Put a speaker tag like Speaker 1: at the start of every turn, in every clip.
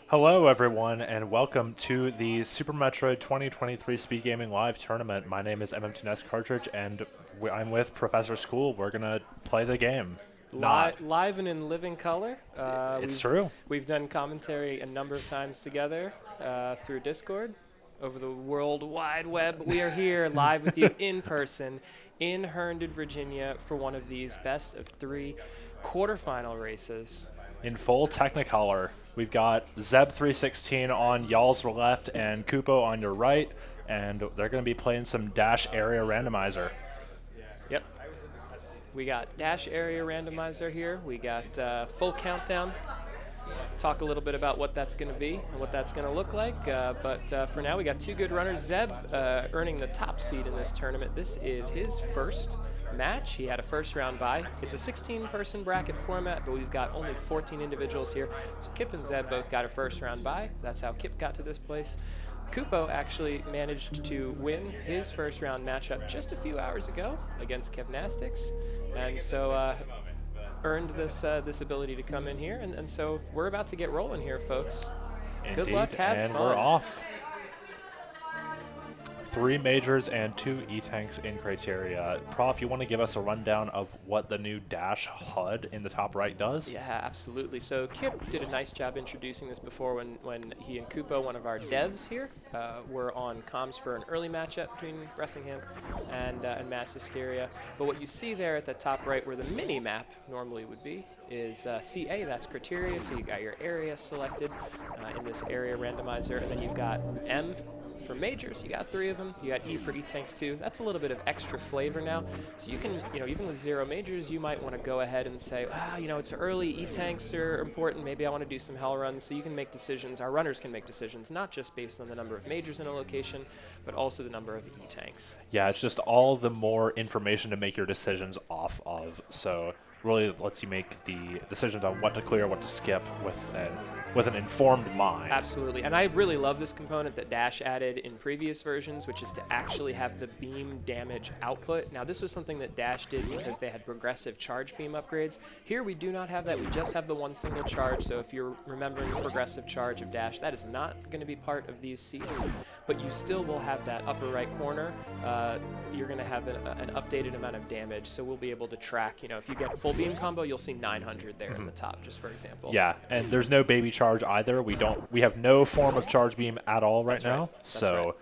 Speaker 1: Hello, everyone, and welcome to the Super Metroid 2023 Speedgaming Live Tournament. My name is MM2NES Cartridge, and I'm with Professor School. We're gonna play the game. Not.
Speaker 2: Live and in living color.
Speaker 1: It's true.
Speaker 2: We've done commentary a number of times together through Discord over the World Wide Web. We are here live with you in person in Herndon, Virginia for one of these best of three quarterfinal races.
Speaker 1: In full Technicolor, we've got Zeb316 on y'all's left and kupppo on your right, and they're gonna be playing some Dash Area Randomizer.
Speaker 2: Yep. We got Dash Area Randomizer here. We got full countdown. Talk a little bit about what that's going to be and what that's going to look like. But for now, we got two good runners. Zeb earning the top seed in this tournament. This is his first match. He had a first round bye. It's a 16-person bracket format, but we've got only 14 individuals here. So Kip and Zeb both got a first round bye. That's how Kip got to this place. Kupppo actually managed to win his first round matchup just a few hours ago against Kevnastics, and so earned this ability to come in here, and so we're about to get rolling here, folks.
Speaker 1: Indeed.
Speaker 2: Good luck, have
Speaker 1: and
Speaker 2: fun.
Speaker 1: We're off. 3 majors and 2 E-tanks in criteria. Prof, you want to give us a rundown of what the new Dash HUD in the top right does?
Speaker 2: Yeah, absolutely. So Kip did a nice job introducing this before when he and Kupppo, one of our devs here, were on comms for an early matchup between Bressingham and Mass Hysteria. But what you see there at the top right where the mini-map normally would be is CA, that's criteria, so you got your area selected in this area randomizer, and then you've got M for majors, you got 3 of them. You got E for E-tanks 2. That's a little bit of extra flavor now. So you can, even with 0 majors, you might want to go ahead and say, it's early, E-tanks are important, maybe I want to do some hell runs. So you can make decisions, our runners can make decisions, not just based on the number of majors in a location, but also the number of E-tanks.
Speaker 1: Yeah, it's just all the more information to make your decisions off of. So really lets you make the decisions on what to clear, what to skip with an informed mind.
Speaker 2: Absolutely, and I really love this component that Dash added in previous versions, which is to actually have the beam damage output. Now this was something that Dash did because they had progressive charge beam upgrades. Here we do not have that, we just have the one single charge, so if you're remembering the progressive charge of Dash, that is not going to be part of these seats, but you still will have that upper right corner. You're going to have an updated amount of damage, so we'll be able to track, if you get full beam combo, you'll see 900 there in the top, just for example.
Speaker 1: Yeah, and there's no baby charge either. We have no form of charge beam at all right now. So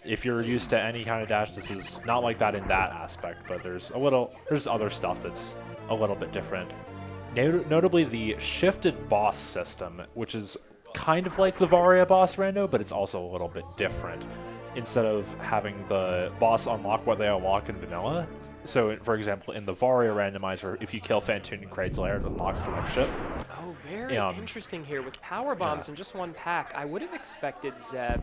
Speaker 1: if you're used to any kind of dash, this is not like that in that aspect, but there's other stuff that's a little bit different. Notably the shifted boss system, which is kind of like the Varia boss rando, but it's also a little bit different. Instead of having the boss unlock what they unlock in vanilla. So, for example, in the Varia randomizer, if you kill Fantoon and Kraid's Lair, it unlocks the next ship.
Speaker 2: Oh, very interesting here. With power bombs in just one pack, I would have expected Zeb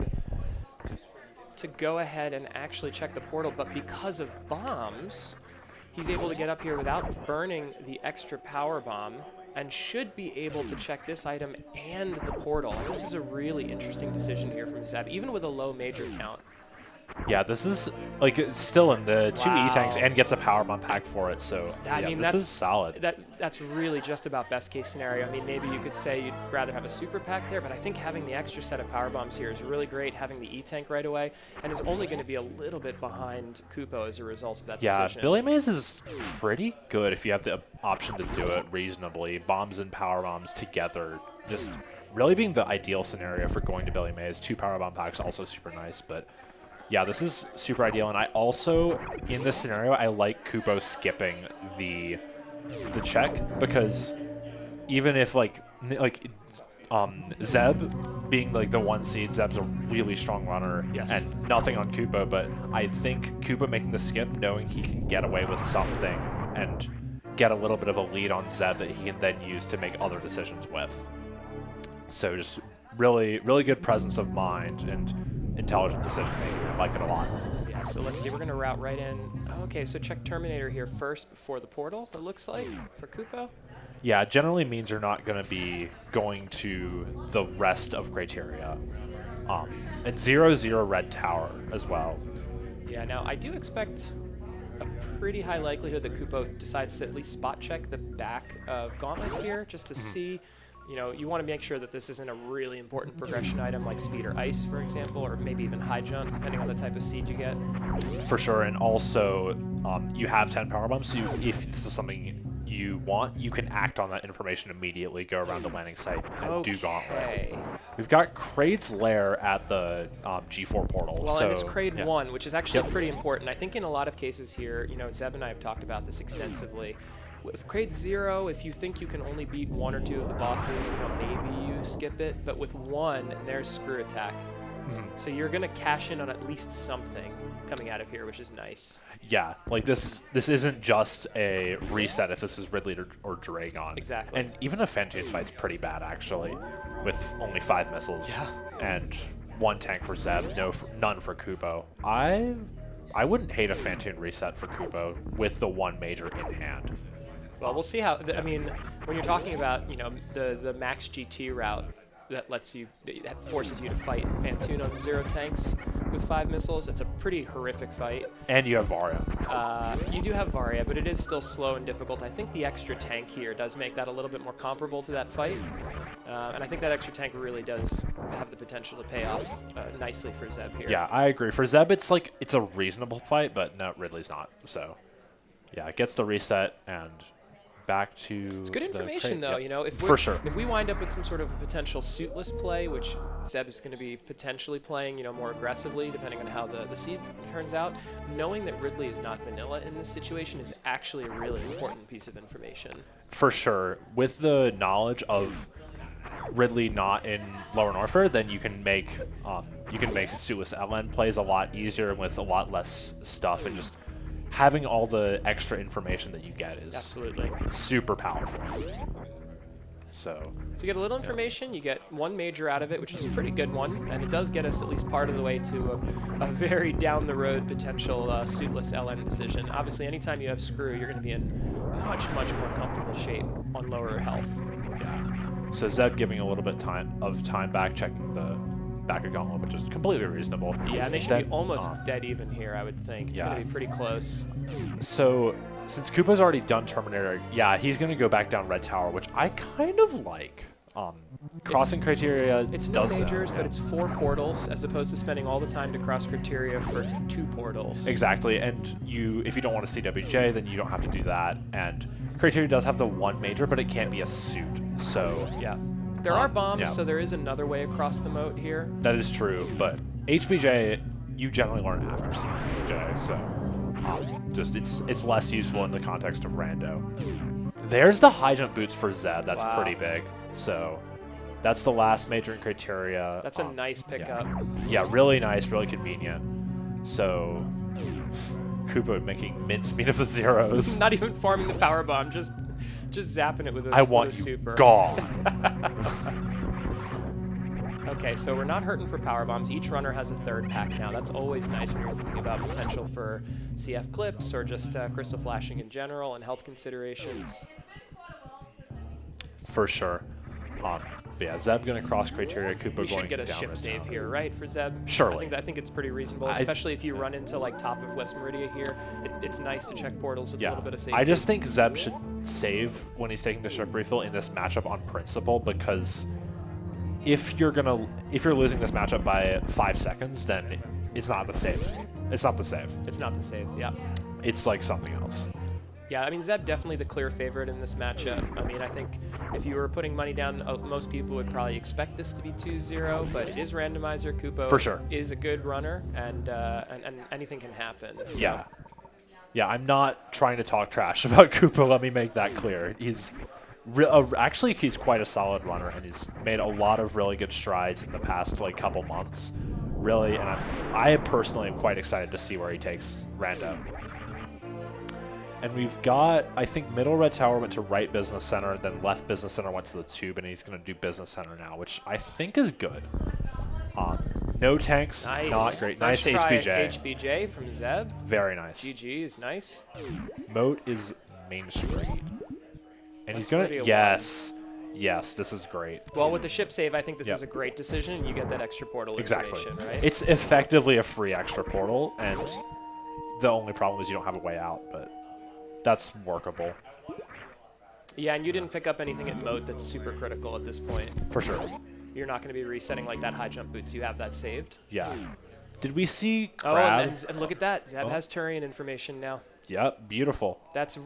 Speaker 2: to go ahead and actually check the portal, but because of bombs, he's able to get up here without burning the extra power bomb and should be able to check this item and the portal. This is a really interesting decision here from Zeb, even with a low major count.
Speaker 1: Yeah, this is, it's still in the 2 E-tanks and gets a power bomb pack for it, so this is solid.
Speaker 2: That's really just about best case scenario. I mean, maybe you could say you'd rather have a super pack there, but I think having the extra set of power bombs here is really great, having the E-tank right away, and is only going to be a little bit behind Kupppo as a result of that decision.
Speaker 1: Yeah, Billy Mays is pretty good if you have the option to do it reasonably. Bombs and power bombs together, just really being the ideal scenario for going to Billy Mays. 2 power bomb packs, also super nice, but yeah, this is super ideal, and I also, in this scenario, I like Kupppo skipping the check, because even if Zeb being the 1 seed, Zeb's a really strong runner, and nothing on Kupppo, but I think Kupppo making the skip, knowing he can get away with something and get a little bit of a lead on Zeb that he can then use to make other decisions with. So just really, really good presence of mind and intelligent decision making. I like it a lot.
Speaker 2: Yeah, so let's see, we're going to route right in. Okay, so check Terminator here first before the portal, it looks like, for Kupppo.
Speaker 1: Yeah, generally means you're not going to be going to the rest of criteria. And 0-0 red tower as well.
Speaker 2: Yeah, now I do expect a pretty high likelihood that Kupppo decides to at least spot check the back of Gauntlet here, just to see you know, you want to make sure that this isn't a really important progression item like speed or ice, for example, or maybe even high jump, depending on the type of seed you get.
Speaker 1: For sure, and also you have 10 power bombs, so if this is something you want, you can act on that information immediately, go around the landing site, and do Gauntlet. We've got Kraid's Lair at the G4 portal.
Speaker 2: Well,
Speaker 1: so,
Speaker 2: and it's Kraid 1, which is actually pretty important. I think in a lot of cases here, you know, Zeb and I have talked about this extensively. With Kraid 0, if you think you can only beat 1 or 2 of the bosses, you know, maybe you skip it. But with 1, there's Screw Attack. So you're going to cash in on at least something coming out of here, which is nice.
Speaker 1: Yeah, like this isn't just a reset if this is Ridley or Dragon.
Speaker 2: Exactly.
Speaker 1: And even a Fantoon's fight's pretty bad, actually, with only 5 missiles. And 1 tank for Zeb, none for Kupppo. I wouldn't hate a Fantoon reset for Kupppo with the 1 major in hand.
Speaker 2: Well, we'll see how. I mean, when you're talking about, you know, the max GT route that forces you to fight Fantoon on 0 tanks with 5 missiles, it's a pretty horrific fight.
Speaker 1: And you have Varia.
Speaker 2: You do have Varia, but it is still slow and difficult. I think the extra tank here does make that a little bit more comparable to that fight. And I think that extra tank really does have the potential to pay off nicely for Zeb here.
Speaker 1: Yeah, I agree. For Zeb, it's a reasonable fight, but no, Ridley's not. So, yeah, it gets the reset and back to.
Speaker 2: It's good information, though. You know, if we wind up with some sort of a potential suitless play, which Zeb is going to be potentially playing, you know, more aggressively, depending on how the seed turns out, knowing that Ridley is not vanilla in this situation is actually a really important piece of information.
Speaker 1: For sure, with the knowledge of Ridley not in Lower Norfair, then you can make suitless LN plays a lot easier with a lot less stuff, and just having all the extra information that you get is
Speaker 2: absolutely
Speaker 1: super powerful. So
Speaker 2: you get a little information, you get 1 major out of it, which is a pretty good one, and it does get us at least part of the way to a very down-the-road potential suitless LN decision. Obviously, anytime you have Screw, you're going to be in much, much more comfortable shape on lower health.
Speaker 1: Yeah. So Zeb giving a little bit of time back, checking the back of Gauntlet, which is completely reasonable.
Speaker 2: Yeah, and they should be almost dead even here, I would think. It's going to be pretty close.
Speaker 1: So, since Koopa's already done Terminator, yeah, he's going to go back down Red Tower, which I kind of like. Crossing criteria
Speaker 2: it's no majors, but it's 4 portals, as opposed to spending all the time to cross criteria for 2 portals.
Speaker 1: Exactly, and if you don't want to CWJ, then you don't have to do that. And criteria does have the 1 major, but it can't be a suit, so...
Speaker 2: Yeah. There are bombs, so there is another way across the moat here.
Speaker 1: That is true, but HBJ, you generally learn after CWJ, so just it's less useful in the context of Rando. There's the high jump boots for Zeb. That's pretty big. So that's the last major in criteria.
Speaker 2: That's a nice pickup.
Speaker 1: Yeah, really nice, really convenient. So Kupppo making mincemeat of the zeros.
Speaker 2: Not even farming the power bomb, just zapping it with a,
Speaker 1: I want
Speaker 2: with a
Speaker 1: you
Speaker 2: super.
Speaker 1: gone.
Speaker 2: Okay, so we're not hurting for power bombs. Each runner has a 3rd pack now. That's always nice when you're thinking about potential for CF clips or just crystal flashing in general and health considerations.
Speaker 1: For sure. But yeah, Zeb going to cross criteria. Kupppo going down.
Speaker 2: We should get a ship save here, right, for Zeb?
Speaker 1: Surely.
Speaker 2: I think it's pretty reasonable, especially if you run into like top of West Meridia here. It's nice to check portals with a little bit of safety.
Speaker 1: I just think Zeb should save when he's taking the ship refill in this matchup on principle, because if you're losing this matchup by 5 seconds, then it's not the save. It's not the save.
Speaker 2: It's not the save. Yeah.
Speaker 1: It's like something else.
Speaker 2: Yeah, I mean, Zeb definitely the clear favorite in this matchup. I mean, I think if you were putting money down, most people would probably expect this to be 2-0, but it is Randomizer. Kupppo
Speaker 1: for sure
Speaker 2: is a good runner, and anything can happen. So.
Speaker 1: Yeah. Yeah, I'm not trying to talk trash about Kupppo. Let me make that clear. Actually, he's quite a solid runner, and he's made a lot of really good strides in the past couple months. Really, and I personally am quite excited to see where he takes Rando. And we've got, I think, middle Red Tower went to right Business Center, then left Business Center went to the Tube, and he's going to do Business Center now, which I think is good. No tanks, not great.
Speaker 2: First
Speaker 1: nice
Speaker 2: try
Speaker 1: HBJ.
Speaker 2: HBJ from Zeb.
Speaker 1: Very nice.
Speaker 2: GG is nice.
Speaker 1: Moat is Main Street. And he's going to, yes, this is great.
Speaker 2: Well, with the ship save, I think this is a great decision. You get that extra portal information, right?
Speaker 1: It's effectively a free extra portal, and the only problem is you don't have a way out, but that's workable.
Speaker 2: Yeah, and you didn't pick up anything at moat that's super critical at this point.
Speaker 1: For sure.
Speaker 2: You're not going to be resetting like that high jump boots. You have that saved.
Speaker 1: Yeah. Did we see
Speaker 2: Oh,
Speaker 1: Crab?
Speaker 2: and look at that. Zeb has Turian information now.
Speaker 1: Yep, beautiful.
Speaker 2: That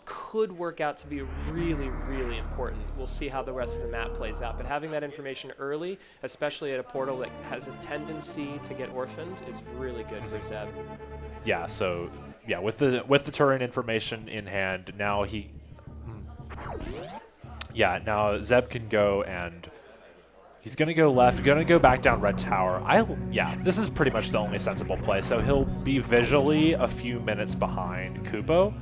Speaker 2: could work out to be really, really important. We'll see how the rest of the map plays out. But having that information early, especially at a portal that has a tendency to get orphaned, is really good for Zeb.
Speaker 1: Yeah, so yeah, with the Turin information in hand, now now Zeb can go and he's gonna go left, gonna go back down red tower. This is pretty much the only sensible play. So he'll be visually a few minutes behind kupppo,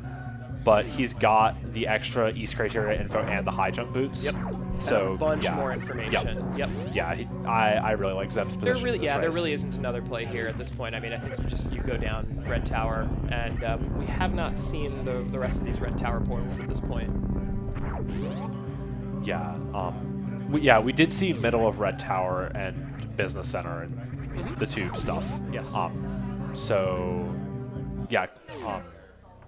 Speaker 1: but he's got the extra East criteria info and the high jump boots.
Speaker 2: Yep.
Speaker 1: So
Speaker 2: and a bunch more information. Yep.
Speaker 1: Yeah, I really like Zeb's position.
Speaker 2: There really isn't another play here at this point. I mean, I think you go down red tower, and we have not seen the rest of these red tower portals at this point.
Speaker 1: Yeah. We did see middle of red tower and business center and the tube stuff.
Speaker 2: Yes.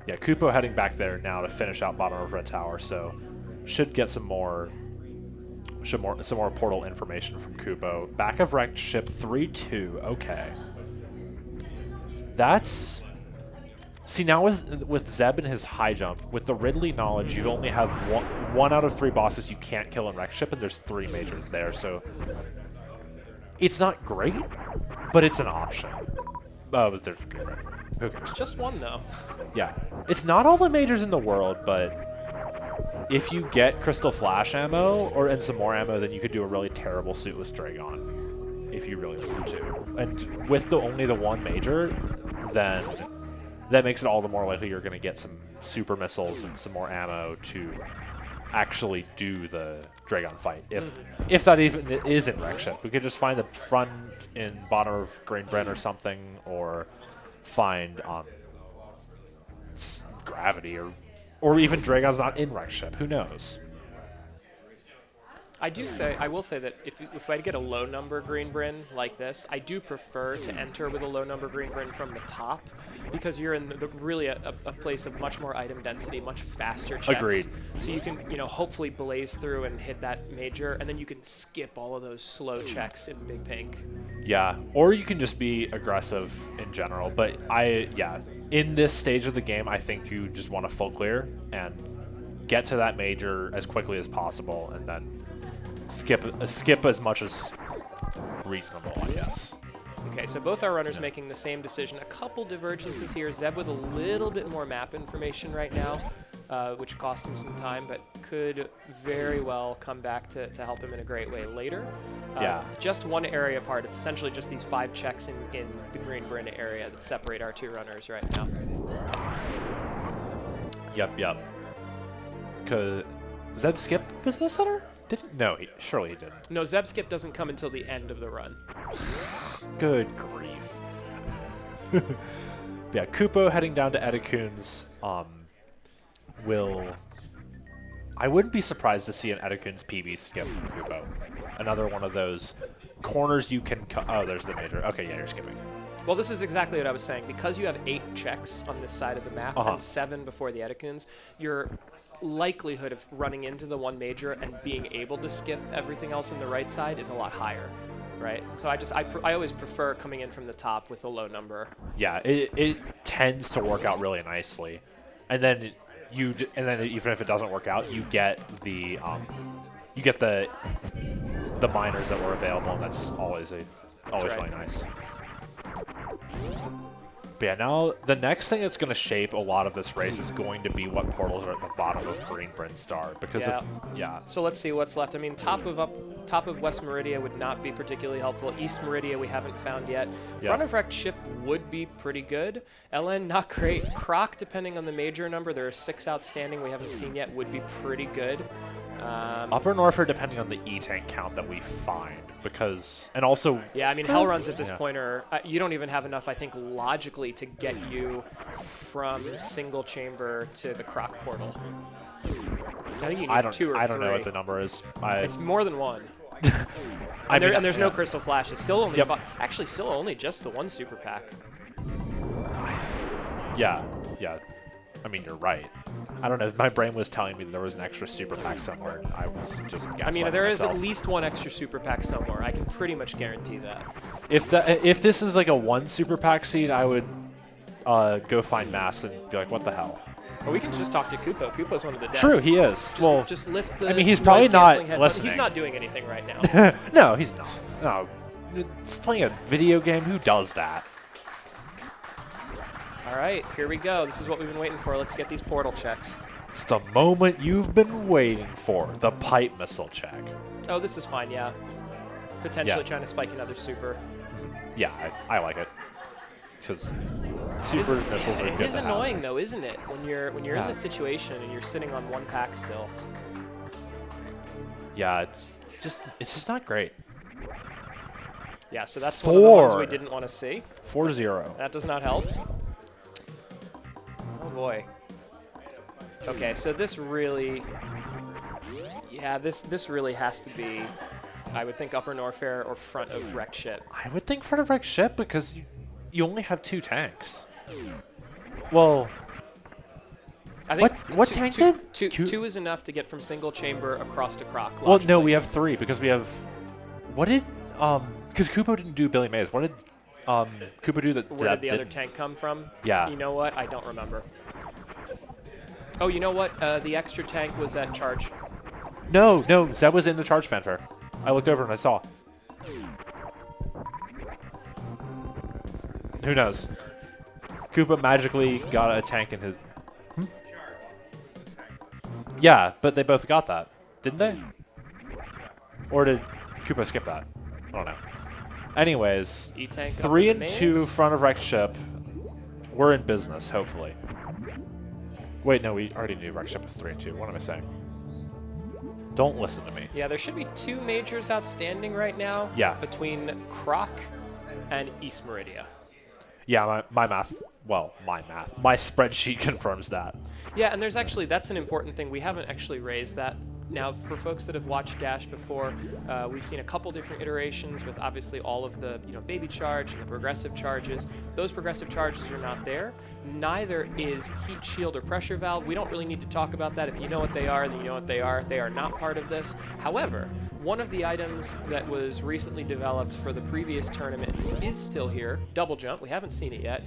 Speaker 1: Kupppo heading back there now to finish out bottom of red tower, so should get some more portal information from kupppo. Back of wrecked ship 3-2. Okay. That's now with Zeb and his high jump, with the Ridley knowledge, you only have one out of 3 bosses you can't kill in wrecked ship, and there's 3 majors there, so it's not great, but it's an option. But there's who cares?
Speaker 2: Just one though.
Speaker 1: Yeah, it's not all the majors in the world, but if you get Crystal Flash ammo and some more ammo, then you could do a really terrible suitless Dragon if you really wanted to. And with only the one major, then that makes it all the more likely you're going to get some super missiles and some more ammo to actually do the Dragon fight. If that even is in wreck ship, we could just find the front in bottom of Greenbren or something, or find Gravity or even Dragon's not in wreck ship. Who knows?
Speaker 2: I will say that if I get a low number Greenbren like this, I do prefer to enter with a low number Greenbren from the top, because you're in really a place of much more item density, much faster checks.
Speaker 1: Agreed.
Speaker 2: So you can hopefully blaze through and hit that major, and then you can skip all of those slow checks in Big Pink.
Speaker 1: Yeah, or you can just be aggressive in general. But in this stage of the game, I think you just want to full clear and get to that major as quickly as possible, and then skip as much as reasonable, I guess.
Speaker 2: Okay, so both our runners making the same decision. A couple divergences here. Zeb with a little bit more map information right now, which cost him some time, but could very well come back to help him in a great way later. Just one area apart. It's essentially just these 5 checks in the Greenbren area that separate our 2 runners right now.
Speaker 1: Yep. Cause Zeb skipped business center? Did he? No, surely he didn't.
Speaker 2: No, Zeb skip doesn't come until the end of the run.
Speaker 1: Good grief. Yeah, kupppo heading down to Edekun's I wouldn't be surprised to see an Edekun's PB skip from kupppo. Another one of those corners you can cut. Oh, there's the major. Okay, yeah, you're skipping.
Speaker 2: Well, this is exactly what I was saying. Because you have 8 checks on this side of the map and 7 before the Edekuns, your likelihood of running into the one major and being able to skip everything else on the right side is a lot higher, right? So I always prefer coming in from the top with a low number. Yeah,
Speaker 1: it tends to work out really nicely, and then even if it doesn't work out, you get the miners that were available, and that's always really nice. But yeah, now the next thing that's going to shape a lot of this race is going to be what portals are at the bottom of Greenbren Star. Because
Speaker 2: So let's see what's left. I mean, top of West Meridia would not be particularly helpful. East Meridia we haven't found yet. Front of wrecked ship would be pretty good. LN not great. Croc, depending on the major number, there are 6 outstanding we haven't seen yet, would be pretty good.
Speaker 1: Upper Norfolk, depending on the E-tank count that we find, and also...
Speaker 2: Yeah, I mean, hell runs at this point are... you don't even have enough, I think, logically to get you from single chamber to the Croc portal. I think you need 2 or 3.
Speaker 1: I don't know what the number is.
Speaker 2: It's more than 1. And there's no Crystal Flash. It's still only actually still only just the 1 super pack.
Speaker 1: Yeah. I mean, you're right. I don't know. My brain was telling me that there was an extra super pack somewhere. I was just gaslighting
Speaker 2: I mean, there is
Speaker 1: myself.
Speaker 2: at least one extra super pack somewhere. I can pretty much guarantee that.
Speaker 1: If this is like a 1 super pack seed, I would go find Mass and be like, what the hell?
Speaker 2: Or we can just talk to Kupppo. Kuppo's one of the devs.
Speaker 1: True, he is.
Speaker 2: Just lift the.
Speaker 1: I mean, he's probably not
Speaker 2: noise-canceling headphones.
Speaker 1: listening.
Speaker 2: He's not doing anything right now.
Speaker 1: No, he's not. No, it's playing a video game. Who does that?
Speaker 2: All right, here we go. This is what we've been waiting for. Let's get these portal checks.
Speaker 1: It's the moment you've been waiting for. The pipe missile check.
Speaker 2: Oh, this is fine. Yeah. Potentially trying to spike another super.
Speaker 1: Yeah, I like it. Because super missiles are good.
Speaker 2: It is
Speaker 1: to have.
Speaker 2: annoying though, isn't it? When you're in this situation and you're sitting on 1 pack still.
Speaker 1: Yeah, it's just not great.
Speaker 2: Yeah, so that's one of the ones we didn't want to see.
Speaker 1: 4-0.
Speaker 2: That does not help. Oh boy. Okay, so this really, this really has to be, I would think, upper Norfair or front of wreck ship.
Speaker 1: I would think front of wreck ship because you only have 2 tanks. Well,
Speaker 2: I think
Speaker 1: what tank did?
Speaker 2: Two is enough to get from single chamber across to Croc.
Speaker 1: Well, no, we have 3 because we have. What did because Kupppo didn't do Billy Mays. What did Kupppo do that?
Speaker 2: Where did the other tank come from?
Speaker 1: Yeah.
Speaker 2: You know what? I don't remember. Oh, you know what? The extra tank was at charge.
Speaker 1: No, Zeb was in the charge fanfare. I looked over and I saw. Who knows? Kupppo magically got a tank in his. Yeah, but they both got that, didn't they? Or did Kupppo skip that? I don't know. Anyways,
Speaker 2: E-tank
Speaker 1: 3 and 2 front of wreck ship. We're in business, hopefully. Wait, no, we already knew wreck ship was 3 and 2. What am I saying? Don't listen to me.
Speaker 2: Yeah, there should be 2 majors outstanding right now.
Speaker 1: Yeah.
Speaker 2: Between Croc and East Meridia.
Speaker 1: Yeah, my math. Well, my spreadsheet confirms that.
Speaker 2: Yeah, and that's an important thing. We haven't actually raised that. Now, for folks that have watched Dash before, we've seen a couple different iterations with obviously all of the baby charge and the progressive charges. Those progressive charges are not there. Neither is heat shield or pressure valve. We don't really need to talk about that. If you know what they are, then you know what they are. They are not part of this. However, one of the items that was recently developed for the previous tournament is still here, double jump. We haven't seen it yet.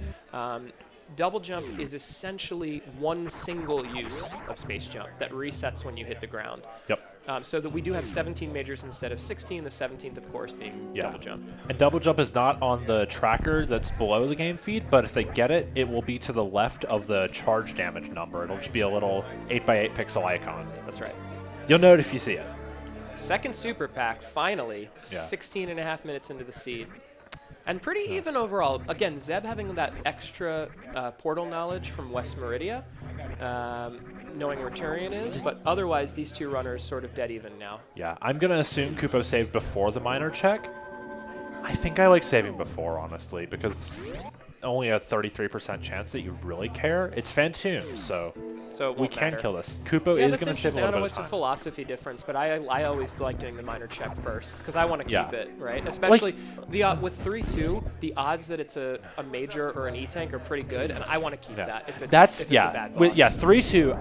Speaker 2: Double jump is essentially one single use of space jump that resets when you hit the ground.
Speaker 1: Yep.
Speaker 2: So that we do have 17 majors instead of 16, the 17th, of course, being double jump.
Speaker 1: And double jump is not on the tracker that's below the game feed, but if they get it, it will be to the left of the charge damage number. It'll just be a little 8x8 pixel icon.
Speaker 2: That's right.
Speaker 1: You'll know it if you see it.
Speaker 2: Second super pack, finally, 16 and a half minutes into the seed. And pretty even overall. Again, Zeb having that extra portal knowledge from West Meridia, knowing where Turian is, but otherwise these 2 runners sort of dead even now.
Speaker 1: Yeah, I'm going to assume Kupppo saved before the minor check. I think I like saving before, honestly, because only a 33% chance that you really care. It's Fantoon, so we can kill this. Kupppo is going to save a little bit of time.
Speaker 2: I know it's a philosophy difference, but I always like doing the minor check first because I want to keep it, right? Especially with 3-2, the odds that it's a major or an E-tank are pretty good, and I want to keep that if it's a bad boss.
Speaker 1: 3-2.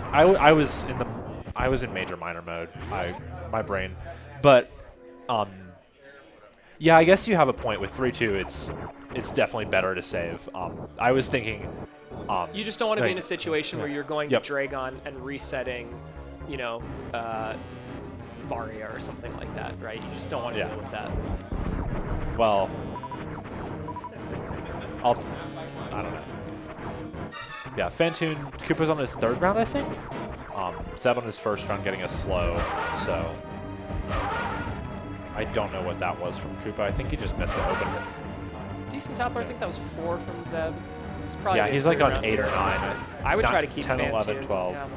Speaker 1: I was in major minor mode. My brain, but yeah, I guess you have a point with 3-2. It's definitely better to save. I was thinking.
Speaker 2: You just don't want to be in a situation where you're going to Dragon and resetting, Varia or something like that, right? You just don't want to deal with that.
Speaker 1: Well, I don't know. Yeah, Fantoon, Cooper's on his 3rd round, I think. Zeb on his 1st round getting a slow, so I don't know what that was from Kupppo. I think he just missed the opener.
Speaker 2: Decent toppler. I think that was 4 from Zeb.
Speaker 1: He's like on 8 or 9.
Speaker 2: I would try to keep
Speaker 1: 10,
Speaker 2: Fantoon.
Speaker 1: 11, 12.
Speaker 2: Yeah.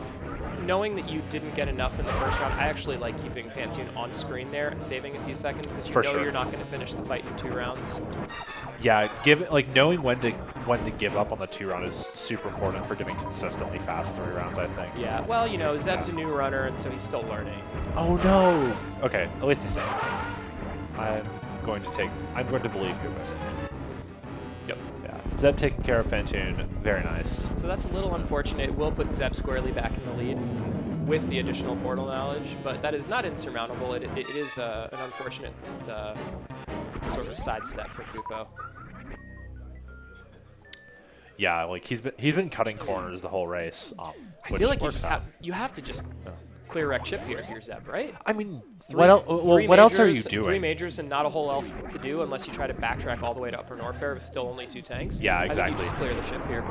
Speaker 2: Knowing that you didn't get enough in the 1st round, I actually like keeping Fantoon on screen there and saving a few seconds because you know you're not going to finish the fight in 2 rounds.
Speaker 1: Yeah, knowing when to give up on the 2 round is super important for giving consistently fast 3 rounds, I think.
Speaker 2: Yeah, well, Zeb's a new runner, and so he's still learning.
Speaker 1: Oh no! Okay, at least he's safe. I'm going to believe Kuppos. Yep. Yeah. Zeb taking care of Fantoon. Very nice.
Speaker 2: So that's a little unfortunate. It will put Zeb squarely back in the lead with the additional portal knowledge, but that is not insurmountable. It is an unfortunate sort of sidestep for kupppo.
Speaker 1: Yeah, like he's been cutting corners the whole race.
Speaker 2: I feel like you have to just clear wreck chip here if you're Zeb, right?
Speaker 1: I mean, what else are you doing?
Speaker 2: 3 majors and not a whole else to do unless you try to backtrack all the way to Upper Norfair with still only 2 tanks.
Speaker 1: Yeah, exactly.
Speaker 2: I think you just clear the ship here.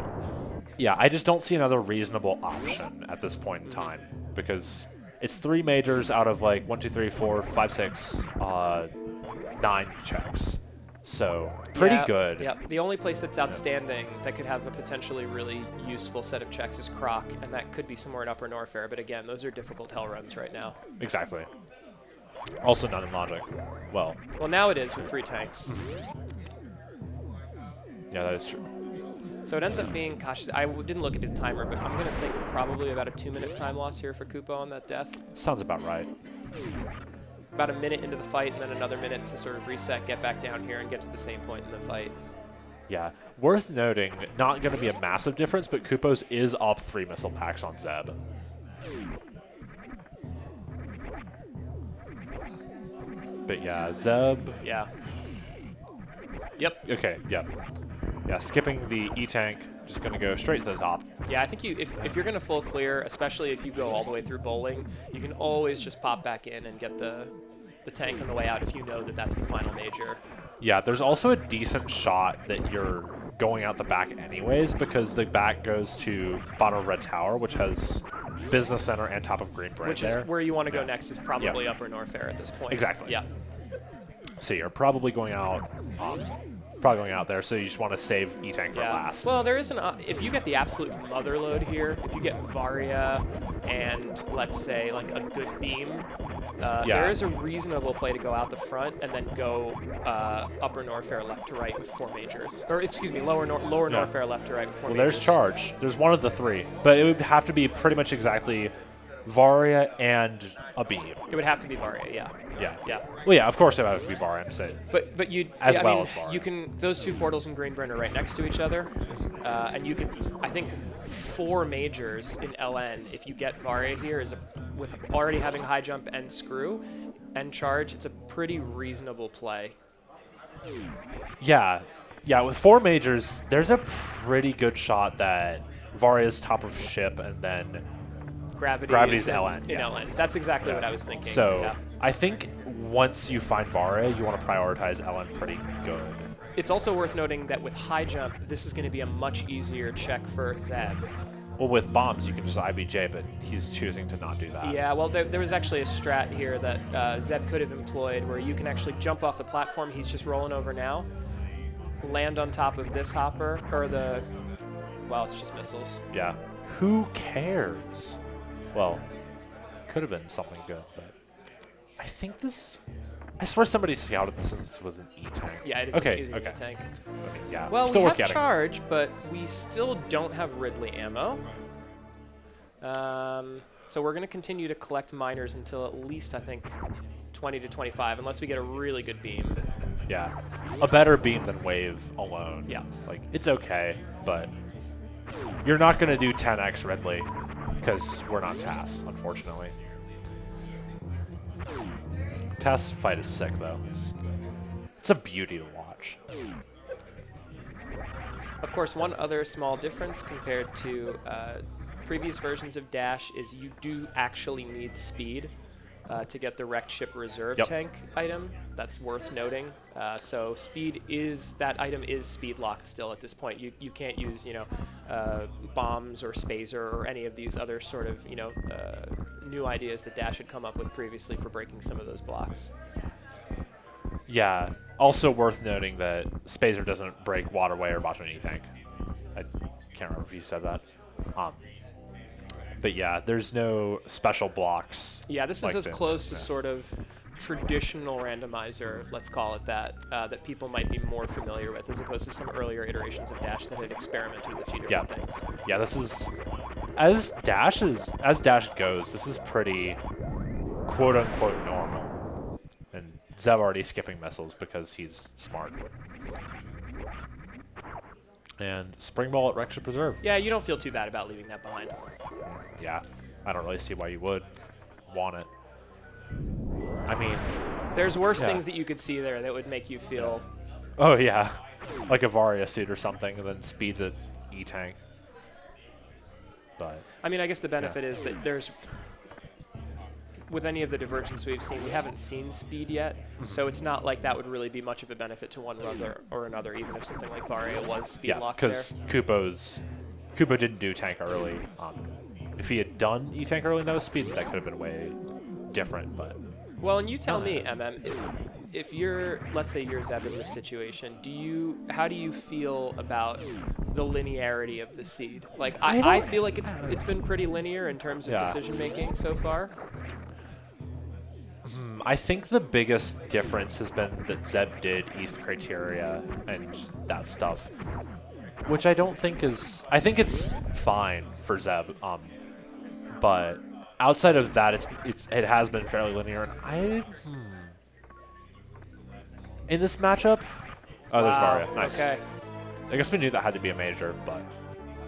Speaker 1: Yeah, I just don't see another reasonable option at this point in time because it's 3 majors out of like 1, 2, 3, 4, 5, 6, 9 checks. So pretty good.
Speaker 2: Yeah, the only place that's outstanding that could have a potentially really useful set of checks is Croc, and that could be somewhere in Upper Norfair. But again, those are difficult hell runs right now.
Speaker 1: Exactly. Also none in logic. Well,
Speaker 2: now it is with 3 tanks.
Speaker 1: Yeah, that is true.
Speaker 2: So it ends up being, gosh, I didn't look at the timer, but I'm going to think probably about a 2-minute time loss here for kupppo on that death.
Speaker 1: Sounds about right.
Speaker 2: About a minute into the fight, and then another minute to sort of reset, get back down here, and get to the same point in the fight.
Speaker 1: Yeah. Worth noting, not going to be a massive difference, but kuppos is up 3 missile packs on Zeb. But yeah, Zeb.
Speaker 2: Yeah. Yep.
Speaker 1: Okay, yep. Yeah, skipping the E-tank, just going to go straight to the top.
Speaker 2: Yeah, I think if you're going to full clear, especially if you go all the way through bowling, you can always just pop back in and get the tank on the way out if you know that that's the final major.
Speaker 1: Yeah, there's also a decent shot that you're going out the back anyways because the back goes to bottom of red tower, which has business center and top of green brand
Speaker 2: Which is where you want to go next is probably Upper Norfair at this point.
Speaker 1: Exactly.
Speaker 2: Yeah.
Speaker 1: So you're probably going out there, so you just want to save E-tank for last.
Speaker 2: Well, there is if you get the absolute mother load here, if you get Varia and let's say like a good beam, there is a reasonable play to go out the front and then go Upper Norfair left to right with 4 majors. Or excuse me, lower Norfair left to right with 4 majors.
Speaker 1: Well, there's charge. There's one of the 3, but it would have to be pretty much exactly Varia and a beam.
Speaker 2: It would have to be Varia, yeah.
Speaker 1: Yeah. Well, yeah, of course it would have to be Varia, I'm saying.
Speaker 2: But you
Speaker 1: as
Speaker 2: I
Speaker 1: well
Speaker 2: mean,
Speaker 1: as Varia.
Speaker 2: you can those 2 portals in Greenburn are right next to each other, and you can I think 4 majors in LN if you get Varia here with already having high jump and screw and charge. It's a pretty reasonable play.
Speaker 1: Yeah, with 4 majors, there's a pretty good shot that Varia's top of ship and then Gravity's LN.
Speaker 2: In LN. That's exactly what I was thinking.
Speaker 1: So I think once you find Varia, you want to prioritize LN pretty good.
Speaker 2: It's also worth noting that with high jump, this is going to be a much easier check for Zeb.
Speaker 1: Well, with bombs, you can just IBJ, but he's choosing to not do that.
Speaker 2: Yeah, well, there was actually a strat here that Zeb could have employed where you can actually jump off the platform he's just rolling over now, land on top of this hopper, or well, it's just missiles.
Speaker 1: Yeah. Who cares? Well, could have been something good, but I think this... I swear somebody scouted this and this was an E-tank.
Speaker 2: Yeah, it is an E-tank.
Speaker 1: Okay, yeah.
Speaker 2: Well,
Speaker 1: still
Speaker 2: we
Speaker 1: worth
Speaker 2: have
Speaker 1: getting.
Speaker 2: charge, but we still don't have Ridley ammo. So we're going to continue to collect miners until at least, I think, 20 to 25, unless we get a really good beam.
Speaker 1: Yeah. A better beam than wave alone.
Speaker 2: Yeah.
Speaker 1: Like, it's okay, but you're not going to do 10x Ridley because we're not TAS, unfortunately. TAS fight is sick, though. It's a beauty to watch.
Speaker 2: Of course, one other small difference compared to previous versions of Dash is you do actually need speed to get the wrecked ship reserve tank item. That's worth noting. So speed that item is speed locked still at this point. You can't use bombs or spazer or any of these other sort of new ideas that Dash had come up with previously for breaking some of those blocks.
Speaker 1: Yeah. Also worth noting that spazer doesn't break waterway or bottom E-tank. I can't remember if you said that. But yeah, there's no special blocks.
Speaker 2: Yeah, this
Speaker 1: like
Speaker 2: is as close to sort of traditional randomizer, let's call it that, that people might be more familiar with, as opposed to some earlier iterations of Dash that had experimented with a few different things.
Speaker 1: Yeah, this is as Dash goes. This is pretty quote unquote normal, and Zeb already skipping missiles because he's smart. And Spring Ball at Rexha Preserve.
Speaker 2: Yeah, you don't feel too bad about leaving that behind.
Speaker 1: Yeah, I don't really see why you would want it. I mean,
Speaker 2: there's worse things that you could see there that would make you feel.
Speaker 1: Oh yeah, like a Varia suit or something, and then speeds at E-Tank. But
Speaker 2: I mean, I guess the benefit is that there's, with any of the Divergence we've seen, we haven't seen speed yet, so it's not like that would really be much of a benefit to one run or another, even if something like Varia was speed locked there.
Speaker 1: because Kupo didn't do tank early. If he had done E-Tank early, no speed, that could have been way different. But
Speaker 2: well, and you tell me, if you're, let's say you're Zeb in this situation, how do you feel about the linearity of the seed? Like, I feel like it's been pretty linear in terms of decision making so far.
Speaker 1: I think the biggest difference has been that Zeb did East criteria and that stuff, which I don't think is. I think it's fine for Zeb, but outside of that, it has been fairly linear. And in this matchup, oh, there's Varia. Nice.
Speaker 2: Okay.
Speaker 1: I guess we knew that had to be a major, but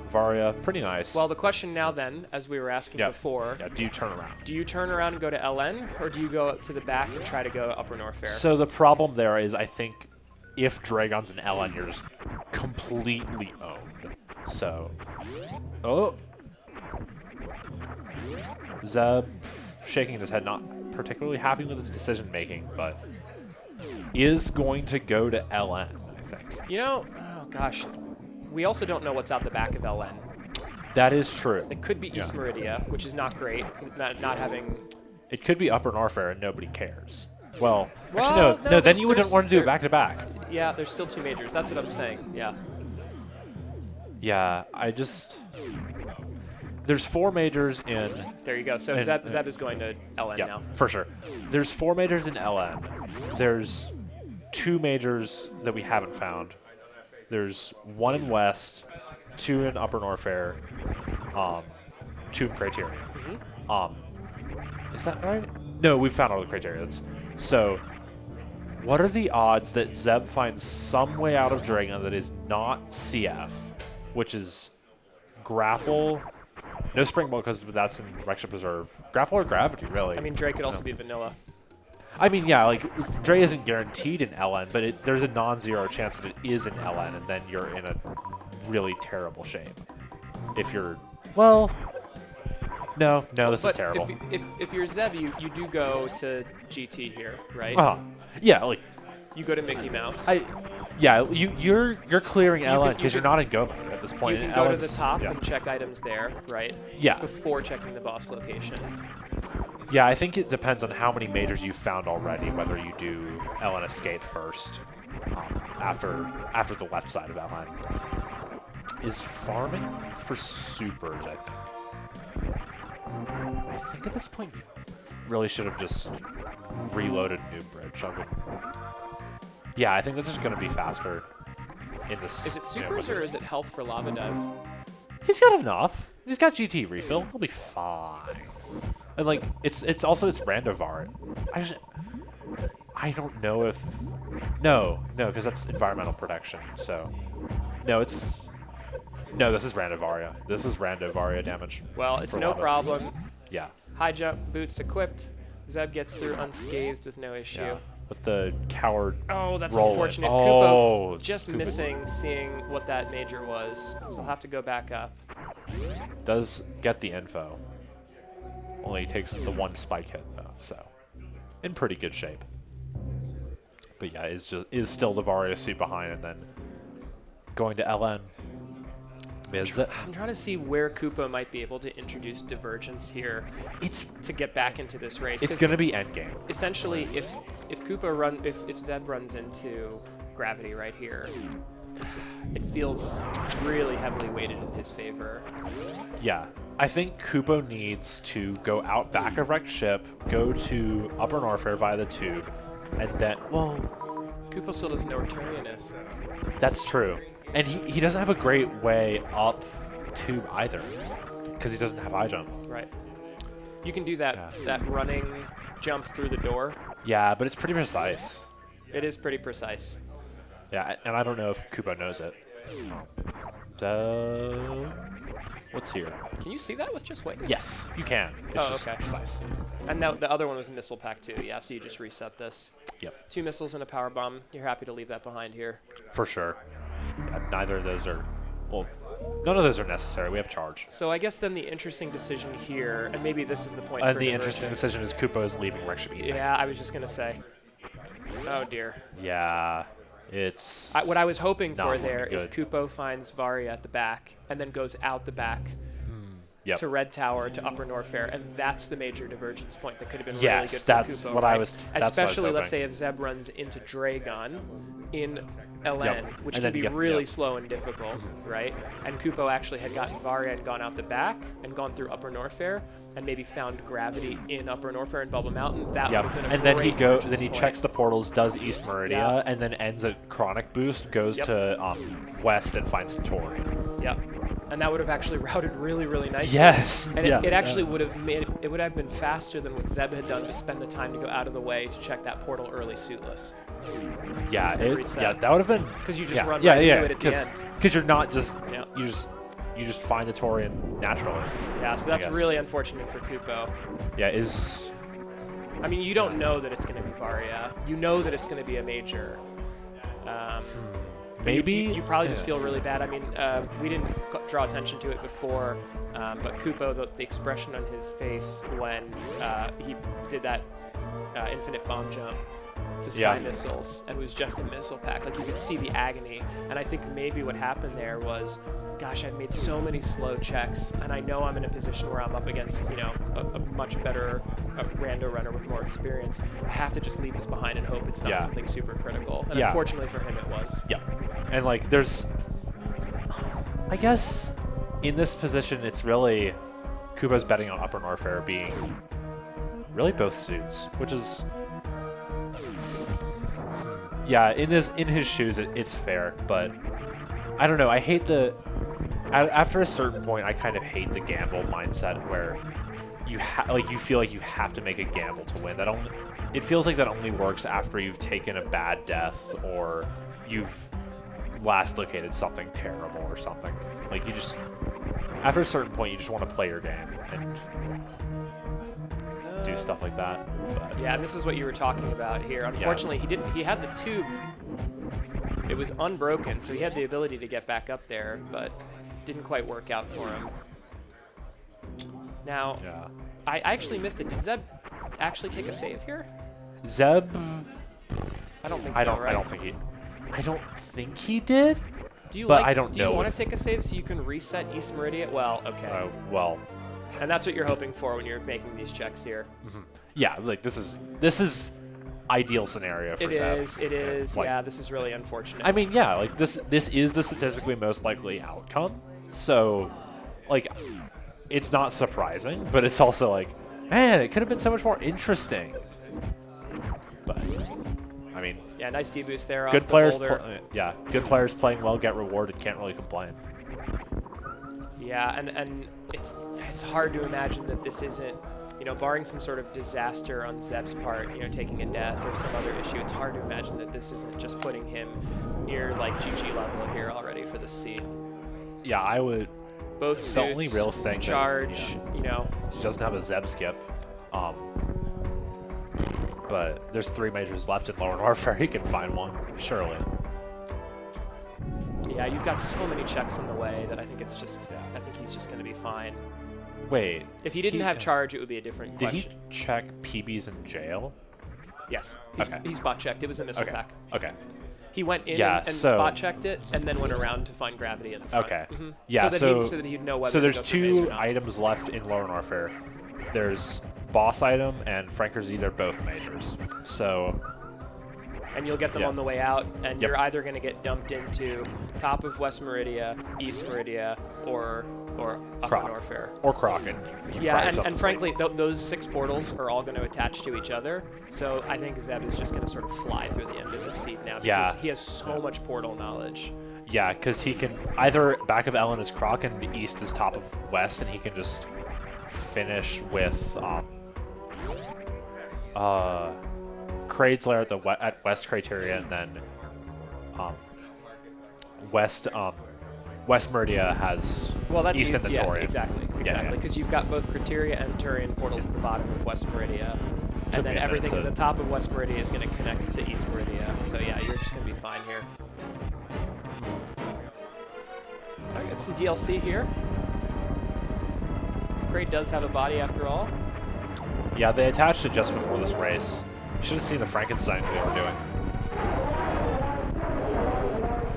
Speaker 1: Varia, pretty nice.
Speaker 2: Well, the question now then, as we were asking before,
Speaker 1: do you turn around?
Speaker 2: Do you turn around and go to LN, or do you go up to the back and try to go Upper North Fair?
Speaker 1: So the problem there is, I think, if Dragon's an LN, you're just completely owned. So, Zeb shaking his head, not particularly happy with his decision making, but is going to go to LN, I think.
Speaker 2: You know, oh gosh, we also don't know what's out the back of LN.
Speaker 1: That is true.
Speaker 2: It could be East Meridia, which is not great, not having.
Speaker 1: It could be Upper Norfair and nobody cares. Well, actually, no. Then you wouldn't want to do it back to back.
Speaker 2: Yeah, there's still 2 majors. That's what I'm saying. Yeah.
Speaker 1: Yeah, there's 4 majors in.
Speaker 2: There you go. So Zeb is going to LN now.
Speaker 1: For sure. There's 4 majors in LN. There's 2 majors that we haven't found. There's 1 in West, 2 in Upper Norfair, 2 in Criterion. Is that right? No, we've found all the Criterions. So, what are the odds that Zeb finds some way out of Dragon that is not CF, which is Grapple? No Spring Ball because that's in Rexha Preserve. Grapple or Gravity, really.
Speaker 2: I mean, Dre could also be Vanilla.
Speaker 1: I mean, yeah, like, Dre isn't guaranteed in LN, but there's a non-zero chance that it is in LN, and then you're in a really terrible shape. If you're, well, no, this is terrible.
Speaker 2: If you're Zeb, you do go to GT here, right?
Speaker 1: Yeah, like.
Speaker 2: You go to Mickey Mouse.
Speaker 1: You're clearing LN because you're not in Go mode at this point.
Speaker 2: You can go to the top and check items there, right?
Speaker 1: Yeah.
Speaker 2: Before checking the boss location.
Speaker 1: Yeah, I think it depends on how many majors you've found already, whether you do LN Escape first, after the left side of LN. Is farming for supers, I think. I think at this point, you really should have just reloaded Noob Bridge. Yeah, I think that's just going to be faster in this.
Speaker 2: Is it supers or is it health for Lava Dive?
Speaker 1: He's got enough. He's got GT refill. He'll be fine. And like, it's Randovar. I don't know if no, because that's environmental protection. So this is Randovaria. This is Randovaria damage.
Speaker 2: Well, it's no problem.
Speaker 1: Yeah.
Speaker 2: High jump, boots equipped. Zeb gets through unscathed with no issue.
Speaker 1: Yeah. With the coward.
Speaker 2: Oh, that's
Speaker 1: rolling.
Speaker 2: Unfortunate.
Speaker 1: Oh,
Speaker 2: Kupo just missing seeing what that major was. So I'll have to go back up.
Speaker 1: Does get the info. Only takes the 1 spike hit though, so in pretty good shape. But yeah, is still the Varia suit behind, and then going to LN.
Speaker 2: I'm trying to see where Kupo might be able to introduce Divergence here. To get back into this race.
Speaker 1: It's going to be endgame.
Speaker 2: Essentially, if Zeb runs into Gravity right here, it feels really heavily weighted in his favor.
Speaker 1: Yeah, I think Kupo needs to go out back of wrecked ship, go to Upper Norfair via the tube, and then
Speaker 2: Kupo still doesn't know where Turian is.
Speaker 1: That's true. And he doesn't have a great way up tube either, because he doesn't have high jump.
Speaker 2: Right. You can do that running jump through the door.
Speaker 1: Yeah, but it's pretty precise.
Speaker 2: It is pretty precise.
Speaker 1: Yeah, and I don't know if Kupo knows it. What's here?
Speaker 2: Can you see that with just waiting?
Speaker 1: Yes, you can. It's just
Speaker 2: okay.
Speaker 1: precise.
Speaker 2: And now the other one was missile pack too. Yeah, so you just reset this.
Speaker 1: Yep.
Speaker 2: 2 missiles and a power bomb. You're happy to leave that behind here.
Speaker 1: For sure. Yeah, neither of those are, well, none of those are necessary. We have charge.
Speaker 2: So I guess then the interesting decision here, and maybe this is the point for
Speaker 1: The interesting
Speaker 2: Divergence.
Speaker 1: decision is kupppo is leaving Reksha.
Speaker 2: Yeah, I was just going to say. Oh, dear.
Speaker 1: Yeah, it's...
Speaker 2: What I was hoping
Speaker 1: not
Speaker 2: for
Speaker 1: looking
Speaker 2: there is
Speaker 1: good.
Speaker 2: kupppo finds Varia at the back and then goes out the back
Speaker 1: Yep.
Speaker 2: to Red Tower to Upper Norfair, and that's the major divergence point that could have been really
Speaker 1: Yes,
Speaker 2: good for
Speaker 1: that's
Speaker 2: kupppo,
Speaker 1: what
Speaker 2: right?
Speaker 1: I was- that's what I was
Speaker 2: Especially, let's
Speaker 1: hoping.
Speaker 2: say, if Zeb runs into Dragon in LN,
Speaker 1: Yep.
Speaker 2: which
Speaker 1: And
Speaker 2: can
Speaker 1: then
Speaker 2: be
Speaker 1: you get-
Speaker 2: really
Speaker 1: yep.
Speaker 2: slow and difficult, right? And kupppo actually had gotten Varia and gone out the back and gone through Upper Norfair and maybe found gravity in Upper Norfair and Bubble Mountain. That would
Speaker 1: Yep.
Speaker 2: have been a
Speaker 1: And then he
Speaker 2: great
Speaker 1: then
Speaker 2: divergence
Speaker 1: he
Speaker 2: point.
Speaker 1: checks the portals, does East Meridia,
Speaker 2: Yeah.
Speaker 1: and then ends a chronic boost, goes
Speaker 2: Yep.
Speaker 1: to West and finds Tori.
Speaker 2: Yep. And that would have actually routed really, really nicely.
Speaker 1: Yes.
Speaker 2: And
Speaker 1: yeah.
Speaker 2: it actually would have made it would have been faster than what Zeb had done to spend the time to go out of the way to check that portal early suitless.
Speaker 1: Yeah,
Speaker 2: and reset.
Speaker 1: yeah, that would have been
Speaker 2: Because you just
Speaker 1: yeah,
Speaker 2: run
Speaker 1: yeah,
Speaker 2: right
Speaker 1: yeah,
Speaker 2: into it at the end.
Speaker 1: because you're not just
Speaker 2: Yeah.
Speaker 1: you just find the Torian naturally.
Speaker 2: Yeah, so that's
Speaker 1: guess.
Speaker 2: really unfortunate for kupppo.
Speaker 1: Yeah, is
Speaker 2: I mean, you don't know that it's going to be Varia. You know that it's going to be a major.
Speaker 1: maybe
Speaker 2: You probably just
Speaker 1: yeah.
Speaker 2: feel really bad. I mean, we didn't draw attention to it before, but kupppo, the expression on his face when he did that infinite bomb jump to sky
Speaker 1: Yeah.
Speaker 2: missiles and was just a missile pack. Like, you could see the agony. And I think maybe what happened there was, gosh, I've made so many slow checks, and I know I'm in a position where I'm up against, you know, a much better rando runner with more experience. I have to just leave this behind and hope it's not
Speaker 1: Yeah.
Speaker 2: something super critical. And
Speaker 1: Yeah.
Speaker 2: unfortunately for him, it was.
Speaker 1: Yeah, and like there's, I guess, in this position, it's really kupppo's betting on Upper Norfair being really both suits, which is. Yeah, in his shoes, it's fair, but I don't know. I hate after a certain point, I kind of hate the gamble mindset where you feel like you have to make a gamble to win. It feels like that only works after you've taken a bad death or you've last located something terrible or something. Like, you just, after a certain point, you just want to play your game and do stuff like that. But
Speaker 2: Yeah, and this is what you were talking about here. Unfortunately, he had the tube. It was unbroken, so he had the ability to get back up there, but didn't quite work out for him. Now,
Speaker 1: yeah,
Speaker 2: I actually missed it. Did Zeb actually take a save here?
Speaker 1: Zeb,
Speaker 2: I don't think so,
Speaker 1: I don't think he did.
Speaker 2: Do you
Speaker 1: but
Speaker 2: like,
Speaker 1: I don't
Speaker 2: do
Speaker 1: know
Speaker 2: you want
Speaker 1: if-
Speaker 2: to take a save so you can reset East Meridia? Well, okay.
Speaker 1: Well,
Speaker 2: And that's what you're hoping for when you're making these checks here.
Speaker 1: yeah, like this is ideal scenario for
Speaker 2: It
Speaker 1: Zeb.
Speaker 2: is. It is.
Speaker 1: Like,
Speaker 2: Yeah, this is really unfortunate.
Speaker 1: I mean, yeah, like this is the statistically most likely outcome. So, like, it's not surprising, but it's also like, man, it could have been so much more interesting. But I mean,
Speaker 2: yeah, nice deboost there.
Speaker 1: good
Speaker 2: off
Speaker 1: players,
Speaker 2: the boulder.
Speaker 1: good players playing well get rewarded. Can't really complain.
Speaker 2: Yeah, and it's hard to imagine that this isn't, you know, barring some sort of disaster on Zeb's part, you know, taking a death or some other issue, it's hard to imagine that this isn't just putting him near, like, GG level here already for the seed.
Speaker 1: Yeah, I would.
Speaker 2: Both
Speaker 1: The
Speaker 2: suits,
Speaker 1: only real thing that-
Speaker 2: charge,
Speaker 1: yeah.
Speaker 2: you know.
Speaker 1: He doesn't have a Zeb skip. But there's 3 majors left in Lower Norfair. He can find one, surely.
Speaker 2: Yeah, you've got so many checks in the way that I think it's just,
Speaker 1: Yeah.
Speaker 2: I think he's just going to be fine.
Speaker 1: Wait.
Speaker 2: If he didn't have charge, it would be a different
Speaker 1: Did
Speaker 2: question.
Speaker 1: he check PBs in jail?
Speaker 2: Yes,
Speaker 1: Okay.
Speaker 2: he spot checked. It was a missile
Speaker 1: Okay.
Speaker 2: pack.
Speaker 1: Okay.
Speaker 2: He went in
Speaker 1: Yeah,
Speaker 2: and
Speaker 1: so-
Speaker 2: spot checked it, and then went around to find gravity in the front.
Speaker 1: Okay.
Speaker 2: Mhm.
Speaker 1: Yeah,
Speaker 2: so that he'd know whether
Speaker 1: so
Speaker 2: to
Speaker 1: there's
Speaker 2: go through base or
Speaker 1: 2
Speaker 2: not.
Speaker 1: items left in Lower Norfair. There's boss item and Franker Z. They're both majors. So
Speaker 2: And you'll get them
Speaker 1: Yeah.
Speaker 2: on the way out, and
Speaker 1: Yep.
Speaker 2: you're either going to get dumped into top of West Meridia, East Meridia, or Upper
Speaker 1: Croc.
Speaker 2: Norfair.
Speaker 1: or Kraken. You
Speaker 2: Yeah,
Speaker 1: probably
Speaker 2: and
Speaker 1: just have to
Speaker 2: frankly, those 6 portals are all going to attach to each other. So I think Zeb is just going to sort of fly through the end of this seed now because
Speaker 1: Yeah.
Speaker 2: he has so much portal knowledge.
Speaker 1: Yeah, because he can either back of Ellen is Croc and east is top of West, and he can just finish with Kraid's Lair at West Criteria, and then West West Meridia has East and the
Speaker 2: yeah,
Speaker 1: Turian.
Speaker 2: exactly. Because you've got both Criteria and Turian portals at the bottom of West Meridia. And then everything at the top of West Meridia is going to connect to East Meridia. So yeah, you're just going to be fine here. I got some DLC here. Crate does have a body after all.
Speaker 1: Yeah, they attached it just before this race. You should have seen the Frankenstein they were doing.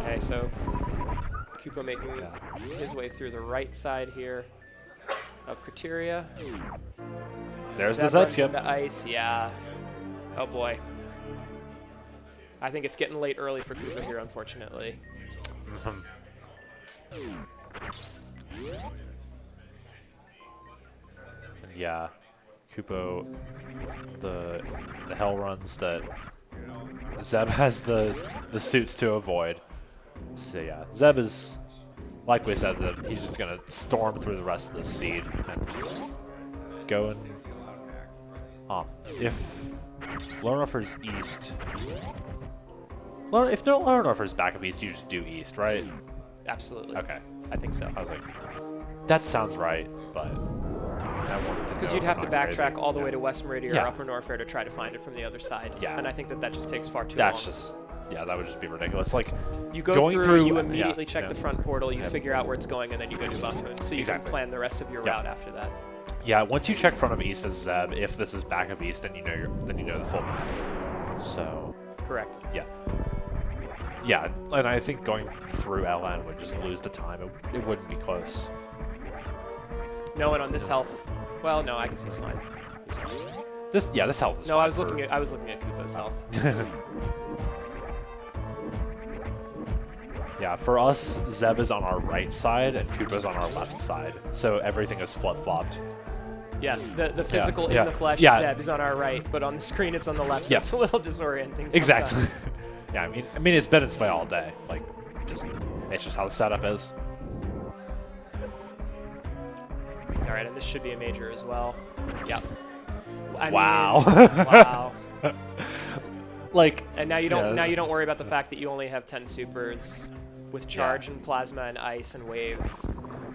Speaker 2: Okay, so kupppo making his way through the right side here of Criteria.
Speaker 1: There's
Speaker 2: Zeb
Speaker 1: the Zeb
Speaker 2: runs
Speaker 1: skip.
Speaker 2: into ice, yeah. Oh boy. I think it's getting late early for kupppo here, unfortunately.
Speaker 1: Yeah, kupppo, the hell runs that Zeb has the suits to avoid. So yeah, Zeb is, like we said, that he's just gonna storm through the rest of the seed and go and if Lornoffer's east. If Lornoffer's back of east, you just do east, right?
Speaker 2: Absolutely.
Speaker 1: Okay.
Speaker 2: I think so.
Speaker 1: I was like, that sounds right, but
Speaker 2: because you'd have to backtrack all the way to West Meridia
Speaker 1: Yeah.
Speaker 2: or Upper Norfair to try to find it from the other side.
Speaker 1: Yeah.
Speaker 2: And I think that just takes far too
Speaker 1: That's
Speaker 2: long.
Speaker 1: just, yeah, that would just be ridiculous. Like,
Speaker 2: You go
Speaker 1: going
Speaker 2: through, you immediately check
Speaker 1: yeah.
Speaker 2: the front portal, you figure out where it's going, and then you go to Batuan. So you
Speaker 1: Exactly.
Speaker 2: can plan the rest of your
Speaker 1: Yeah.
Speaker 2: route after that.
Speaker 1: Yeah, once you check front of east as Zeb, if this is back of east, then you know the full map. So
Speaker 2: Correct.
Speaker 1: yeah, yeah, and I think going through LN would just lose the time. It wouldn't be close.
Speaker 2: No one on this health. Well, no, I guess he's fine. He's fine.
Speaker 1: This health is
Speaker 2: No,
Speaker 1: fine
Speaker 2: I was looking at kupppo's health.
Speaker 1: Yeah, for us, Zeb is on our right side and kupppo's on our left side, so everything is flip-flopped.
Speaker 2: Yes, the physical
Speaker 1: yeah,
Speaker 2: in the flesh
Speaker 1: yeah.
Speaker 2: Zeb is on our right, but on the screen it's on the left. So
Speaker 1: Yeah.
Speaker 2: it's a little disorienting sometimes.
Speaker 1: Exactly. Yeah, I mean, it's been in play all day. Like, it's just how the setup is.
Speaker 2: All right, and this should be a major as well. Yep.
Speaker 1: Wow.
Speaker 2: Wow.
Speaker 1: Like,
Speaker 2: And now you don't worry about the fact that you only have 10 supers with charge and plasma and ice and wave.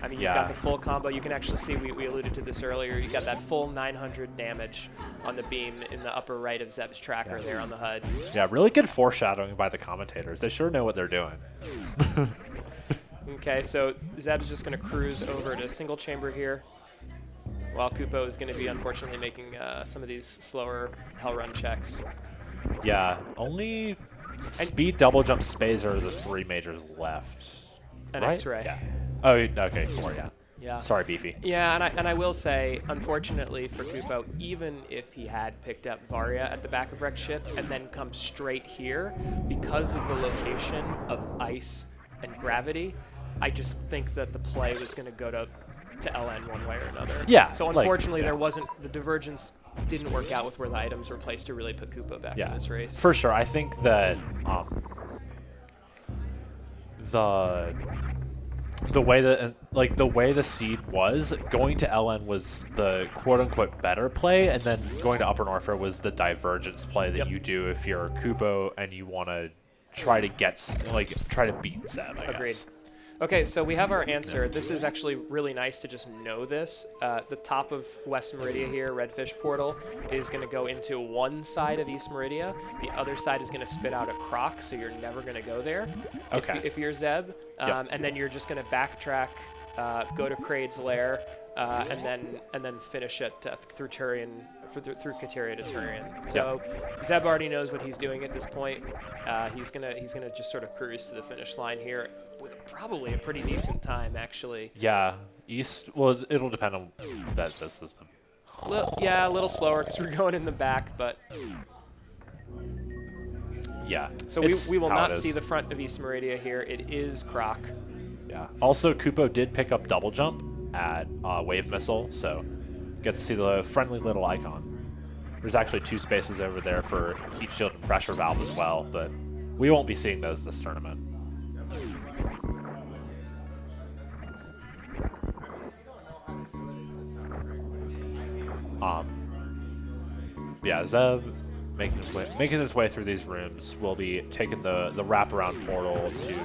Speaker 2: I mean, you've got the full combo. You can actually see, we alluded to this earlier, you got that full 900 damage on the beam in the upper right of Zeb's tracker there on the HUD.
Speaker 1: Yeah, really good foreshadowing by the commentators. They sure know what they're doing.
Speaker 2: Okay, so Zeb's just going to cruise over to single chamber here, while kupppo is going to be unfortunately making some of these slower hell run checks.
Speaker 1: Yeah, only speed, double jump, space are the 3 majors left.
Speaker 2: And
Speaker 1: right?
Speaker 2: X-ray.
Speaker 1: Yeah. Oh, okay, 4, yeah.
Speaker 2: Yeah.
Speaker 1: Sorry, Beefy.
Speaker 2: Yeah, and I will say, unfortunately for kupppo, even if he had picked up Varia at the back of Rex ship and then come straight here, because of the location of ice and gravity, I just think that the play was going to go to LN one way or another.
Speaker 1: Yeah.
Speaker 2: So unfortunately, there wasn't, the divergence didn't work out with where the items were placed to really put kupppo back in this race.
Speaker 1: For sure. I think that the way the seed was, going to LN was the quote-unquote better play, and then going to Upper Norfair was the divergence play that you do if you're kupppo and you want to try to try to beat Zeb, I guess.
Speaker 2: Okay, so we have our answer. This is actually really nice to just know this. The top of West Meridia here, Redfish Portal, is going to go into one side of East Meridia. The other side is going to spit out a croc, so you're never going to go there if you're Zeb. And then you're just going to backtrack, go to Kraid's lair, and then finish it through Turian, through Kateria to Turian. So Zeb already knows what he's doing at this point. He's gonna just sort of cruise to the finish line here with probably a pretty decent time, actually.
Speaker 1: Yeah, East. Well, it'll depend on that system.
Speaker 2: Yeah, a little slower because we're going in the back, but
Speaker 1: yeah.
Speaker 2: So we will not see the front of East Meridia here. It is Croc.
Speaker 1: Yeah. Also, kupppo did pick up double jump at Wave Missile, so get to see the friendly little icon. There's actually 2 spaces over there for Heat Shield and Pressure Valve as well, but we won't be seeing those this tournament. Yeah, Zeb making his way through these rooms will be taking the wraparound portal to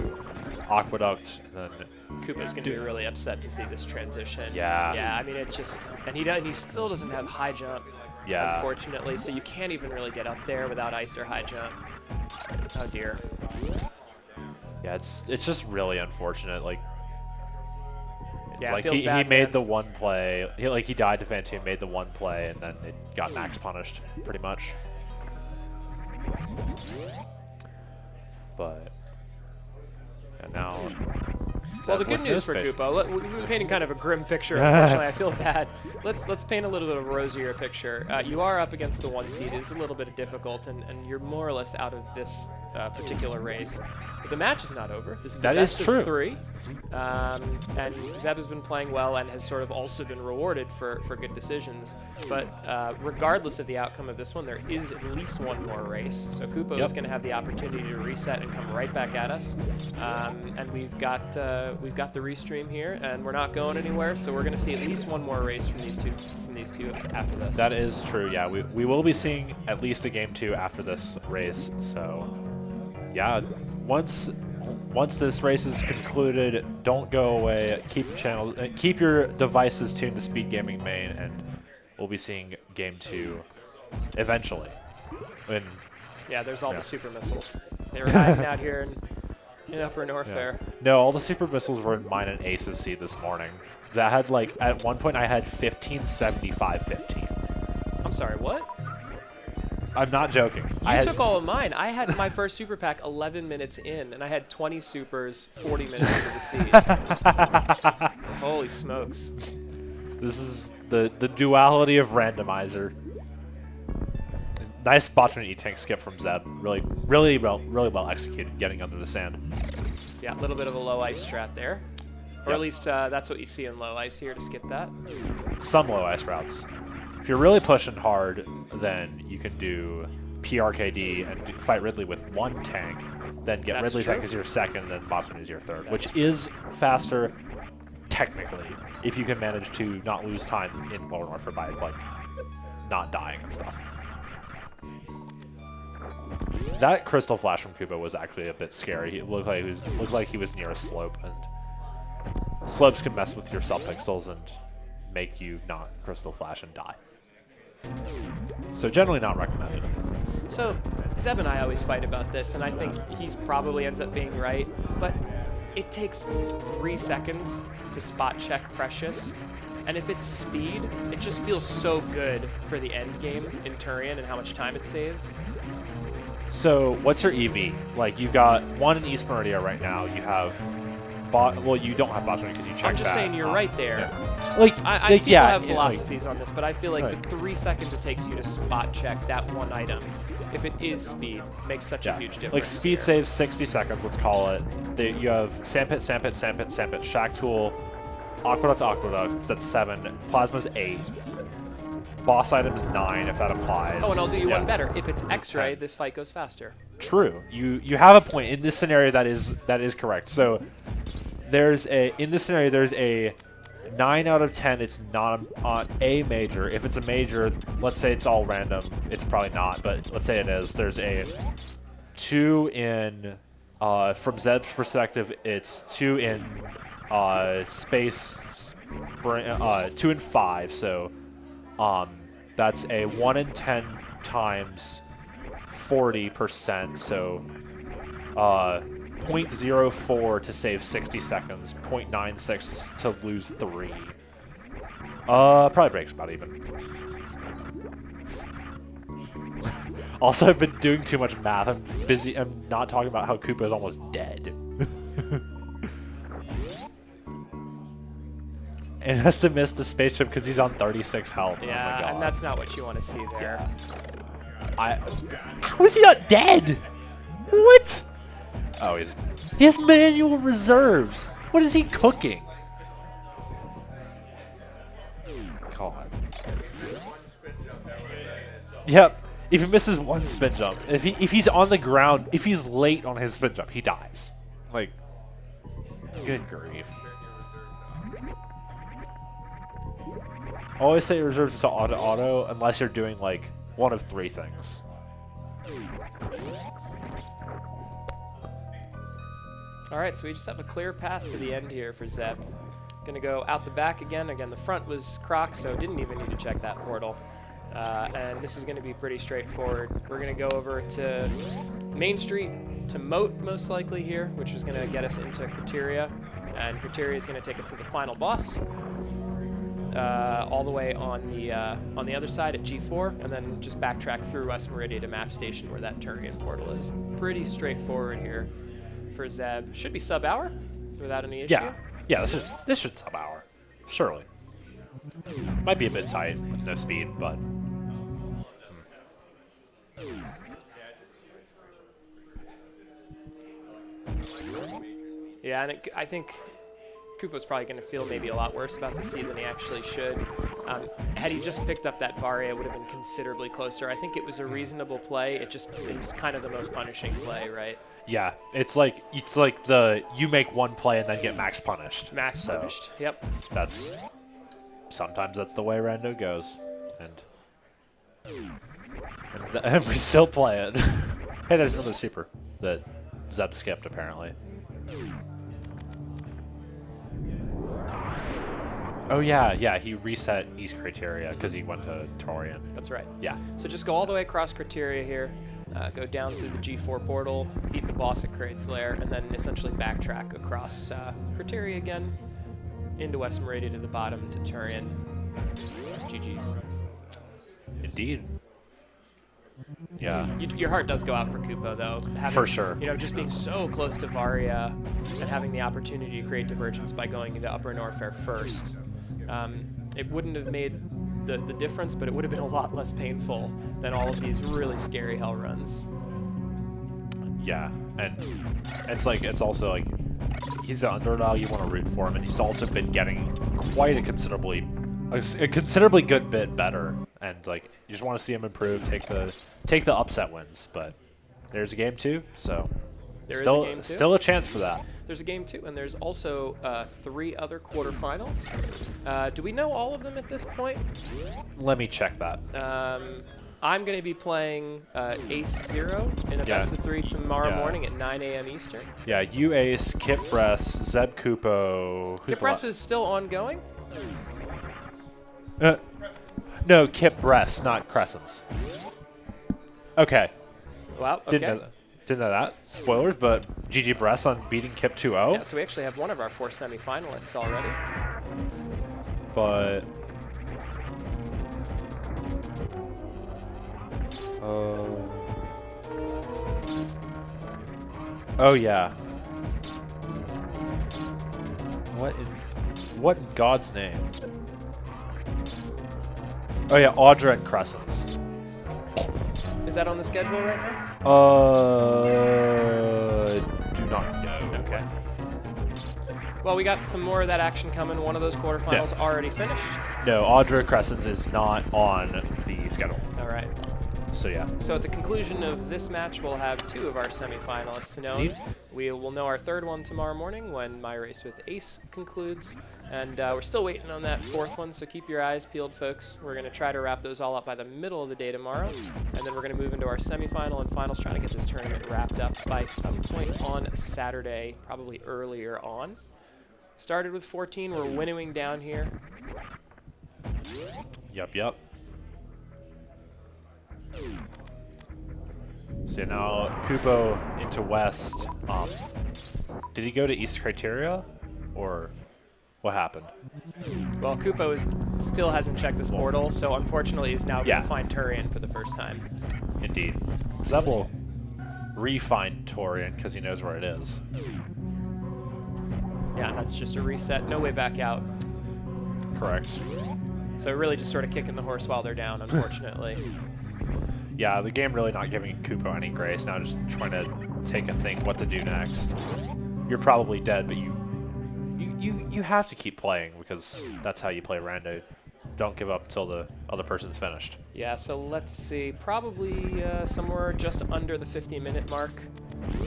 Speaker 1: Aqueduct and then
Speaker 2: Koopa's going to be really upset to see this transition.
Speaker 1: Yeah.
Speaker 2: Yeah, I mean, it just, and he still doesn't have high jump,
Speaker 1: Yeah.
Speaker 2: unfortunately, so you can't even really get up there without ice or high jump. Oh, dear.
Speaker 1: Yeah, it's just really unfortunate. Like, it's
Speaker 2: Yeah, it
Speaker 1: like
Speaker 2: feels
Speaker 1: he
Speaker 2: bad,
Speaker 1: made
Speaker 2: man.
Speaker 1: the one play. He died to Fan 2, made the one play, and then it got max punished, pretty much. But and now.
Speaker 2: Well, the good news for Kupppo, we've been painting kind of a grim picture, unfortunately. I feel bad. Let's paint a little bit of a rosier picture. You are up against the 1 seed. It's a little bit difficult, and you're more or less out of this particular race. But the match is not over. This is a best of 3. And Zeb has been playing well and has sort of also been rewarded for good decisions. But regardless of the outcome of this one, there is at least one more race. So Kupppo is going to have the opportunity to reset and come right back at us. And we've got the restream here, and we're not going anywhere. So we're going to see at least one more race from these two after this.
Speaker 1: That is true. Yeah, we will be seeing at least a game 2 after this race. So yeah, once this race is concluded, don't go away. Keep your devices tuned to Speedgaming main, and we'll be seeing game 2 eventually.
Speaker 2: Yeah, there's all the super missiles. They were hiding out here in Upper North there.
Speaker 1: No, all the super missiles were in mine and Ace's seed this morning. That had, like, at one point I had 1575-15.
Speaker 2: I'm sorry, what?
Speaker 1: I'm not joking.
Speaker 2: You took all of mine. I had my first super pack 11 minutes in, and I had 20 supers 40 minutes into the seed. Holy smokes.
Speaker 1: This is the duality of randomizer. Nice bottom E-tank skip from Zeb. Really well executed, getting under the sand.
Speaker 2: Yeah, a little bit of a low ice strat there. Or at least that's what you see in low ice here, to skip that.
Speaker 1: Some low ice routes. If you're really pushing hard, then you can do PRKD and fight Ridley with 1 tank, then get Ridley tank as your second, then Bosman is your third, which is faster, technically, if you can manage to not lose time in Lower North by, like, not dying and stuff. That crystal flash from Kupppo was actually a bit scary. He looked like he was near a slope, and slopes can mess with your cell pixels and make you not crystal flash and die. So generally not recommended.
Speaker 2: So Zeb and I always fight about this, and I think he's probably ends up being right, but it takes 3 seconds to spot check Precious, and if it's speed, it just feels so good for the end game in Turian and how much time it saves.
Speaker 1: So what's your EV? Like, you got 1 in East Meridia right now. You have well, you don't have bottom because you checked.
Speaker 2: I'm just saying you're right there.
Speaker 1: Yeah.
Speaker 2: People have philosophies on this, but I feel like the 3 seconds it takes you to spot check that one item, if it is speed, makes such a huge difference.
Speaker 1: Like, speed saves 60 seconds, let's call it. You have Sandpit, Sandpit, Sandpit, Sandpit, Shack Tool, Aqueduct, Aqueduct, that's 7, Plasma's 8, boss items 9 if that applies.
Speaker 2: Oh, and I'll do you one better. If it's X-ray, this fight goes faster.
Speaker 1: True. You have a point. In this scenario, that is correct. So in this scenario there's a 9 out of 10. It's not on a major. If it's a major, let's say it's all random. It's probably not, but let's say it is. There's a 2 in from Zeb's perspective, it's 2 in space, 2 in 5. So that's a 1 in 10 times 40%. So 0.04 to save 60 seconds, 0.96 to lose 3. Probably breaks about even. Also, I've been doing too much math. I'm not talking about how Kupppo is almost dead. And has to miss the spaceship because he's on 36 health.
Speaker 2: Yeah,
Speaker 1: oh my God.
Speaker 2: And that's not what you want to see there.
Speaker 1: How is he not dead? What? Oh, he has manual reserves. What is he cooking? God. Yep. If he misses 1 spin jump, if he's on the ground, if he's late on his spin jump, he dies. Like, good grief. Always say reserves to auto unless you're doing like one of 3 things.
Speaker 2: All right, so we just have a clear path to the end here for Zeb. Gonna go out the back again. Again, the front was Croc, so didn't even need to check that portal. And this is gonna be pretty straightforward. We're gonna go over to Main Street, to Moat most likely here, which is gonna get us into Criteria. And Criteria is gonna take us to the final boss. All the way on the other side at G4, and then just backtrack through West Meridian to Map Station where that Turian portal is. Pretty straightforward here for Zeb. Should be sub-hour without any issue.
Speaker 1: Yeah, this should sub-hour, surely. Might be a bit tight with no speed, but...
Speaker 2: Yeah, and I think Kupo's probably going to feel maybe a lot worse about the seed than he actually should. Had he just picked up that Varia, it would have been considerably closer. I think it was a reasonable play. It was kind of the most punishing play, right?
Speaker 1: Yeah, it's like the you make one play and then get max punished.
Speaker 2: Max punished. Yep.
Speaker 1: Sometimes that's the way Rando goes, and we still play it. Hey, there's another super that Zeb skipped apparently. Oh yeah, he reset East Criteria because he went to Torian.
Speaker 2: That's right.
Speaker 1: Yeah.
Speaker 2: So just go all the way across Criteria here, go down through the G4 portal, beat the boss at Kraid's Lair, and then essentially backtrack across Criteria again, into West Meridian to the bottom to Turian. GG's.
Speaker 1: Indeed. Yeah.
Speaker 2: Your heart does go out for Kupo, though.
Speaker 1: For sure.
Speaker 2: You know, just being so close to Varia and having the opportunity to create Divergence by going into Upper Norfair first. It wouldn't have made the difference, but it would have been a lot less painful than all of these really scary hell runs.
Speaker 1: Yeah, and it's also like he's an underdog. You want to root for him, and he's also been getting quite a considerably good bit better. And like you just want to see him improve, take the upset wins. But there's a game 2, so still a chance for that.
Speaker 2: There's a game 2, and there's also 3 other quarterfinals. Do we know all of them at this point?
Speaker 1: Let me check that.
Speaker 2: I'm going to be playing Ace Zero in a best of 3 tomorrow morning at 9 a.m. Eastern.
Speaker 1: Yeah, you Ace, Kip Bress, Zeb Kupo.
Speaker 2: Kip Bress is still ongoing?
Speaker 1: No, Kip Bress, not Crescents. Okay.
Speaker 2: Wow, okay.
Speaker 1: Didn't know that. Spoilers, but GG Bress on beating Kip 2-0.
Speaker 2: Yeah, so we actually have one of our 4 semifinalists already.
Speaker 1: But... oh yeah. What in God's name? Oh yeah, Audra and Crescents.
Speaker 2: Is that on the schedule right now?
Speaker 1: Do not know.
Speaker 2: Okay. Well, we got some more of that action coming. One of those quarterfinals already finished.
Speaker 1: No, Audra Crescents is not on the schedule.
Speaker 2: All right.
Speaker 1: So yeah.
Speaker 2: So at the conclusion of this match, we'll have 2 of our semifinalists known. We will know our 3rd one tomorrow morning when my race with Ace concludes. And we're still waiting on that 4th one, so keep your eyes peeled, folks. We're going to try to wrap those all up by the middle of the day tomorrow. And then we're going to move into our semifinal and finals, trying to get this tournament wrapped up by some point on Saturday, probably earlier on. Started with 14. We're winnowing down here.
Speaker 1: Yep. So now Kupo into West. Did he go to East Criteria, or what happened?
Speaker 2: Well, Kupo still hasn't checked this portal, so unfortunately he's now going to find Turian for the first time.
Speaker 1: Indeed. Zeb will re-find Torian because he knows where it is.
Speaker 2: Yeah, that's just a reset. No way back out.
Speaker 1: Correct.
Speaker 2: So really just sort of kicking the horse while they're down, unfortunately.
Speaker 1: Yeah, the game really not giving Kupo any grace. Now just trying to take a think what to do next. You're probably dead, but you have to keep playing because that's how you play Rando. Don't give up until the other person's finished.
Speaker 2: Yeah, so let's see. Probably somewhere just under the 50-minute mark.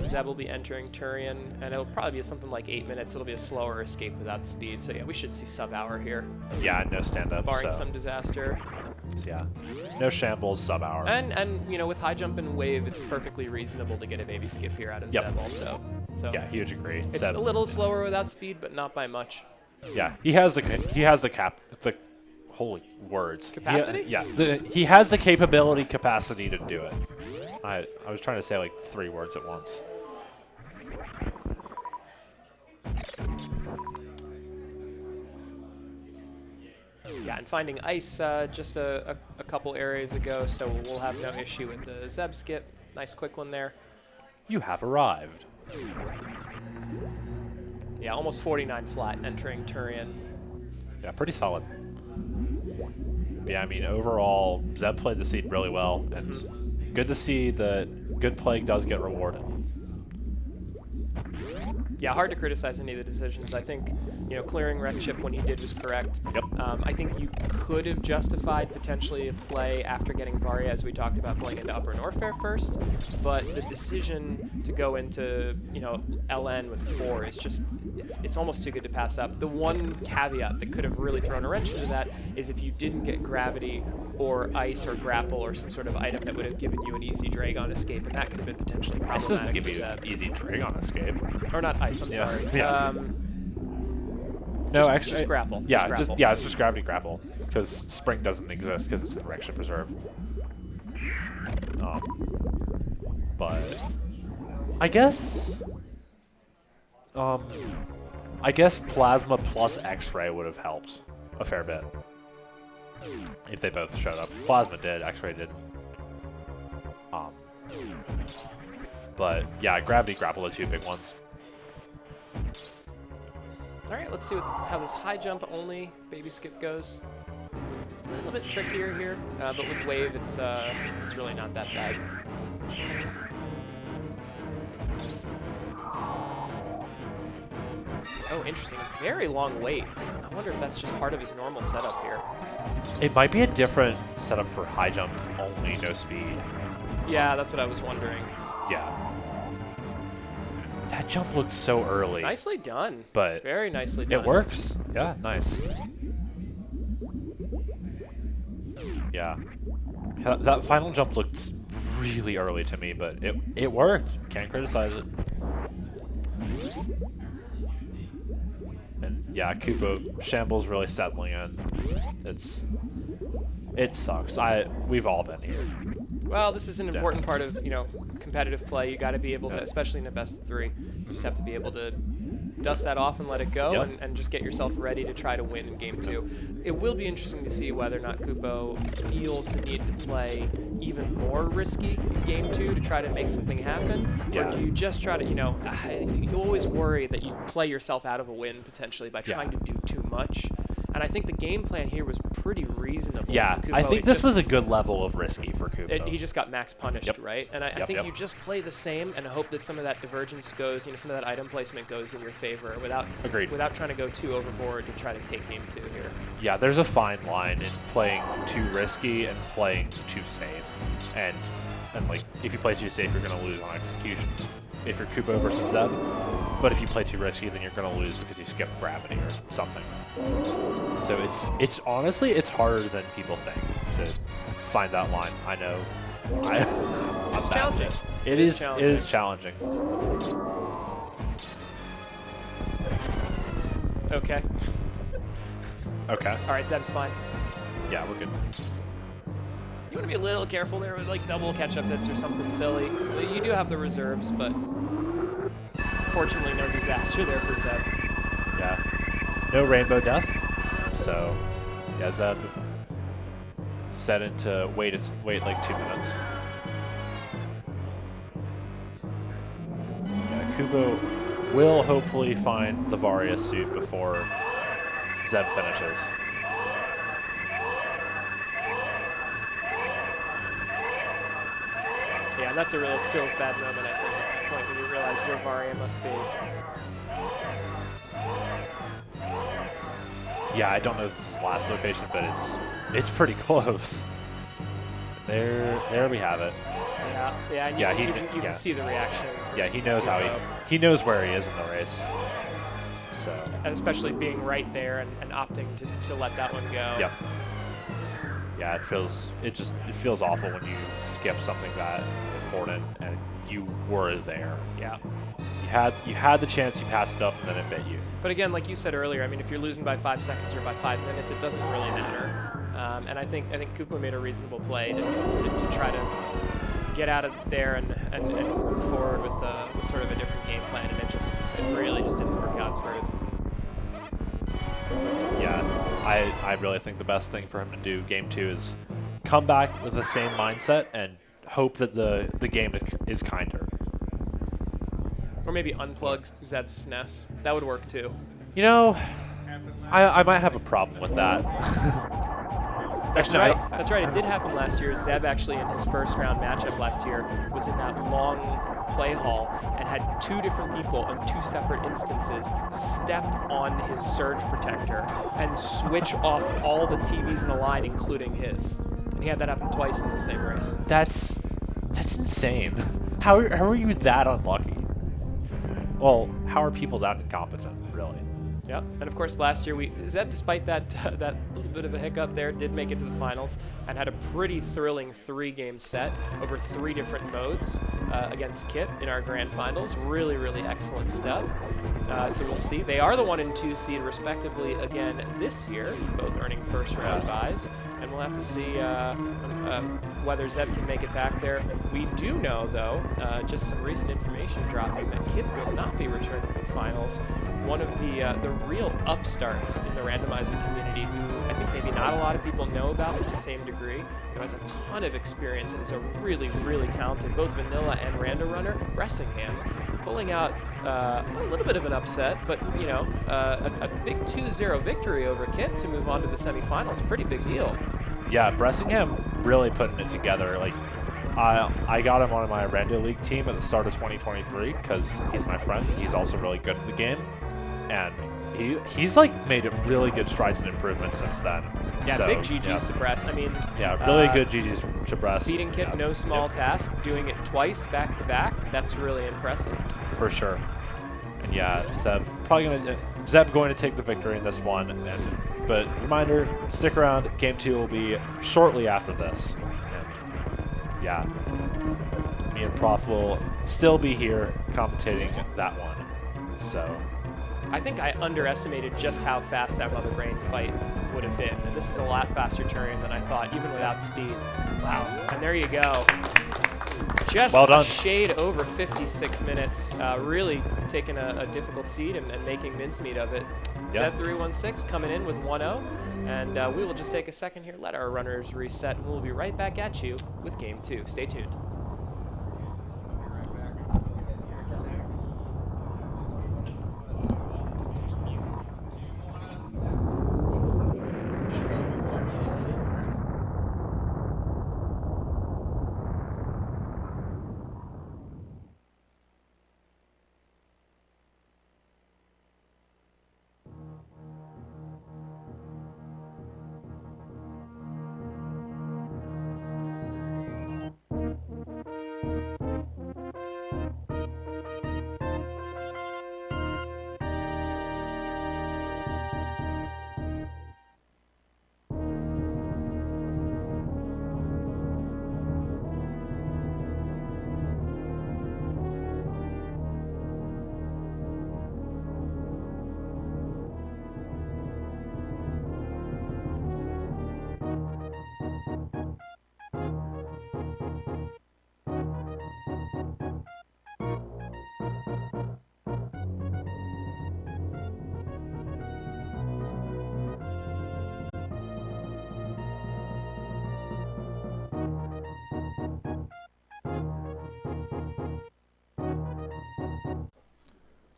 Speaker 2: Zeb will be entering Turian, and it'll probably be something like 8 minutes. It'll be a slower escape without speed. So yeah, we should see sub-hour here.
Speaker 1: Yeah, no stand-up.
Speaker 2: Barring some disaster.
Speaker 1: So yeah, no shambles, sub-hour.
Speaker 2: And you know, with high jump and wave, it's perfectly reasonable to get a baby skip here out of Zeb also. So
Speaker 1: Yeah, huge agree.
Speaker 2: it's
Speaker 1: Zeb,
Speaker 2: a little slower without speed, but not by much.
Speaker 1: yeah, he has the holy words.
Speaker 2: Capacity?
Speaker 1: He has the capacity to do it. I was trying to say like 3 words at once.
Speaker 2: Yeah, and finding ice just a couple areas ago, so we'll have no issue with the Zeb skip. Nice quick one there.
Speaker 1: You have arrived.
Speaker 2: Yeah, almost 49 flat entering Turian.
Speaker 1: Yeah, pretty solid. But yeah, I mean, overall, Zeb played the seed really well, and good to see that good play does get rewarded.
Speaker 2: Yeah, hard to criticize any of the decisions. I think, clearing wreck chip when he did was correct.
Speaker 1: Yep.
Speaker 2: I think you could have justified potentially a play after getting Varia, as we talked about, going into Upper Norfair first. But the decision to go into, LN with 4 is just, it's almost too good to pass up. The one caveat that could have really thrown a wrench into that is if you didn't get gravity or ice or grapple or some sort of item that would have given you an easy Dragon escape, and that could have been potentially
Speaker 1: Ice doesn't
Speaker 2: problematic
Speaker 1: give
Speaker 2: for
Speaker 1: you
Speaker 2: Zeb.
Speaker 1: an easy Dragon escape.
Speaker 2: Or not ice, I'm
Speaker 1: Yeah.
Speaker 2: sorry.
Speaker 1: Yeah. No, actually,
Speaker 2: just grapple.
Speaker 1: Yeah,
Speaker 2: just grapple.
Speaker 1: it's just gravity grapple because spring doesn't exist because it's in Direction Preserve. But I guess plasma plus X-ray would have helped a fair bit if they both showed up. Plasma did, X-ray didn't. But yeah, gravity grapple are 2 big ones.
Speaker 2: All right, let's see how this high jump only baby skip goes. A little bit trickier here, but with wave, it's really not that bad. Oh, interesting. Very long wait. I wonder if that's just part of his normal setup here.
Speaker 1: It might be a different setup for high jump only, no speed.
Speaker 2: Yeah, that's what I was wondering.
Speaker 1: Yeah. That jump looked so early.
Speaker 2: Nicely done.
Speaker 1: But
Speaker 2: very nicely done.
Speaker 1: It works. Yeah, nice. Yeah. That final jump looked really early to me, but it worked. Can't criticize it. And yeah, kupppo Shambles really settling in. It sucks. We've all been here.
Speaker 2: Well, this is an important part of, competitive play. You got to be able to, especially in a best of 3, you just have to be able to dust that off and let it go, and just get yourself ready to try to win in Game 2. It will be interesting to see whether or not kupppo feels the need to play even more risky in Game 2 to try to make something happen, or do you just try to, you always worry that you play yourself out of a win potentially by trying to do too much. And I think the game plan here was pretty reasonable.
Speaker 1: Yeah,
Speaker 2: for kupppo.
Speaker 1: I think this was a good level of risky for kupppo.
Speaker 2: He just got max punished, right? And I think you just play the same and hope that some of that divergence goes, some of that item placement goes in your favor without trying to go too overboard to try to take Game 2 here.
Speaker 1: Yeah, there's a fine line in playing too risky and playing too safe. And like, if you play too safe, you're going to lose on execution. If you're kupppo versus Zeb. But if you play too risky, then you're going to lose because you skip gravity or something. So it's honestly, it's harder than people think to find that line. I know.
Speaker 2: It's challenging.
Speaker 1: It is challenging.
Speaker 2: Okay.
Speaker 1: Okay.
Speaker 2: All right, Zeb's fine.
Speaker 1: Yeah, we're good.
Speaker 2: You want to be a little careful there with like double catch-up hits or something silly. You do have the reserves, but fortunately no disaster there for Zeb.
Speaker 1: Yeah. No rainbow death. So, yeah, Zeb set into wait like 2 minutes. Yeah, kupppo will hopefully find the Varia suit before Zeb finishes.
Speaker 2: Yeah, that's a real feels bad moment, I think, at that point when you realize where Varia must be.
Speaker 1: Yeah, I don't know this last location, but it's pretty close. There we have it.
Speaker 2: Yeah, you can see the reaction.
Speaker 1: Yeah, he knows he knows where he is in the race. So,
Speaker 2: and especially being right there and opting to let that one go.
Speaker 1: Yep. Yeah, it feels awful when you skip something that important and you were there.
Speaker 2: Yeah.
Speaker 1: You had the chance, you passed it up, and then it bit you.
Speaker 2: But again, like you said earlier, I mean, if you're losing by 5 seconds or by 5 minutes, it doesn't really matter. And I think kupppo made a reasonable play to try to get out of there and move forward with sort of a different game plan, and it really just didn't work out for it.
Speaker 1: Yeah, I really think the best thing for him to do game 2 is come back with the same mindset and hope that the game is kinder.
Speaker 2: Or maybe unplug Zeb's SNES. That would work too.
Speaker 1: You know, I might have a problem with that.
Speaker 2: That's right. That's right. It did happen last year. Zeb actually, in his first round matchup last year, was in that long play hall and had 2 different people on 2 separate instances step on his surge protector and switch off all the TVs in the line, including his. And he had that happen twice in the same race.
Speaker 1: That's insane. How are you that unlucky? Well, how are people that incompetent, really?
Speaker 2: Yep, and of course last year Zeb, despite that that little bit of a hiccup there, did make it to the finals and had a pretty thrilling 3-game set over 3 different modes against Kit in our grand finals. Really, really excellent stuff. So we'll see. They are the 1 and 2 seed respectively again this year, both earning first round buys, and we'll have to see whether Zeb can make it back there. We do know, though, just some recent information dropping, that Kit will not be returning to the finals. One of the real upstarts in the randomizer community, who I think maybe not a lot of people know about to the same degree, who has a ton of experience and is a really, really talented both vanilla and rando runner, Bressingham, pulling out a little bit of an upset, but you know, a big 2-0 victory over Kit to move on to the semifinals. Pretty big deal.
Speaker 1: Yeah, Bressingham really putting it together. Like, I got him on my Rando League team at the start of 2023 because he's my friend. He's also really good at the game, and he's like made really good strides and improvements since then.
Speaker 2: Yeah,
Speaker 1: so,
Speaker 2: big GGs to Bress. I mean,
Speaker 1: yeah, really good GGs to Bress.
Speaker 2: Beating Kit, no small task. Doing it twice back to back, that's really impressive.
Speaker 1: For sure. And yeah, Zeb going to take the victory in this one. But reminder, stick around. Game 2 will be shortly after this. And yeah, me and Prof will still be here commentating that one. So
Speaker 2: I think I underestimated just how fast that Mother Brain fight would have been. And this is a lot faster turn than I thought, even without speed. Wow. And there you go. Just
Speaker 1: well done.
Speaker 2: A shade over 56 minutes. Really taking a difficult seed and making mincemeat of it.
Speaker 1: Yeah.
Speaker 2: Zeb316 coming in with 1-0. And we will just take a second here, let our runners reset, and we'll be right back at you with Game 2. Stay tuned.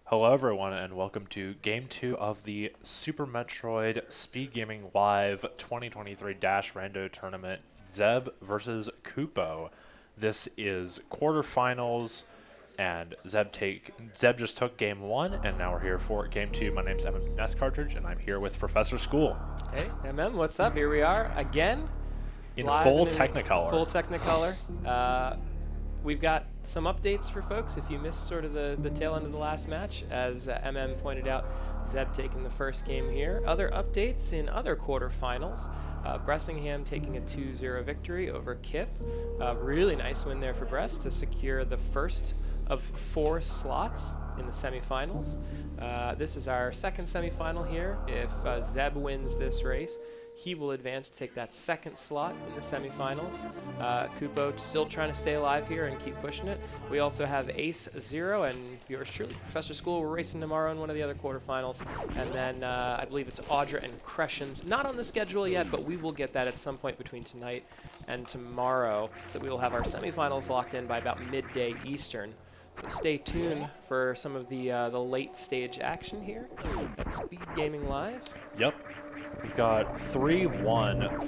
Speaker 1: Hello everyone, and welcome to Game 2 of the Super Metroid Speedgaming Live 2023 Dash Rando Tournament, Zeb versus kupppo. This is quarterfinals, and Zeb just took Game 1, and now we're here for Game 2. My name's MM Cartridge, and I'm here with Professor School.
Speaker 2: Hey, MM, what's up? Here we are again.
Speaker 1: In full Technicolor.
Speaker 2: Full Technicolor. We've got some updates for folks if you missed sort of the tail end of the last match. As MM pointed out, Zeb taking the first game here. Other updates in other quarterfinals. Bressingham taking a 2-0 victory over Kip. Really nice win there for Bress to secure the first of 4 slots in the semifinals. This is our second semifinal here. If Zeb wins this race, he will advance to take that second slot in the semifinals. Kupppo still trying to stay alive here and keep pushing it. We also have Ace Zero and yours truly, Professor School. We're racing tomorrow in one of the other quarterfinals. And then I believe it's Audra and Crescens. Not on the schedule yet, but we will get that at some point between tonight and tomorrow. So we will have our semifinals locked in by about midday Eastern. So stay tuned for some of the late stage action here at Speedgaming Live.
Speaker 1: Yep. We've got 3-1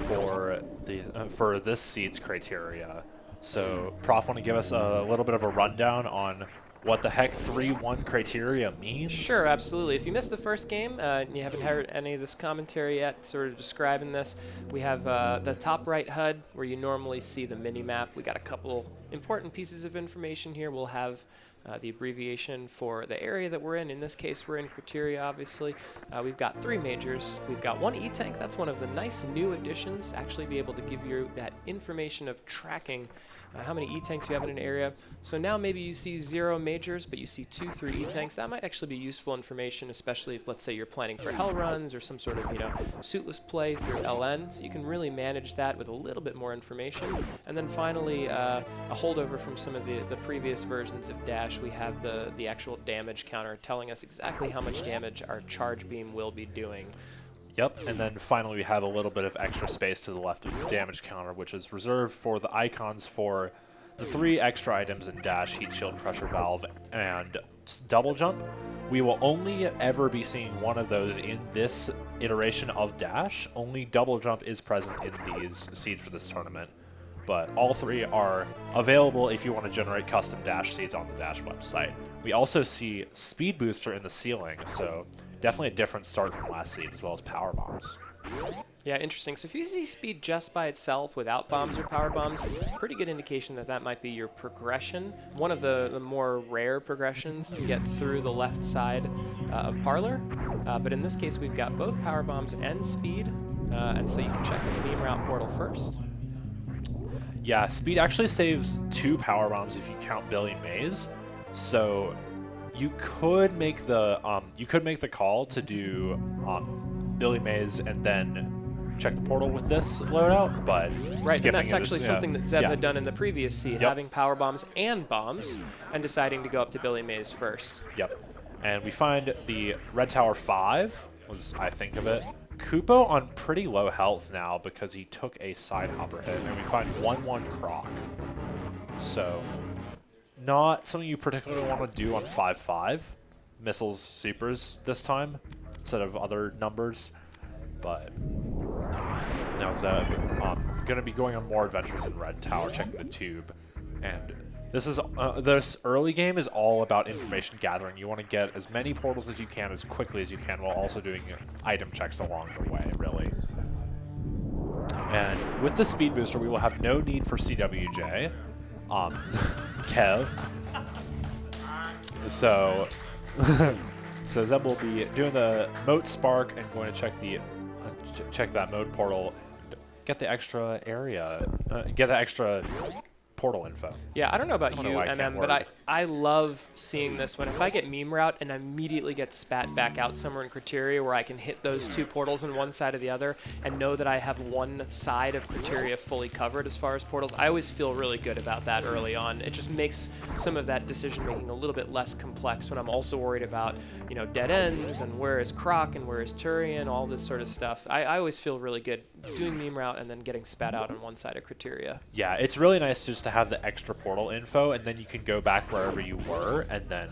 Speaker 1: for this seed's criteria. So, Prof, want to give us a little bit of a rundown on what the heck 3-1 criteria means?
Speaker 2: Sure, absolutely. If you missed the first game and you haven't heard any of this commentary yet sort of describing this, we have the top right HUD where you normally see the mini-map. We got a couple important pieces of information here. We'll have the abbreviation for the area that we're in. In this case, we're in criteria, obviously. We've got 3 majors. We've got 1 E-Tank. That's one of the nice new additions, actually be able to give you that information of tracking how many E-Tanks you have in an area. So now maybe you see 0 majors, but you see 2, 3 E-Tanks. That might actually be useful information, especially if, let's say, you're planning for hell runs or some sort of, suitless play through LN. So you can really manage that with a little bit more information. And then finally, a holdover from some of the previous versions of Dash. We have the actual damage counter telling us exactly how much damage our charge beam will be doing.
Speaker 1: Yep, and then finally we have a little bit of extra space to the left of the damage counter, which is reserved for the icons for the 3 extra items in Dash, Heat Shield, Pressure Valve, and Double Jump. We will only ever be seeing one of those in this iteration of Dash. Only Double Jump is present in these seeds for this tournament. But all 3 are available if you want to generate custom Dash seeds on the Dash website. We also see Speed Booster in the ceiling, so definitely a different start from last seed, as well as Power Bombs.
Speaker 2: Yeah, interesting. So if you see speed just by itself without bombs or power bombs, pretty good indication that that might be your progression. One of the more rare progressions to get through the left side of Parlor. But in this case, we've got both power bombs and speed. And so you can check this beam route portal first.
Speaker 1: Yeah, speed actually saves 2 power bombs if you count Billy Mays. So you could make the call to do Billy Mays and then check the portal with this loadout, but
Speaker 2: right, and that's actually something that Zeb had done in the previous seed, having power bombs and bombs, and deciding to go up to Billy Mays first.
Speaker 1: Yep, and we find the Red Tower 5 was, I think of it, Kupppo on pretty low health now because he took a side hopper hit, and we find 1-1 Croc. So, not something you particularly want to do on 5-5. Missiles supers this time instead of other numbers. But now Zeb going to be going on more adventures in Red Tower, checking the tube. And this early game is all about information gathering. You want to get as many portals as you can as quickly as you can while also doing item checks along the way, really. And with the speed booster, we will have no need for CWJ. Kev. So, so Zeb will be doing the moat spark and going to check that mode portal, get the extra area, get the extra portal info.
Speaker 2: Yeah, I don't know about you, MM, but I love seeing this one. If I get meme route and I immediately get spat back out somewhere in criteria where I can hit those 2 portals on one side or the other and know that I have one side of criteria fully covered as far as portals, I always feel really good about that early on. It just makes some of that decision making a little bit less complex when I'm also worried about, dead ends and where is Croc and where is Turian, all this sort of stuff. I always feel really good doing meme route and then getting spat out on one side of criteria.
Speaker 1: Yeah, it's really nice just to have the extra portal info, and then you can go back wherever you were and then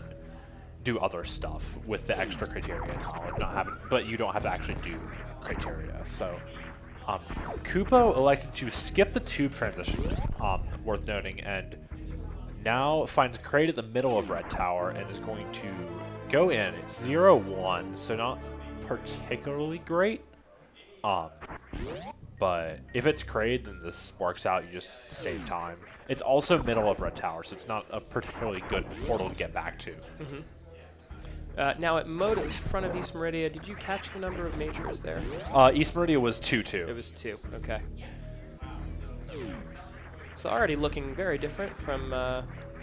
Speaker 1: do other stuff with the extra criteria knowledge, but you don't have to actually do criteria. So Kupppo elected to skip the tube transition, worth noting, and now finds Crate at the middle of Red Tower and is going to go in. It's 0-1, so not particularly great. But if it's Crate, then this works out. You just save time. It's also middle of Red Tower, so it's not a particularly good portal to get back to.
Speaker 2: Mm-hmm. Now at mode, it was front of East Meridia. Did you catch the number of majors there?
Speaker 1: East Meridia was 2-2.
Speaker 2: It was 2. Okay. So already looking very different from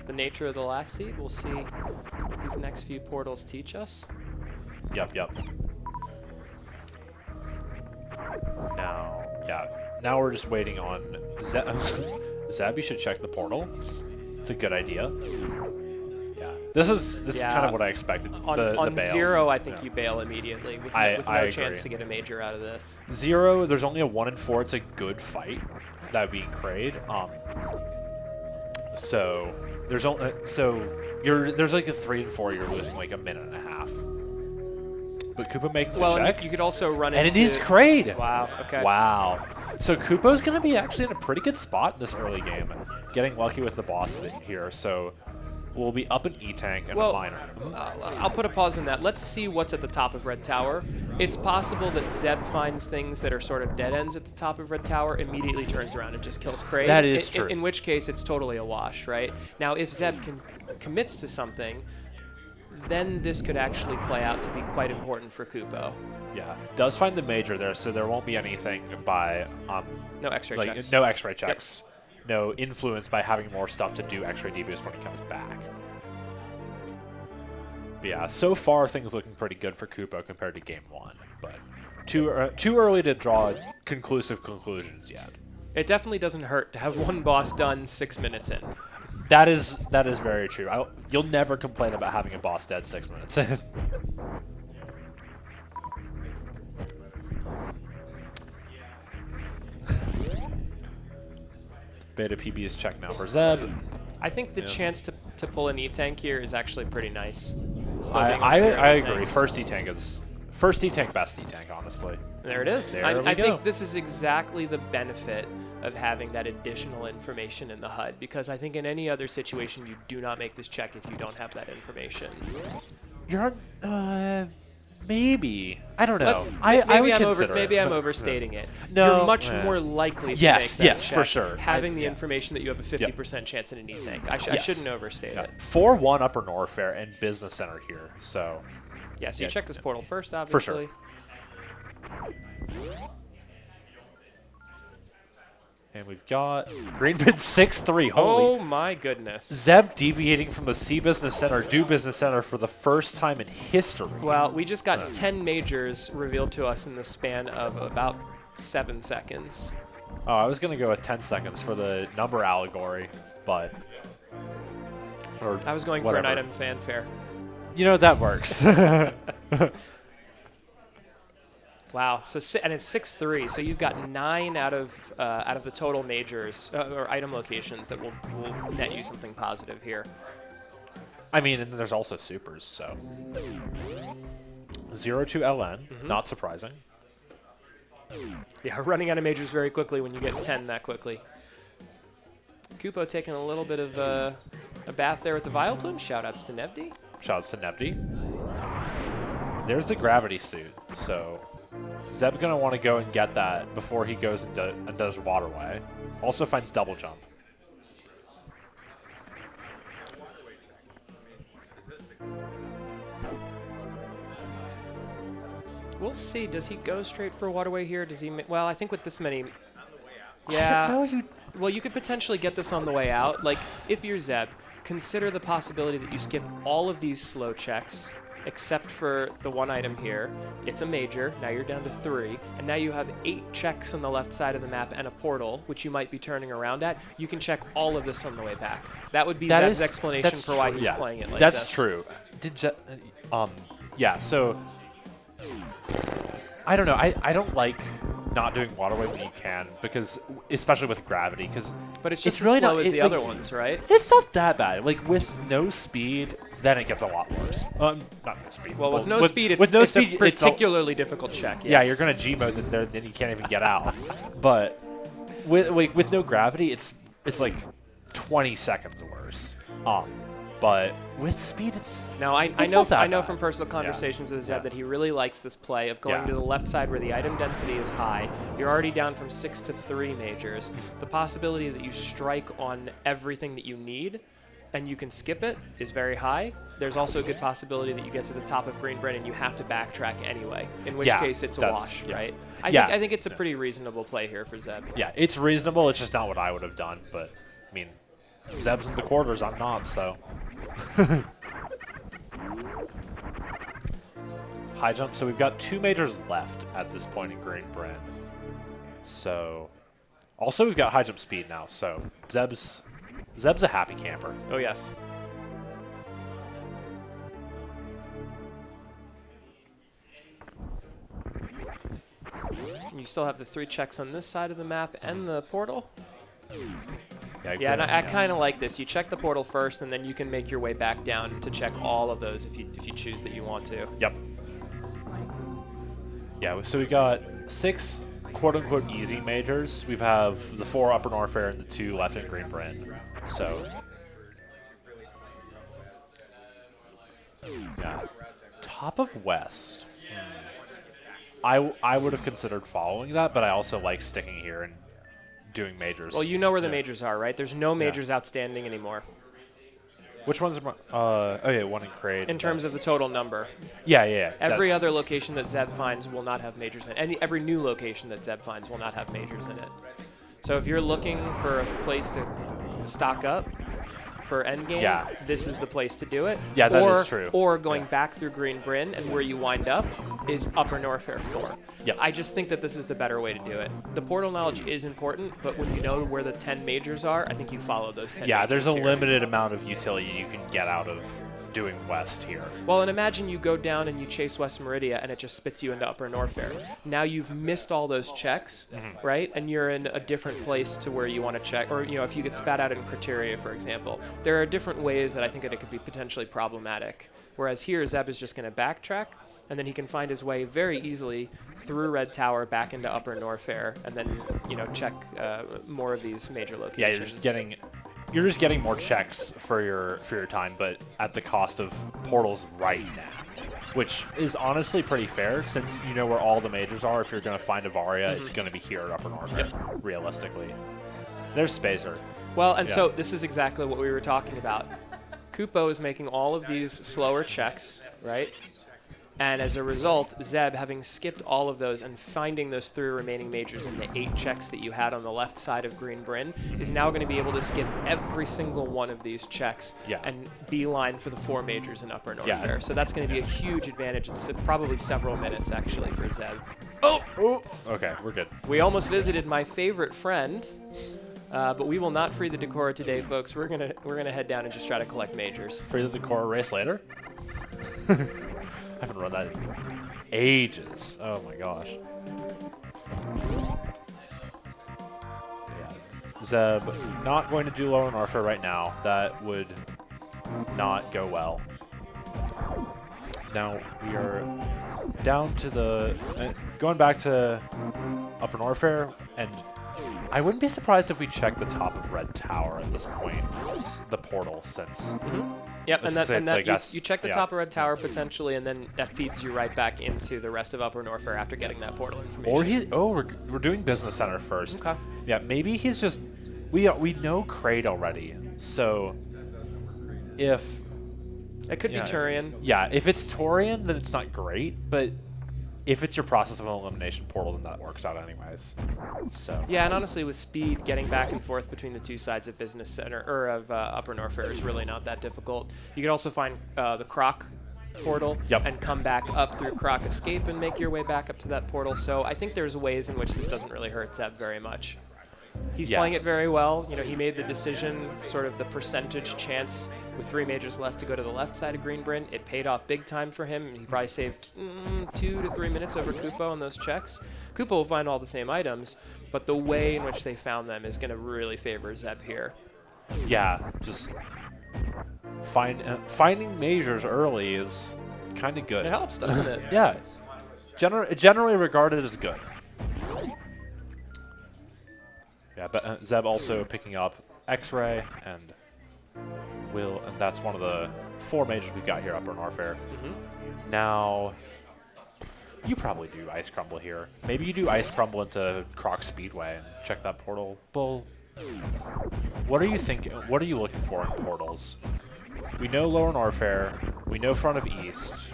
Speaker 2: the nature of the last seed. We'll see what these next few portals teach us.
Speaker 1: Yep, yep. Now, yeah. Now we're just waiting on Zeb. Zeb, you should check the portal. It's a good idea. Yeah. This is kind of what I expected.
Speaker 2: On
Speaker 1: the bail.
Speaker 2: 0, I think you bail immediately with no chance
Speaker 1: agree.
Speaker 2: to get a major out of this.
Speaker 1: 0, there's only a 1 in 4. It's a good fight. That being Kraid. So there's only there's like a 3 and 4. You're losing like a minute and a half. But Kupppo making the check.
Speaker 2: And you could also run
Speaker 1: and
Speaker 2: into...
Speaker 1: it is Kraid.
Speaker 2: Wow. Okay.
Speaker 1: Wow. So Kupo's going to be actually in a pretty good spot in this early game, getting lucky with the boss here. So we'll be up an E-Tank and a minor.
Speaker 2: I'll put a pause in that. Let's see what's at the top of Red Tower. It's possible that Zeb finds things that are sort of dead ends at the top of Red Tower, immediately turns around and just kills Kraid.
Speaker 1: That is true.
Speaker 2: In which case, it's totally a wash, right? Now, if Zeb commits to something, then this could actually play out to be quite important for Kupppo.
Speaker 1: Yeah, does find the major there, so there won't be anything by
Speaker 2: no X-ray checks.
Speaker 1: No X-ray checks. Yep. No influence by having more stuff to do X-ray debuffs when he comes back. But yeah, so far things looking pretty good for Kupppo compared to Game 1, but too early to draw conclusive conclusions yet.
Speaker 2: It definitely doesn't hurt to have one boss done 6 minutes in.
Speaker 1: That is very true. You'll never complain about having a boss dead 6 minutes in. Beta PB is checked now for Zeb.
Speaker 2: I think the chance to pull an E-Tank here is actually pretty nice.
Speaker 1: I agree. First E-Tank, best E-Tank, honestly.
Speaker 2: There it is. I think this is exactly the benefit of having that additional information in the HUD, because I think in any other situation you do not make this check if you don't have that information.
Speaker 1: You're maybe. I don't know. I would consider
Speaker 2: maybe I'm overstating it.
Speaker 1: No,
Speaker 2: you're much more likely to make that check
Speaker 1: for sure.
Speaker 2: Having the information that you have a 50% chance in an E-Tank. I shouldn't overstate it.
Speaker 1: 4-1 Upper North Fair and Business Center here, so...
Speaker 2: Yeah, so you check this portal first, obviously.
Speaker 1: For sure. And we've got Greenbin 6-3.
Speaker 2: Oh my goodness.
Speaker 1: Zeb deviating from the C Business Center, Do Business Center for the first time in history.
Speaker 2: Well, we just got 10 majors revealed to us in the span of about 7 seconds.
Speaker 1: Oh, I was going to go with 10 seconds for the number allegory, but...
Speaker 2: I was going for an item fanfare.
Speaker 1: You know, that works.
Speaker 2: Wow. And it's 6-3. So you've got 9 out of the total majors or item locations that will net you something positive here.
Speaker 1: I mean, and there's also supers. So 0 to LN, not surprising.
Speaker 2: Yeah, running out of majors very quickly when you get 10 that quickly. Kupppo taking a little bit of a bath there with the Vile Plume. Shoutouts to Nevdi.
Speaker 1: Shoutouts to Nevdi. There's the gravity suit, so Zeb's going to want to go and get that before he goes and does Waterway. Also finds double jump.
Speaker 2: We'll see. Does he go straight for Waterway here? Does he? Well, I think with this many... Yeah. Well, you could potentially get this on the way out. Like, if you're Zeb, consider the possibility that you skip all of these slow checks, except for the one item here. It's a major. Now you're down to 3. And now you have 8 checks on the left side of the map and a portal, which you might be turning around at. You can check all of this on the way back. That would be Zeb's explanation for why he's playing it like this.
Speaker 1: That's true. Yeah, so... I don't know. I don't like not doing Waterway when you can, because especially with gravity, because
Speaker 2: but it's just really as slow as the other ones, right?
Speaker 1: It's not that bad. Like with no speed, then it gets a lot worse. Not no speed.
Speaker 2: Well, with no speed, it's a particularly difficult check. Yes.
Speaker 1: Yeah, you're gonna G mode then you can't even get out. But with no gravity, it's like 20 seconds worse. But with speed, it's
Speaker 2: now I know from personal conversations with Zeb that he really likes this play of going to the left side where the item density is high. You're already down from 6 to 3 majors. The possibility that you strike on everything that you need and you can skip it is very high. There's also a good possibility that you get to the top of Greenbin and you have to backtrack anyway, in which case it's a wash, right? I think it's a pretty reasonable play here for Zeb.
Speaker 1: Yeah, it's reasonable. It's just not what I would have done, but I mean, Zeb's in the quarters, I'm not, so. High jump, so we've got 2 majors left at this point in Green Brand. So, also we've got high jump speed now, so Zeb's a happy camper.
Speaker 2: Oh, yes. You still have the 3 checks on this side of the map and the portal. Yeah, and I kind of like this. You check the portal first, and then you can make your way back down to check all of those if you choose that you want to.
Speaker 1: Yep. Yeah, so we got 6 quote-unquote easy majors. We have the 4 Upper Norfair and the 2 left in Green Brand. So, yeah. Top of West. I would have considered following that, but I also like sticking here and doing majors.
Speaker 2: Well, you know where the majors are, right? There's no majors outstanding anymore.
Speaker 1: Which one's oh yeah, 1 in Crate.
Speaker 2: In terms of the total number.
Speaker 1: Yeah.
Speaker 2: Every other location that Zeb finds will not have majors in it. Every new location that Zeb finds will not have majors in it. So if you're looking for a place to stock up for endgame, this is the place to do it.
Speaker 1: Yeah, that is true.
Speaker 2: Or going back through Green Bryn, and where you wind up is Upper Norfair 4.
Speaker 1: Yep.
Speaker 2: I just think that this is the better way to do it. The portal knowledge is important, but when you know where the 10 majors are, I think you follow those 10
Speaker 1: Yeah,
Speaker 2: majors
Speaker 1: there's a
Speaker 2: here.
Speaker 1: limited amount of utility you can get out of doing West here.
Speaker 2: Well, and imagine you go down and you chase West Meridia, and it just spits you into Upper Norfair. Now you've missed all those checks, right? And you're in a different place to where you want to check. Or, if you get spat out in Criteria, for example. There are different ways that I think that it could be potentially problematic. Whereas here, Zeb is just going to backtrack, and then he can find his way very easily through Red Tower back into Upper Norfair, and then, check more of these major locations.
Speaker 1: Yeah, you're just getting more checks for your time, but at the cost of portals right now, which is honestly pretty fair since you know where all the majors are. If you're going to find a Varia, it's going to be here at Upper Norfair, realistically. There's Spacer.
Speaker 2: Well, and so this is exactly what we were talking about. Kupppo is making all of these slower checks, right? And as a result, Zeb, having skipped all of those and finding those 3 remaining majors in the 8 checks that you had on the left side of Green Bryn, is now going to be able to skip every single one of these checks and beeline for the 4 majors in Upper Norfair. So that's going to be a huge advantage. It's probably several minutes, actually, for Zeb. Oh!
Speaker 1: Okay, we're good.
Speaker 2: We almost visited my favorite friend, but we will not free the Decora today, folks. We're gonna head down and just try to collect majors.
Speaker 1: Free the Decora race later? I haven't run that in ages. Oh my gosh. Yeah. Zeb, not going to do Lower Norfair right now. That would not go well. Now we are down to going back to Upper Norfair, and I wouldn't be surprised if we check the top of Red Tower at this point, the portal, since.
Speaker 2: Yep, and you check the top of Red Tower potentially, and then that feeds you right back into the rest of Upper Norfair after getting that portal information.
Speaker 1: Or we're doing Business Center first.
Speaker 2: Okay.
Speaker 1: Yeah, maybe he's just we know Crate already, so if
Speaker 2: it could be Turian.
Speaker 1: Yeah, if it's Turian, then it's not great, but if it's your process of elimination portal, then that works out anyways. So
Speaker 2: yeah, and honestly, with speed, getting back and forth between the 2 sides of Business Center or of Upper Norfair is really not that difficult. You could also find the Croc portal and come back up through Croc Escape and make your way back up to that portal. So I think there's ways in which this doesn't really hurt Zeb very much. He's playing it very well. He made the decision, sort of the percentage chance with 3 majors left to go to the left side of Green Bryn. It paid off big time for him. He probably saved 2 to 3 minutes over Kupppo on those checks. Kupppo will find all the same items, but the way in which they found them is going to really favor Zeb here.
Speaker 1: Yeah, just finding majors early is kind of good.
Speaker 2: It helps, doesn't it?
Speaker 1: Yeah, generally regarded as good. Yeah, but Zeb also picking up X-Ray and and that's one of the 4 majors we've got here Upper Norfair. Now, you probably do Ice Crumble here. Maybe you do Ice Crumble into Croc Speedway and check that portal. Bull. What are you thinking? What are you looking for in portals? We know Lower Norfair. We know Front of East.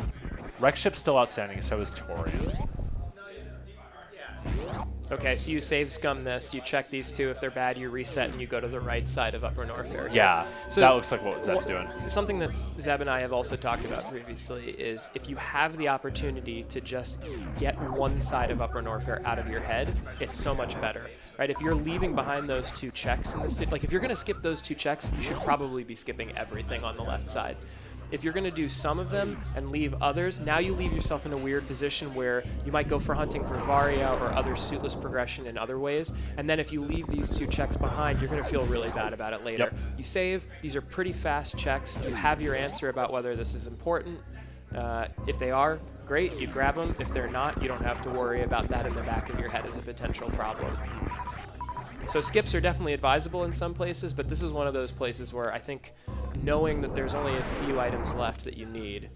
Speaker 1: Wreck Ship's still outstanding, so is Torian.
Speaker 2: Okay, so you save scum this, you check these two. If they're bad, you reset and you go to the right side of Upper Norfair.
Speaker 1: Yeah,
Speaker 2: So
Speaker 1: that looks like what Zeb's doing.
Speaker 2: Something that Zeb and I have also talked about previously is if you have the opportunity to just get one side of Upper Norfair out of your head, it's so much better. Right? If you're leaving behind those two checks in the like if you're going to skip those two checks, you should probably be skipping everything on the left side. If you're going to do some of them and leave others, now you leave yourself in a weird position where you might go for hunting for Varia or other suitless progression in other ways. And then if you leave these two checks behind, you're going to feel really bad about it later.
Speaker 1: Yep.
Speaker 2: You save. These are pretty fast checks. You have your answer about whether this is important. If they are, great. You grab them. If they're not, you don't have to worry about that in the back of your head as a potential problem. So skips are definitely advisable in some places, but this is one of those places where I think knowing that there's only a few items left that you need,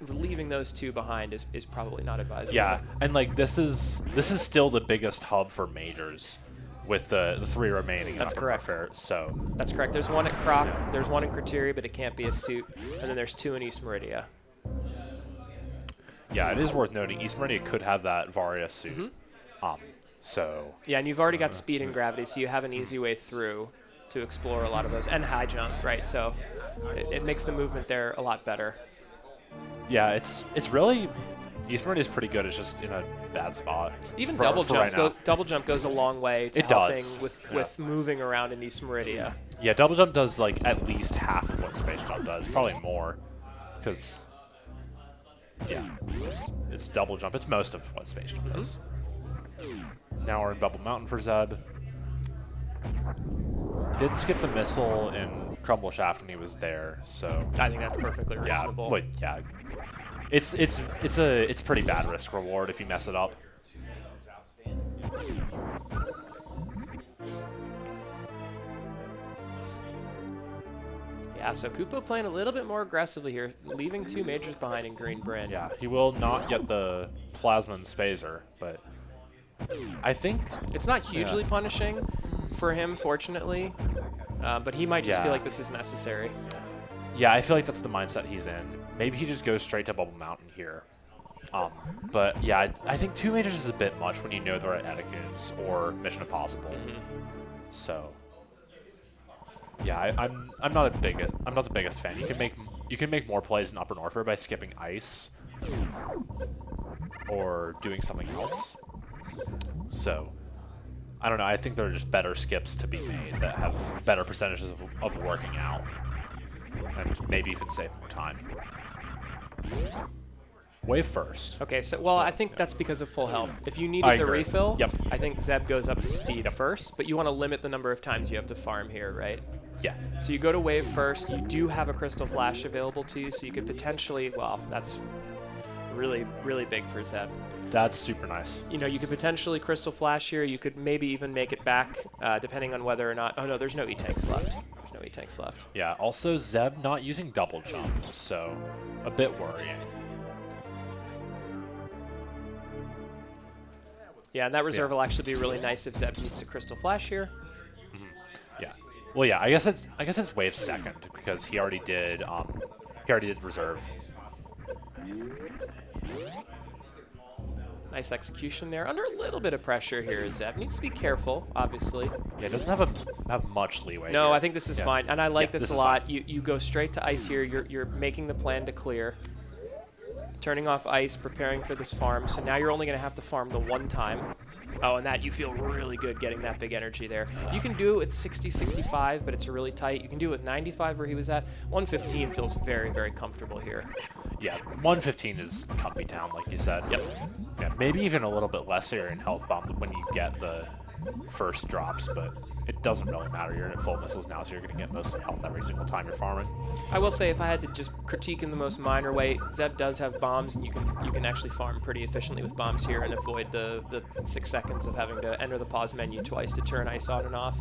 Speaker 2: leaving those two behind is probably not advisable.
Speaker 1: Yeah, and like this is still the biggest hub for majors with the 3 remaining.
Speaker 2: That's correct.
Speaker 1: So
Speaker 2: That's correct. There's one at Croc, there's one in Criteria, but it can't be a suit, and then there's 2 in East Meridia.
Speaker 1: yeah, it is worth noting East Meridia could have that Varia suit. So
Speaker 2: Yeah, and you've already got speed and gravity, so you have an easy way through to explore a lot of those, and high jump, right? So it makes the movement there a lot better.
Speaker 1: yeah, it's really East Meridia is pretty good. It's just in a bad spot.
Speaker 2: Even
Speaker 1: for right now.
Speaker 2: double jump goes a long way to
Speaker 1: It
Speaker 2: helping
Speaker 1: does.
Speaker 2: with moving around in East Meridia.
Speaker 1: Yeah, double jump does like at least half of what space jump does, probably more, because yeah, it's double jump. It's most of what space jump does. Now we're in Bubble Mountain for Zeb. Did skip the missile in Crumble Shaft when he was there, so
Speaker 2: I think that's perfectly
Speaker 1: yeah,
Speaker 2: reasonable.
Speaker 1: but yeah, it's pretty bad risk reward if you mess it up.
Speaker 2: Yeah, so kupppo playing a little bit more aggressively here, leaving 2 majors behind in Green Brand.
Speaker 1: Yeah, he will not get the Plasma and Spazer, but I think
Speaker 2: It's not hugely punishing for him, fortunately, but he might just feel like this is necessary.
Speaker 1: yeah, I feel like that's the mindset he's in. Maybe he just goes straight to Bubble Mountain here. But yeah, I think 2 majors is a bit much when you know they're at Etiquettes or Mission Impossible. So yeah, I'm not the biggest fan. You can make more plays in Upper Norfair by skipping ice or doing something else. So I don't know. I think there are just better skips to be made that have better percentages of working out, and maybe even save more time. Wave first.
Speaker 2: Okay, so, well, I think that's because of full health. If you needed the refill,
Speaker 1: Yep.
Speaker 2: I think Zeb goes up to speed first, but you want to limit the number of times you have to farm here, right?
Speaker 1: Yeah.
Speaker 2: So you go to wave first. You do have a Crystal Flash available to you, so you could potentially, well, that's really, really big for Zeb.
Speaker 1: That's super nice.
Speaker 2: You know, you could potentially Crystal Flash here. You could maybe even make it back, depending on whether or not... Oh, no, there's no E-Tanks left. There's no E-Tanks left.
Speaker 1: Yeah, also Zeb not using double jump, so a bit worrying.
Speaker 2: Yeah, and that reserve will actually be really nice if Zeb needs to Crystal Flash here.
Speaker 1: Yeah. Well, yeah. I guess it's wave second because he already did reserve.
Speaker 2: Nice execution there. Under a little bit of pressure here, Zeb needs to be careful, obviously.
Speaker 1: Yeah, it doesn't have much leeway.
Speaker 2: No,
Speaker 1: here.
Speaker 2: I think this is fine, and I like this a
Speaker 1: is
Speaker 2: lot.
Speaker 1: fine.
Speaker 2: You go straight to ice here. You're making the plan to clear. Turning off ice, preparing for this farm. So now you're only going to have to farm the one time. Oh, and that you feel really good getting that big energy there. You can do it with 60, 65, but it's really tight. You can do it with 95 where he was at. 115 feels very, very comfortable here.
Speaker 1: Yeah, 115 is comfy town, like you said.
Speaker 2: Yep.
Speaker 1: Yeah, maybe even a little bit less here in health bomb when you get the first drops, but it doesn't really matter. You're in full missiles now, so you're going to get most of the health every single time you're farming.
Speaker 2: I will say, if I had to just critique in the most minor way, Zeb does have bombs, and you can actually farm pretty efficiently with bombs here and avoid the 6 seconds of having to enter the pause menu twice to turn ice on and off.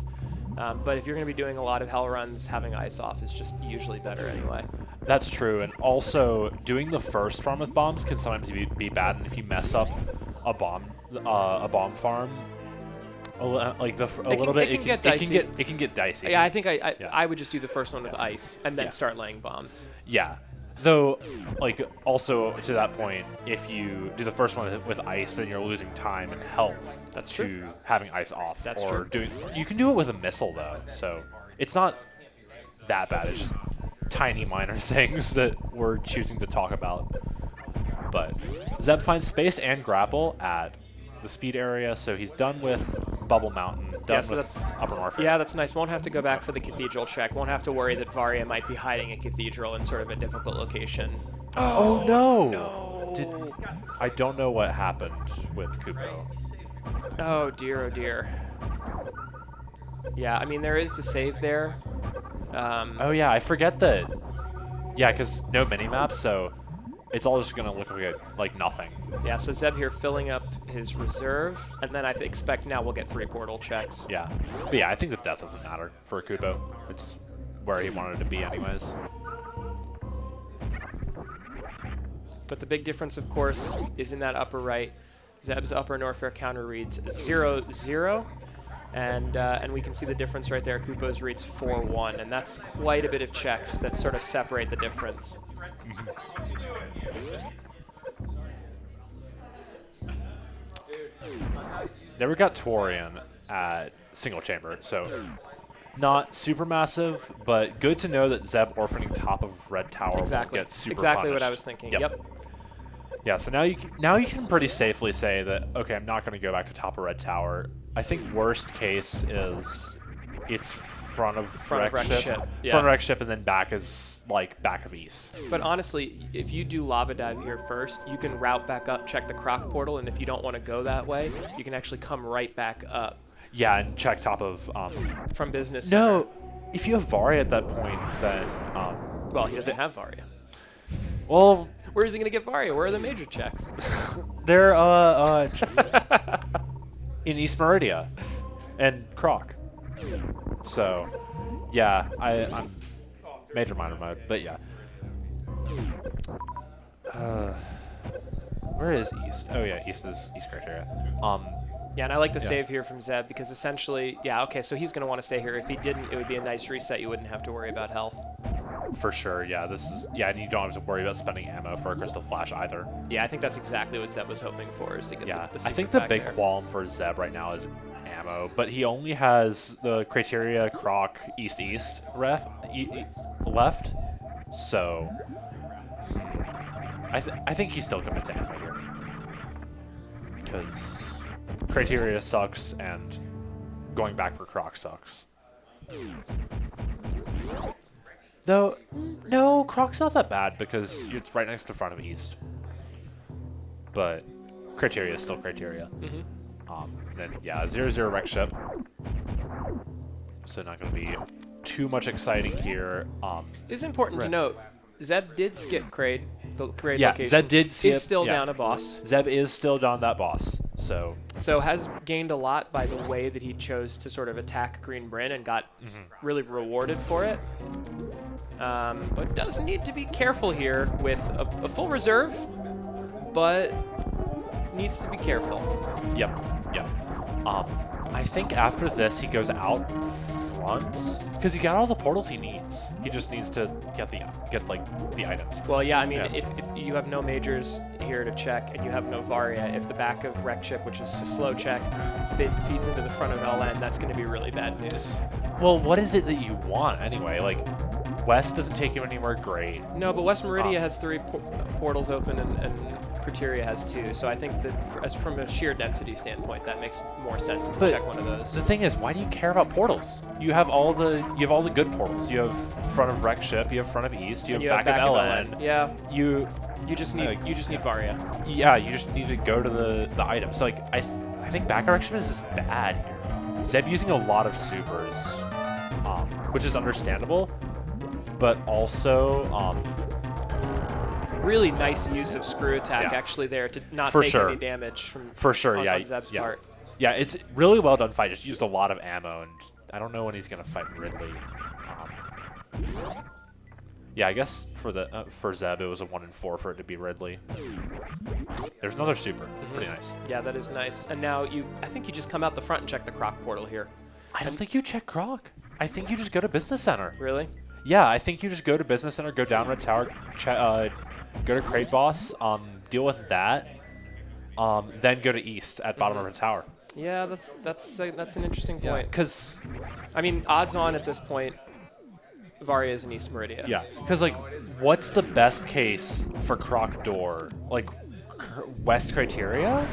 Speaker 2: But if you're going to be doing a lot of hell runs, having ice off is just usually better anyway.
Speaker 1: That's true, and also doing the first farm with bombs can sometimes be bad, and if you mess up a bomb farm, it can get dicey.
Speaker 2: Yeah, I think I would just do the first one with ice and then
Speaker 1: Yeah.
Speaker 2: start laying bombs.
Speaker 1: Yeah, Though, like, also to that point, if you do the first one with ice, then you're losing time and health.
Speaker 2: That's
Speaker 1: to
Speaker 2: true.
Speaker 1: having ice off.
Speaker 2: That's
Speaker 1: or
Speaker 2: true.
Speaker 1: You can do it with a missile though, so it's not that bad. It's just tiny minor things that we're choosing to talk about. But Zeb finds space and grapple at the speed area, so he's done with Bubble Mountain, done
Speaker 2: so
Speaker 1: with
Speaker 2: that's
Speaker 1: Upper North.
Speaker 2: Yeah, that's nice. Won't have to go back for the Cathedral check. Won't have to worry that Varia might be hiding a Cathedral in sort of a difficult location.
Speaker 1: Oh no! I don't know what happened with kupppo.
Speaker 2: Oh dear, oh dear. Yeah, I mean, there is the save there.
Speaker 1: Oh yeah, I forget that. Yeah, because no minimap, so it's all just going to look like nothing.
Speaker 2: Yeah, so Zeb here filling up his reserve, and then I expect now we'll get 3 portal checks.
Speaker 1: Yeah. But yeah, I think the death doesn't matter for kupppo. It's where he wanted to be anyways.
Speaker 2: But the big difference, of course, is in that upper right. Zeb's upper Norfair counter reads 0-0, and we can see the difference right there. Kupppo's reads 4-1, and that's quite a bit of checks that sort of separate the difference.
Speaker 1: There we got Torian at single chamber, so not super massive, but good to know that Zeb orphaning top of red tower will get super
Speaker 2: Exactly
Speaker 1: punished.
Speaker 2: what I was thinking. Yep.
Speaker 1: Yeah, so now you can pretty safely say that, okay, I'm not going to go back to top of red tower. I think worst case is it's front of wreck ship.
Speaker 2: Yeah.
Speaker 1: Front of wreck ship, and then back is like back of east.
Speaker 2: But honestly, if you do lava dive here first, you can route back up, check the croc portal, and if you don't want to go that way, you can actually come right back up.
Speaker 1: Yeah, and check top of
Speaker 2: from business.
Speaker 1: No, if you have Varia at that point, then
Speaker 2: well, he doesn't have Varia.
Speaker 1: Well,
Speaker 2: where is he going to get Varia? Where are the major checks?
Speaker 1: They're in East Meridia and Croc. So, yeah, I'm major minor mode, but yeah. Where is East? Oh yeah, East is East criteria.
Speaker 2: Yeah, and I like the save here from Zeb because essentially, yeah, okay, so he's going to want to stay here. If he didn't, it would be a nice reset. You wouldn't have to worry about health.
Speaker 1: For sure, yeah. And you don't have to worry about spending ammo for a Crystal Flash either.
Speaker 2: Yeah, I think that's exactly what Zeb was hoping for, is to get the
Speaker 1: I think the big qualm for Zeb right now is ammo, but he only has the criteria Croc East left, so I think he's still committed to ammo here because criteria sucks and going back for Croc sucks. Though, no, Croc's not that bad because it's right next to front of East. But criteria is still criteria. Then, yeah, 0-0 wreck ship. So not going to be too much exciting here.
Speaker 2: It's important to note, Zeb did skip Kraid. The Kraid location.
Speaker 1: Zeb did skip.
Speaker 2: Is still down a boss.
Speaker 1: Zeb is still down that boss. So
Speaker 2: has gained a lot by the way that he chose to sort of attack Green Bryn and got really rewarded for it. But does need to be careful here with a full reserve, but needs to be careful.
Speaker 1: Yep. I think after this he goes out front because he got all the portals he needs. He just needs to get the items.
Speaker 2: Well, yeah, I mean, if you have no majors here to check and you have no Varia, if the back of wreck ship, which is a slow check, feeds into the front of LN, that's going to be really bad news.
Speaker 1: Well, what is it that you want anyway? Like, West doesn't take you anywhere great.
Speaker 2: No, but West Meridia has 3 portals open and Criteria has 2. So I think that from a sheer density standpoint, that makes more sense to check one of those.
Speaker 1: The thing is, why do you care about portals? You have all the good portals. You have front of wreck ship. You have front of East. You have back of LN.
Speaker 2: Yeah.
Speaker 1: You
Speaker 2: just need Varia.
Speaker 1: Yeah, you just need to go to the items. So, like, I think back of wreck ship is bad here. Zeb using a lot of supers, which is understandable, but also
Speaker 2: really nice use of screw attack actually there to not take any damage from on Zeb's part.
Speaker 1: Yeah, it's really well done fight. Just used a lot of ammo, and I don't know when he's gonna fight Ridley. Yeah, I guess for Zeb it was a 1 in 4 for it to be Ridley. There's another super, pretty nice.
Speaker 2: Yeah, that is nice. And now I think you just come out the front and check the Croc portal here.
Speaker 1: I don't think you check Croc. I think you just go to Business Center.
Speaker 2: Really?
Speaker 1: Yeah, I think you just go to Business Center, go down Red Tower, go to Crate Boss, deal with that, then go to East at bottom of Red Tower.
Speaker 2: Yeah, that's an interesting point.
Speaker 1: Because
Speaker 2: I mean, odds on at this point, Varia is in East Meridia.
Speaker 1: yeah, because like, what's the best case for Croc Door? Like, West Criteria?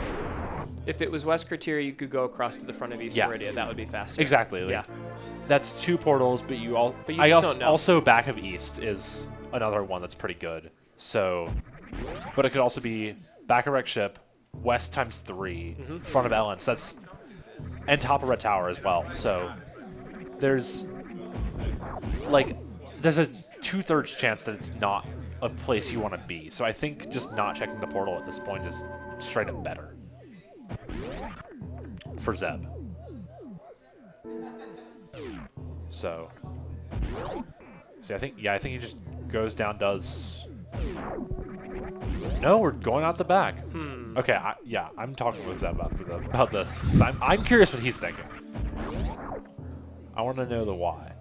Speaker 2: If it was West Criteria, you could go across to the front of East Meridia. That would be faster.
Speaker 1: Exactly. Like,
Speaker 2: Yeah.
Speaker 1: That's 2 portals, but you all.
Speaker 2: But you just don't know.
Speaker 1: Also, back of East is another one that's pretty good. So, but it could also be back of Wreck Ship, West times 3, front of Ellen. So that's and top of Red Tower as well. So there's like there's a 2/3 chance that it's not a place you want to be. So I think just not checking the portal at this point is straight up better for Zeb. So, see, I think he just goes down, does. No, we're going out the back. Okay, I'm talking with Zeb about this. 'Cause I'm curious what he's thinking. I want to know the why.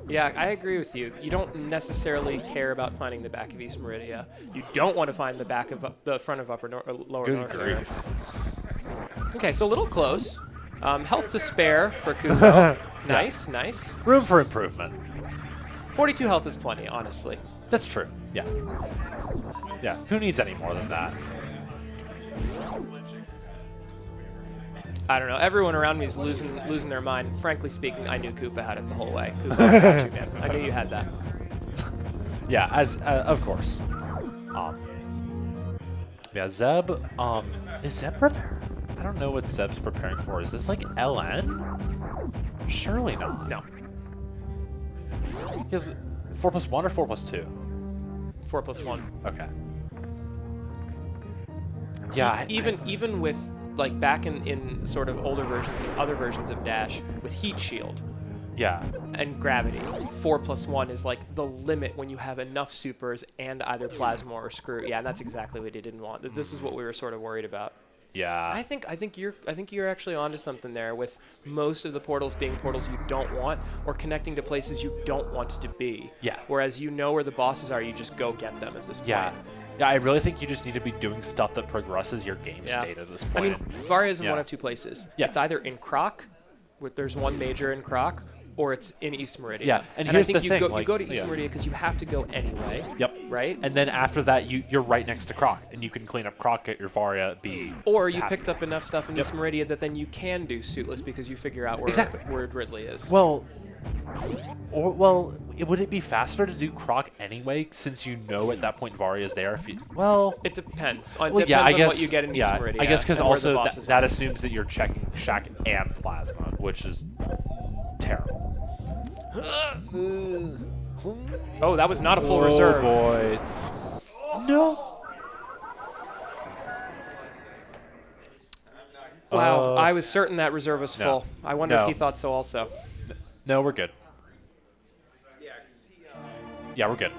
Speaker 2: Yeah, I agree with you. You don't necessarily care about finding the back of East Meridia. You don't want to find the back of the front of Upper North, Lower
Speaker 1: Good
Speaker 2: North.
Speaker 1: grief.
Speaker 2: Okay, so a little close. Health to spare for kupppo. Nice, nice.
Speaker 1: Room for improvement.
Speaker 2: 42 health is plenty, honestly.
Speaker 1: That's true. Yeah. Yeah. Who needs any more than that?
Speaker 2: I don't know. Everyone around me is losing their mind. Frankly speaking, I knew Koopa had it the whole way. Koopa, I got you, man. I knew you had that.
Speaker 1: Yeah, as of course. Yeah, Zeb. Is Zeb preparing? I don't know what Zeb's preparing for. Is this like LN? Surely not.
Speaker 2: No.
Speaker 1: He has 4+1 or 4+2?
Speaker 2: 4+1.
Speaker 1: Okay. Yeah.
Speaker 2: Even with like back in sort of older versions, other versions of Dash with Heat Shield.
Speaker 1: Yeah.
Speaker 2: And Gravity, 4+1 is like the limit when you have enough supers and either Plasma or Screw. Yeah, and that's exactly what he didn't want. This is what we were sort of worried about.
Speaker 1: Yeah.
Speaker 2: I think you're actually onto something there with most of the portals being portals you don't want or connecting to places you don't want to be.
Speaker 1: Yeah.
Speaker 2: Whereas you know where the bosses are, you just go get them at this point.
Speaker 1: Yeah. Yeah, I really think you just need to be doing stuff that progresses your game state at this point.
Speaker 2: I mean, Varia is in one of 2 places.
Speaker 1: Yeah.
Speaker 2: It's either in Croc, there's one major in Croc, or it's in East Meridia.
Speaker 1: Yeah, and
Speaker 2: I
Speaker 1: here's
Speaker 2: think
Speaker 1: the
Speaker 2: you
Speaker 1: thing,
Speaker 2: go,
Speaker 1: like,
Speaker 2: you go to East Meridia because you have to go anyway.
Speaker 1: Yep.
Speaker 2: Right?
Speaker 1: And then after that, you're right next to Croc, and you can clean up Croc, get your Varia, be
Speaker 2: Or you
Speaker 1: happy.
Speaker 2: picked up enough stuff in East Meridia that then you can do Suitless because you figure out where Ridley is.
Speaker 1: Well, would it be faster to do Croc anyway, since you know at that point Varia is there?
Speaker 2: It depends.
Speaker 1: I
Speaker 2: on
Speaker 1: guess,
Speaker 2: what you get in East Meridia.
Speaker 1: I guess because
Speaker 2: and where the
Speaker 1: also
Speaker 2: bosses
Speaker 1: that
Speaker 2: are.
Speaker 1: assumes that you're checking Shack and Plasma, which is terrible.
Speaker 2: Oh, that was not a full reserve.
Speaker 1: Oh, boy. No.
Speaker 2: Wow, I was certain that reserve was
Speaker 1: No.
Speaker 2: full. I wonder
Speaker 1: No.
Speaker 2: if he thought so also.
Speaker 1: No, we're good. Yeah, we're good.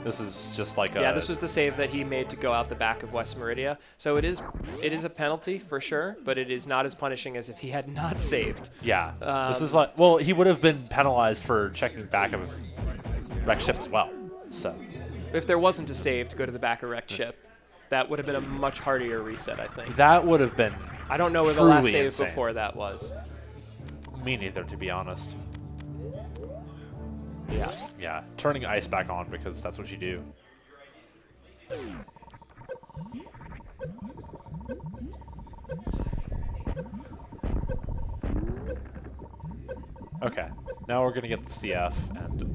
Speaker 1: This is just like a...
Speaker 2: Yeah, this was the save that he made to go out the back of West Meridia. So it is a penalty for sure, but it is not as punishing as if he had not saved.
Speaker 1: Yeah. This is like... Well, he would have been penalized for checking back of Wreck Ship as well. So...
Speaker 2: If there wasn't a save to go to the back of Wrecked Ship, that would have been a much harder reset, I think.
Speaker 1: That would have been...
Speaker 2: I don't know where the last
Speaker 1: truly
Speaker 2: save
Speaker 1: insane.
Speaker 2: before that was.
Speaker 1: Me neither, to be honest.
Speaker 2: Yeah.
Speaker 1: Yeah. Turning ice back on because that's what you do. Okay. Now we're going to get the CF and...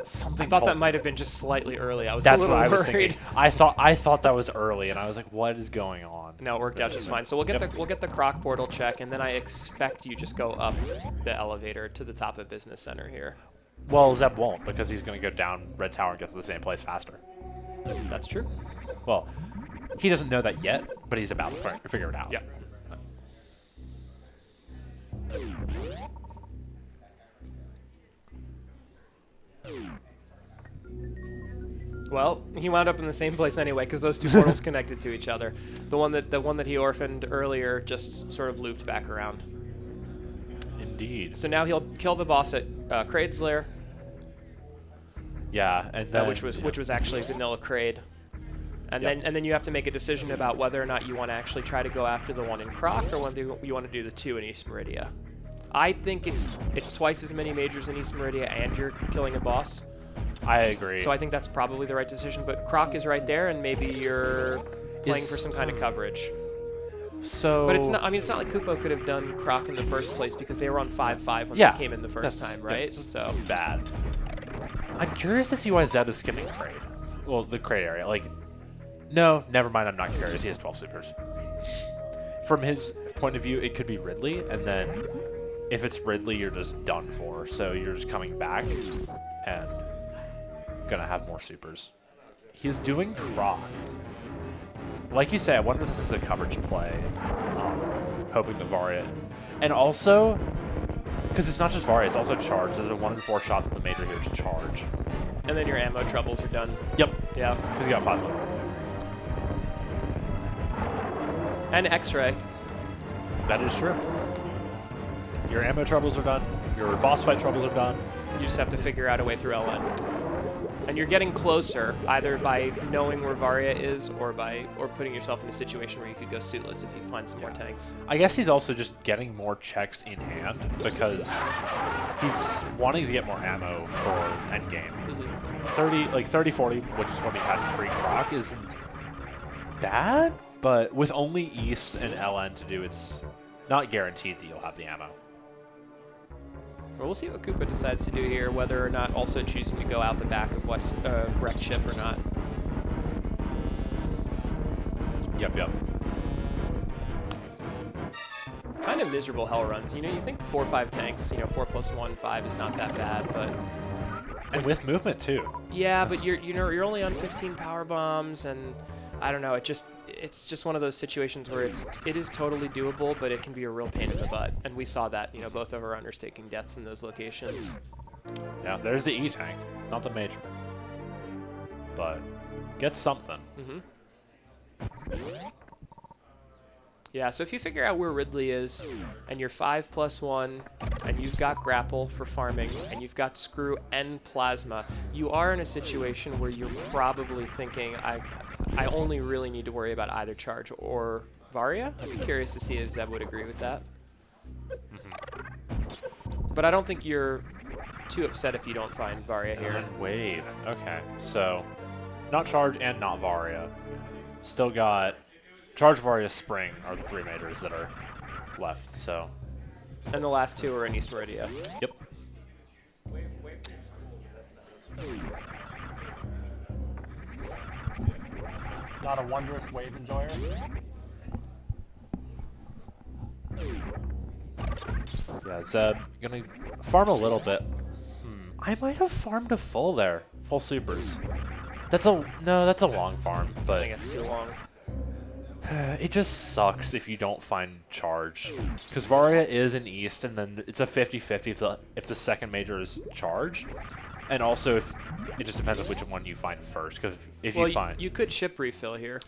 Speaker 1: Something
Speaker 2: I thought
Speaker 1: told
Speaker 2: that
Speaker 1: me-
Speaker 2: might have been just slightly early. I was
Speaker 1: That's
Speaker 2: a little
Speaker 1: what I was
Speaker 2: worried.
Speaker 1: thinking. I thought that was early, and I was like, "What is going on?"
Speaker 2: No, it worked out just fine. So we'll get the Croc portal check, and then I expect you just go up the elevator to the top of Business Center here.
Speaker 1: Well, Zeb won't because he's going to go down Red Tower and get to the same place faster.
Speaker 2: That's true.
Speaker 1: Well, he doesn't know that yet, but he's about to figure it out.
Speaker 2: Yeah. Well, he wound up in the same place anyway because those 2 portals connected to each other. The one that he orphaned earlier just sort of looped back around.
Speaker 1: Indeed.
Speaker 2: So now he'll kill the boss at Kraid's lair,
Speaker 1: Yeah, and then,
Speaker 2: which was actually vanilla Kraid. And then you have to make a decision about whether or not you want to actually try to go after the one in Croc or whether you want to do the 2 in East Meridia. I think it's twice as many majors in East Meridia and you're killing a boss.
Speaker 1: I agree.
Speaker 2: So I think that's probably the right decision. But Croc is right there, and maybe you're playing for some kind of coverage.
Speaker 1: So,
Speaker 2: but it's not. I mean, it's not like kupppo could have done Croc in the first place because they were on 5-5 when they came in the first time, right? So
Speaker 1: bad. I'm curious to see why Zeb is skipping Kraid. Well, the Kraid area. Like, no, never mind. I'm not curious. He has 12 supers. From his point of view, it could be Ridley, and then if it's Ridley, you're just done for. So you're just coming back and gonna have more supers. He's doing Croc. Like you say, I wonder if this is a coverage play, hoping that Varia, and also because it's not just Varia, it's also charge. There's a 1 in 4 shot that the major here to charge,
Speaker 2: and then your ammo troubles are done.
Speaker 1: Yep.
Speaker 2: Yeah.
Speaker 1: Because you got plasma
Speaker 2: and X-ray.
Speaker 1: That is true. Your ammo troubles are done. Your boss fight troubles are done.
Speaker 2: You just have to figure out a way through LN. And you're getting closer, either by knowing where Varia is or putting yourself in a situation where you could go suitless if you find some more tanks.
Speaker 1: I guess he's also just getting more checks in hand because he's wanting to get more ammo for endgame. 30-40, which is what we had pre-Croc, isn't bad, but with only East and LN to do, it's not guaranteed that you'll have the ammo.
Speaker 2: Well, we'll see what kupppo decides to do here, whether or not also choosing to go out the back of West wreck ship or not.
Speaker 1: Yep.
Speaker 2: Kind of miserable hell runs. You know, you think 4 or 5 tanks, 4 + 1, 5 is not that bad, but...
Speaker 1: And with movement, too.
Speaker 2: Yeah, but you're only on 15 power bombs, and I don't know, it's just one of those situations where it is totally doable, but it can be a real pain in the butt. And we saw that, both of our runners taking deaths in those locations.
Speaker 1: Yeah, there's the E-tank, not the major. But get something.
Speaker 2: Yeah, so if you figure out where Ridley is, and you're 5 + 1, and you've got grapple for farming, and you've got screw and plasma, you are in a situation where you're probably thinking, I only really need to worry about either charge or Varia. I'd be curious to see if Zeb would agree with that. But I don't think you're too upset if you don't find Varia here.
Speaker 1: And wave. Okay, so not charge and not Varia. Still got charge, Varia, Spring are the 3 majors that are left. So.
Speaker 2: And the last 2 are in East Meridia.
Speaker 1: Yep.
Speaker 3: Not a wondrous wave enjoyer.
Speaker 1: Yeah, Zeb gonna farm a little bit. I might have farmed a full there. Full supers. That's a long farm,
Speaker 2: I
Speaker 1: but
Speaker 2: think it's too long.
Speaker 1: it just sucks if you don't find charge. Because Varia is in East, and then it's a 50-50 if the second major is charge. And also, if it just depends on which one you find first. Because if you find...
Speaker 2: you could ship refill here.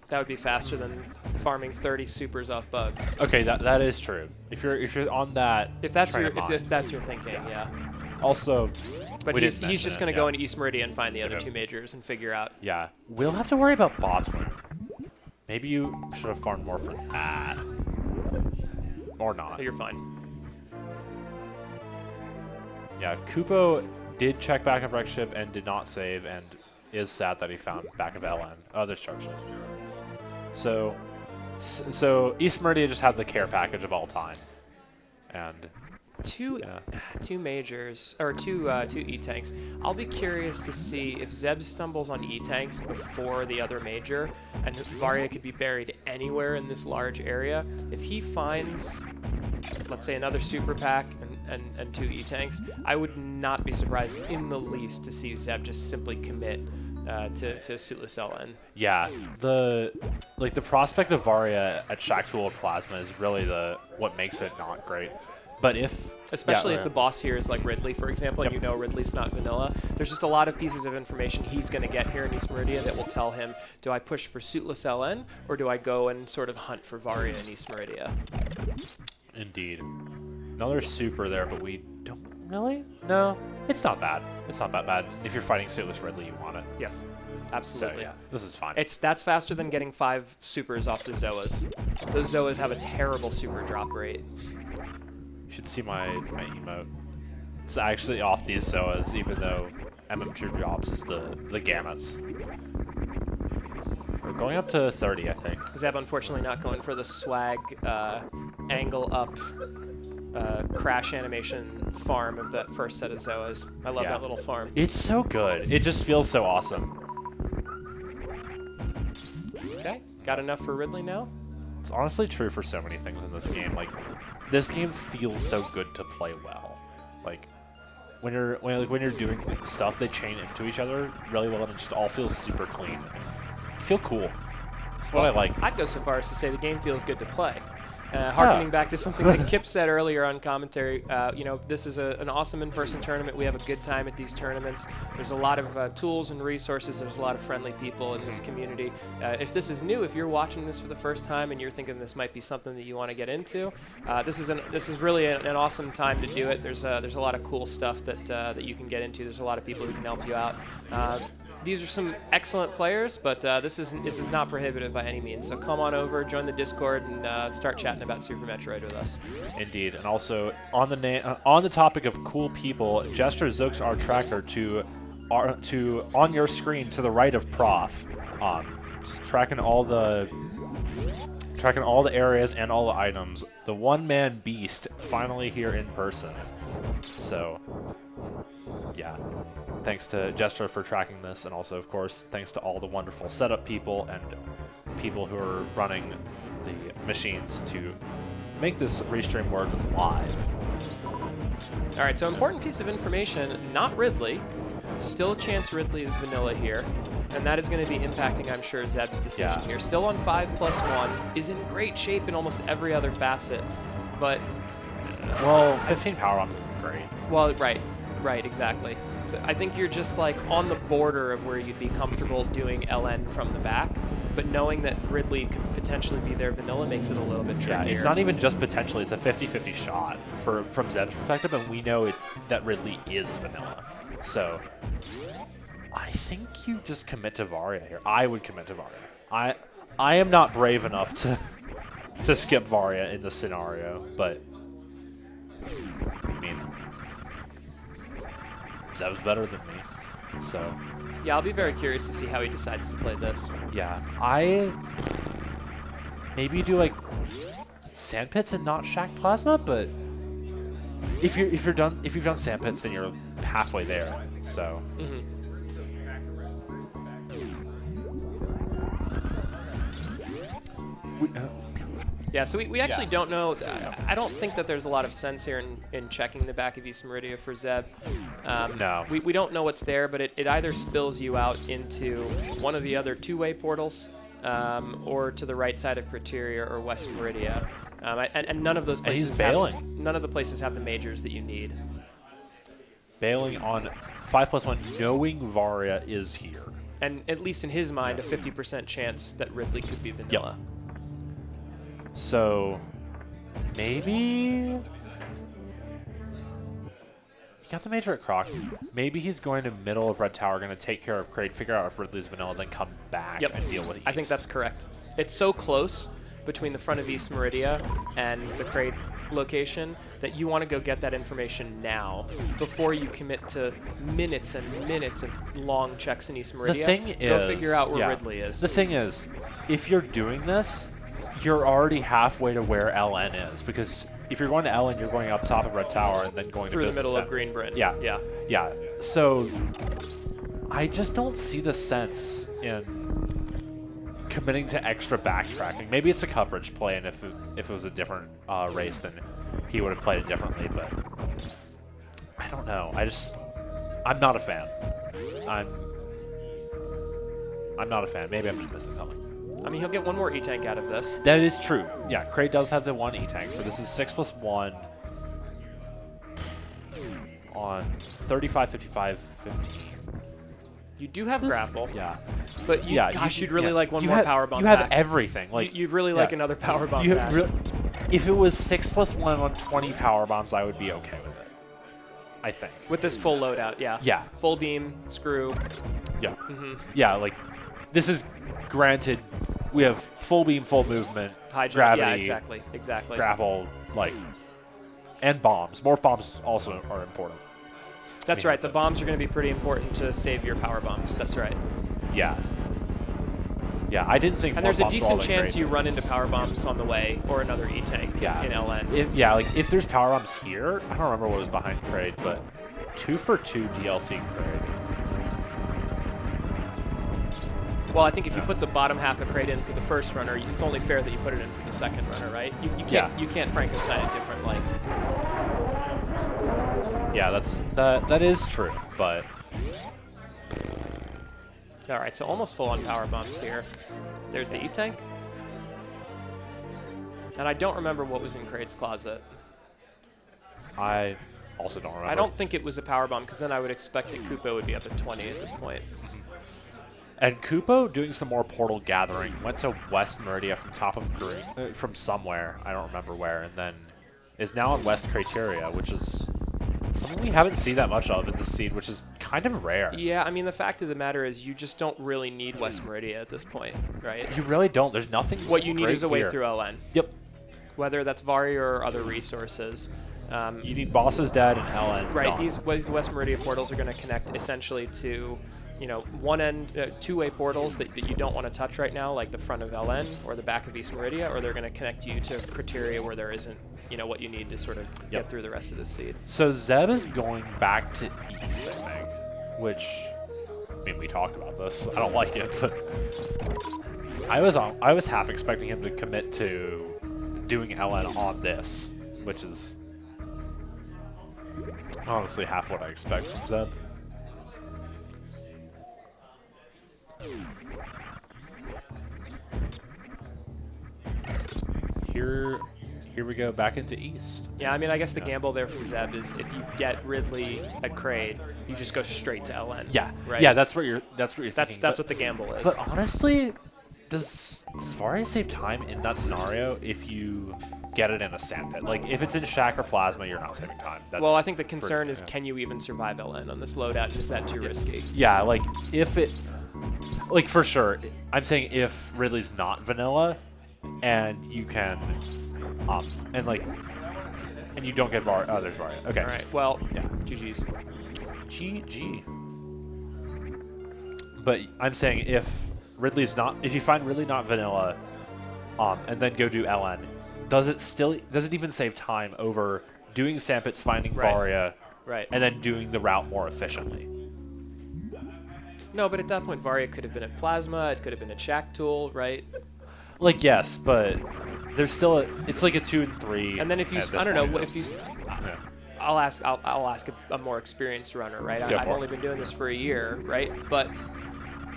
Speaker 2: That would be faster than farming 30 supers off bugs.
Speaker 1: Okay, that is true. If you're on that...
Speaker 2: If that's your thinking, yeah.
Speaker 1: Also...
Speaker 2: But he's just going to go into East Meridia and find the other 2 majors and figure out...
Speaker 1: Yeah. We'll have to worry about Botswana. Maybe you should have farmed more for that. Or not.
Speaker 2: You're fine.
Speaker 1: Yeah, kupppo did check back of wreck ship and did not save, and is sad that he found back of LN. Oh, there's charge. So East Meridia just had the care package of all time. And...
Speaker 2: Two majors, or two E-tanks. I'll be curious to see if Zeb stumbles on E-tanks before the other major, and Varia could be buried anywhere in this large area. If he finds, let's say, another super pack and 2 E-tanks, I would not be surprised in the least to see Zeb just simply commit to suitless LN.
Speaker 1: Yeah, the prospect of Varia at Shaxpool or Plasma is really what makes it not great. But
Speaker 2: especially if the boss here is like Ridley, for example, and you know Ridley's not vanilla, there's just a lot of pieces of information he's going to get here in East Meridia that will tell him, do I push for suitless LN, or do I go and sort of hunt for Varia in East Meridia?
Speaker 1: Indeed. Another super there, but we don't really? No, it's not bad. It's not that bad. If you're fighting Suitless Ridley, you want it.
Speaker 2: Yes,
Speaker 1: So
Speaker 2: absolutely.
Speaker 1: yeah, this is fine.
Speaker 2: That's faster than getting 5 supers off the Zoas. Those Zoas have a terrible super drop rate.
Speaker 1: You should see my emote. It's actually off these Zoas, even though MM2 drops is the gamuts. We're going up to 30, I think.
Speaker 2: Zeb unfortunately not going for the swag angle up crash animation farm of that first set of Zoas. I love that little farm.
Speaker 1: It's so good. It just feels so awesome.
Speaker 2: Okay, got enough for Ridley now?
Speaker 1: It's honestly true for so many things in this game. Like, this game feels so good to play well. Like, when you're doing stuff, they chain into each other really well, and it just all feels super clean. You feel cool. That's what I like.
Speaker 2: I'd go so far as to say the game feels good to play. Harkening back to something that Kip said earlier on commentary, you know, this is an awesome in-person tournament. We have a good time at these tournaments. There's a lot of tools and resources. There's a lot of friendly people in this community. If this is new, if you're watching this for the first time and you're thinking this might be something that you want to get into, this is really an awesome time to do it. There's a lot of cool stuff that you can get into. There's a lot of people who can help you out. These are some excellent players, but this is not prohibitive by any means. So come on over, join the Discord, and start chatting about Super Metroid with us.
Speaker 1: Indeed, and also on the topic of cool people, Jester Zooks our tracker to on your screen to the right of Prof, just tracking all the areas and all the items. The one-man beast finally here in person. So, yeah. Thanks to Jester for tracking this, and also, of course, thanks to all the wonderful setup people and people who are running the machines to make this restream work live.
Speaker 2: All right, so important piece of information, not Ridley. Still chance Ridley is vanilla here, and that is going to be impacting, I'm sure, Zeb's decision here. Still on 5+1, is in great shape in almost every other facet, but...
Speaker 1: Well, 15 power on is great.
Speaker 2: Well, right, exactly. So I think you're just like on the border of where you'd be comfortable doing LN from the back, but knowing that Ridley could potentially be there vanilla makes it a little bit trickier.
Speaker 1: Yeah, it's not even just potentially, it's a 50-50 shot from Zeb's perspective, and we know that Ridley is vanilla. So I think you just commit to Varia here. I would commit to Varia. I am not brave enough to skip Varia in this scenario, but I mean, Zeb's better than me, so.
Speaker 2: Yeah, I'll be very curious to see how he decides to play this.
Speaker 1: Yeah, I maybe do like Sandpits and not Shack Plasma, but if you've done Sandpits, then you're halfway there. So.
Speaker 2: Yeah, so we actually don't know. I don't think that there's a lot of sense here in checking the back of East Meridia for Zeb.
Speaker 1: No.
Speaker 2: We don't know what's there, but it either spills you out into one of the other two-way portals or to the right side of Criteria or West Meridia. And none of those places
Speaker 1: he's bailing.
Speaker 2: None of the places have the majors that you need.
Speaker 1: Bailing on 5+1, knowing Varia is here.
Speaker 2: And at least in his mind, a 50% chance that Ridley could be vanilla.
Speaker 1: Yep. So, maybe he got the major at Croc. Maybe he's going to middle of Red Tower, going to take care of Kraid, figure out if Ridley's vanilla, then come back and deal with East.
Speaker 2: I think that's correct. It's so close between the front of East Meridia and the Kraid location that you want to go get that information now before you commit to minutes and minutes of long checks in East Meridia.
Speaker 1: The thing is,
Speaker 2: go figure out where Ridley is.
Speaker 1: The thing is, if you're doing this, you're already halfway to where LN is, because if you're going to LN, you're going up top of Red Tower and then going
Speaker 2: through
Speaker 1: to
Speaker 2: the middle
Speaker 1: Center.
Speaker 2: of Greenbridge.
Speaker 1: Yeah. So I just don't see the sense in committing to extra backtracking. Maybe it's a coverage play, and if it was a different race, then he would have played it differently. But I don't know. I'm not a fan. I'm not a fan. Maybe I'm just missing something.
Speaker 2: I mean, he'll get one more E-Tank out of this.
Speaker 1: That is true. Yeah, Kraid does have the one E-Tank, so this is 6+1 on 35, 55, 15.
Speaker 2: You do have grapple.
Speaker 1: Yeah.
Speaker 2: But you'd really like one more power bomb
Speaker 1: You have
Speaker 2: back.
Speaker 1: everything. Like
Speaker 2: You'd really like another power bomb back.
Speaker 1: if it was 6+1 on 20 power bombs, I would be okay with it. I think.
Speaker 2: With this full loadout, yeah.
Speaker 1: Yeah.
Speaker 2: Full beam, screw.
Speaker 1: Yeah. Yeah, like, this is granted, we have full beam, full movement,
Speaker 2: High jump.
Speaker 1: gravity,
Speaker 2: Yeah, exactly. Exactly.
Speaker 1: grapple, like, and bombs. Morph bombs also are important.
Speaker 2: That's
Speaker 1: I mean,
Speaker 2: right. The bombs are going to be pretty important to save your power bombs. That's right.
Speaker 1: Yeah. Yeah, I didn't think
Speaker 2: And
Speaker 1: morph
Speaker 2: there's a
Speaker 1: bombs were all
Speaker 2: decent
Speaker 1: that
Speaker 2: chance
Speaker 1: great.
Speaker 2: you run into power bombs on the way or another E-tank
Speaker 1: Yeah.
Speaker 2: in LN.
Speaker 1: Yeah, like, if there's power bombs here, I don't remember what was behind Kraid, but 2 for 2 DLC Kraid.
Speaker 2: Well, I think if you put the bottom half of Kraid in for the first runner, it's only fair that you put it in for the second runner, right? You can't
Speaker 1: Yeah.
Speaker 2: you can't Frankenstein it different. Like,
Speaker 1: Yeah, that is true, but
Speaker 2: all right, so almost full on power bombs here. There's the E-tank, and I don't remember what was in Kraid's closet.
Speaker 1: I also don't remember.
Speaker 2: I don't think it was a power bomb because then I would expect that kupppo would be up at 20 at this point.
Speaker 1: And kupppo, doing some more portal gathering, went to West Meridia from top of green, from somewhere, I don't remember where, and then is now in West Criteria, which is something we haven't seen that much of in the scene, which is kind of rare.
Speaker 2: Yeah, I mean, the fact of the matter is you just don't really need West Meridia at this point, right?
Speaker 1: You really don't. There's nothing.
Speaker 2: What you need
Speaker 1: great
Speaker 2: is a way
Speaker 1: here.
Speaker 2: through LN,
Speaker 1: Yep.
Speaker 2: whether that's Varia or other resources.
Speaker 1: You need Bosses Dead and LN.
Speaker 2: Right,
Speaker 1: done.
Speaker 2: these West Meridia portals are going to connect essentially to, you know, one end, two-way portals that you don't want to touch right now, like the front of LN or the back of East Meridia, or they're going to connect you to criteria where there isn't, you know, what you need to sort of get through the rest of the seed.
Speaker 1: So Zeb is going back to East, I think, which, I mean, we talked about this. I don't like it, but I was half expecting him to commit to doing LN on this, which is honestly half what I expect from Zeb. Here we go back into East.
Speaker 2: Yeah, I mean, I guess the gamble there from Zeb is if you get Ridley at Kraid, you just go straight to LN.
Speaker 1: Yeah,
Speaker 2: right.
Speaker 1: yeah, that's what you're thinking.
Speaker 2: That's what the gamble is.
Speaker 1: But honestly, does Varia save time in that scenario if you get it in a sandpit? Like, if it's in Shack or Plasma, you're not saving time. That's
Speaker 2: well, I think the concern is,
Speaker 1: yeah.
Speaker 2: can you even survive LN on this loadout, and is that too risky?
Speaker 1: Yeah, like, if it... Like, for sure, I'm saying if Ridley's not vanilla, and you can... and, like... And you don't get Varia... Oh, there's Varia. Okay.
Speaker 2: All right, well,
Speaker 1: Yeah.
Speaker 2: GG's.
Speaker 1: GG. But I'm saying if Ridley's not... If you find Ridley not vanilla, and then go do LN, does it even save time over doing Sandpits, finding
Speaker 2: Right.
Speaker 1: Varia,
Speaker 2: Right.
Speaker 1: and then doing the route more efficiently?
Speaker 2: No, but at that point, Varia could have been a Plasma, it could have been a Shack tool, right?
Speaker 1: Like, yes, but there's still it's like a 2 and 3.
Speaker 2: And then if you,
Speaker 1: at this
Speaker 2: I don't know,
Speaker 1: point.
Speaker 2: what if you,
Speaker 1: Yeah.
Speaker 2: I'll ask a more experienced runner, right?
Speaker 1: Go
Speaker 2: I've
Speaker 1: for it.
Speaker 2: only been doing this for a year, right? But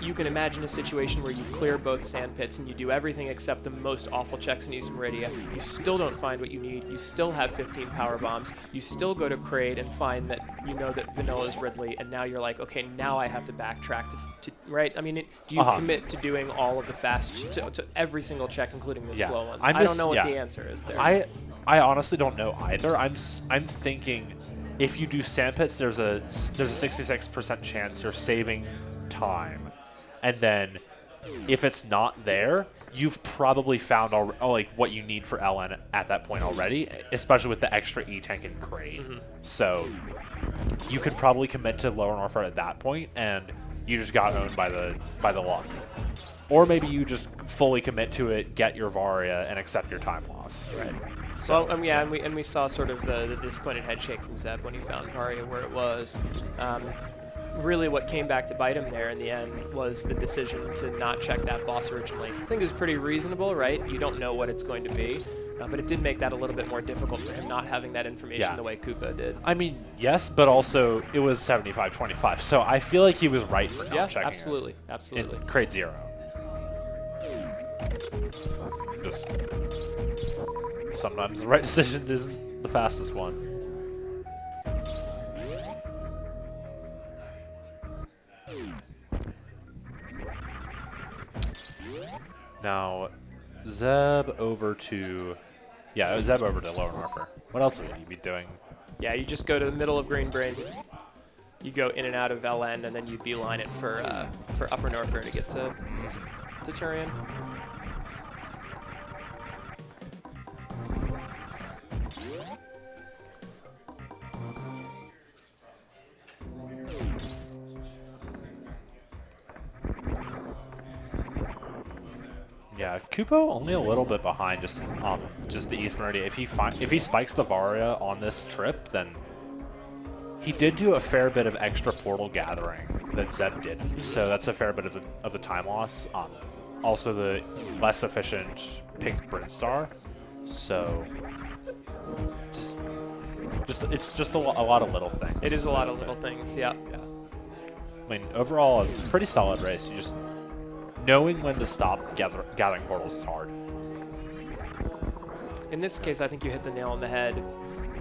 Speaker 2: you can imagine a situation where you clear both sand pits and you do everything except the most awful checks in East Meridia. You still don't find what you need. You still have 15 power bombs. You still go to Kraid and find that you know that vanilla is Ridley, and now you're like, okay, now I have to backtrack to right? I mean, do you commit to doing all of the fast, to every single check, including the
Speaker 1: Yeah.
Speaker 2: slow ones?
Speaker 1: I'm
Speaker 2: I don't
Speaker 1: just-
Speaker 2: know what
Speaker 1: yeah.
Speaker 2: the answer is there.
Speaker 1: I honestly don't know either. I'm thinking if you do sandpits, there's a 66% chance you're saving time, and then if it's not there, you've probably found like what you need for LN at that point already, especially with the extra E-tank and Kraid. So you could probably commit to Lower Northford at that point, and you just got owned by the luck. Or maybe you just fully commit to it, get your Varia, and accept your time loss.
Speaker 2: Right.
Speaker 1: So,
Speaker 2: Well, yeah, and we saw sort of the disappointed head shake from Zeb when he found Varia where it was. Really what came back to bite him there in the end was the decision to not check that boss originally. I think it was pretty reasonable, right? You don't know what it's going to be, but it did make that a little bit more difficult for him not having that information the way kupppo did.
Speaker 1: I mean, yes, but also it was 75-25, so I feel like he was right for not checking
Speaker 2: absolutely,
Speaker 1: it.
Speaker 2: absolutely.
Speaker 1: In Kraid 0. Just sometimes the right decision isn't the fastest one. Now, Zeb over to Yeah, Zeb over to lower Norfer. What else would you be doing?
Speaker 2: Yeah, you just go to the middle of Green Brain. You go in and out of LN, and then you beeline it for Upper Norfer to get to Turian.
Speaker 1: Yeah, kupppo only a little bit behind, just the East Meridian. If he spikes the Varia on this trip, then he did do a fair bit of extra portal gathering that Zeb didn't, so that's a fair bit of the time loss. Also the less efficient pink Brinstar, so it's just a lot of little things.
Speaker 2: It is a lot of little things, yeah.
Speaker 1: I mean, overall, a pretty solid race. You just knowing when to stop gathering portals is hard.
Speaker 2: In this case, I think you hit the nail on the head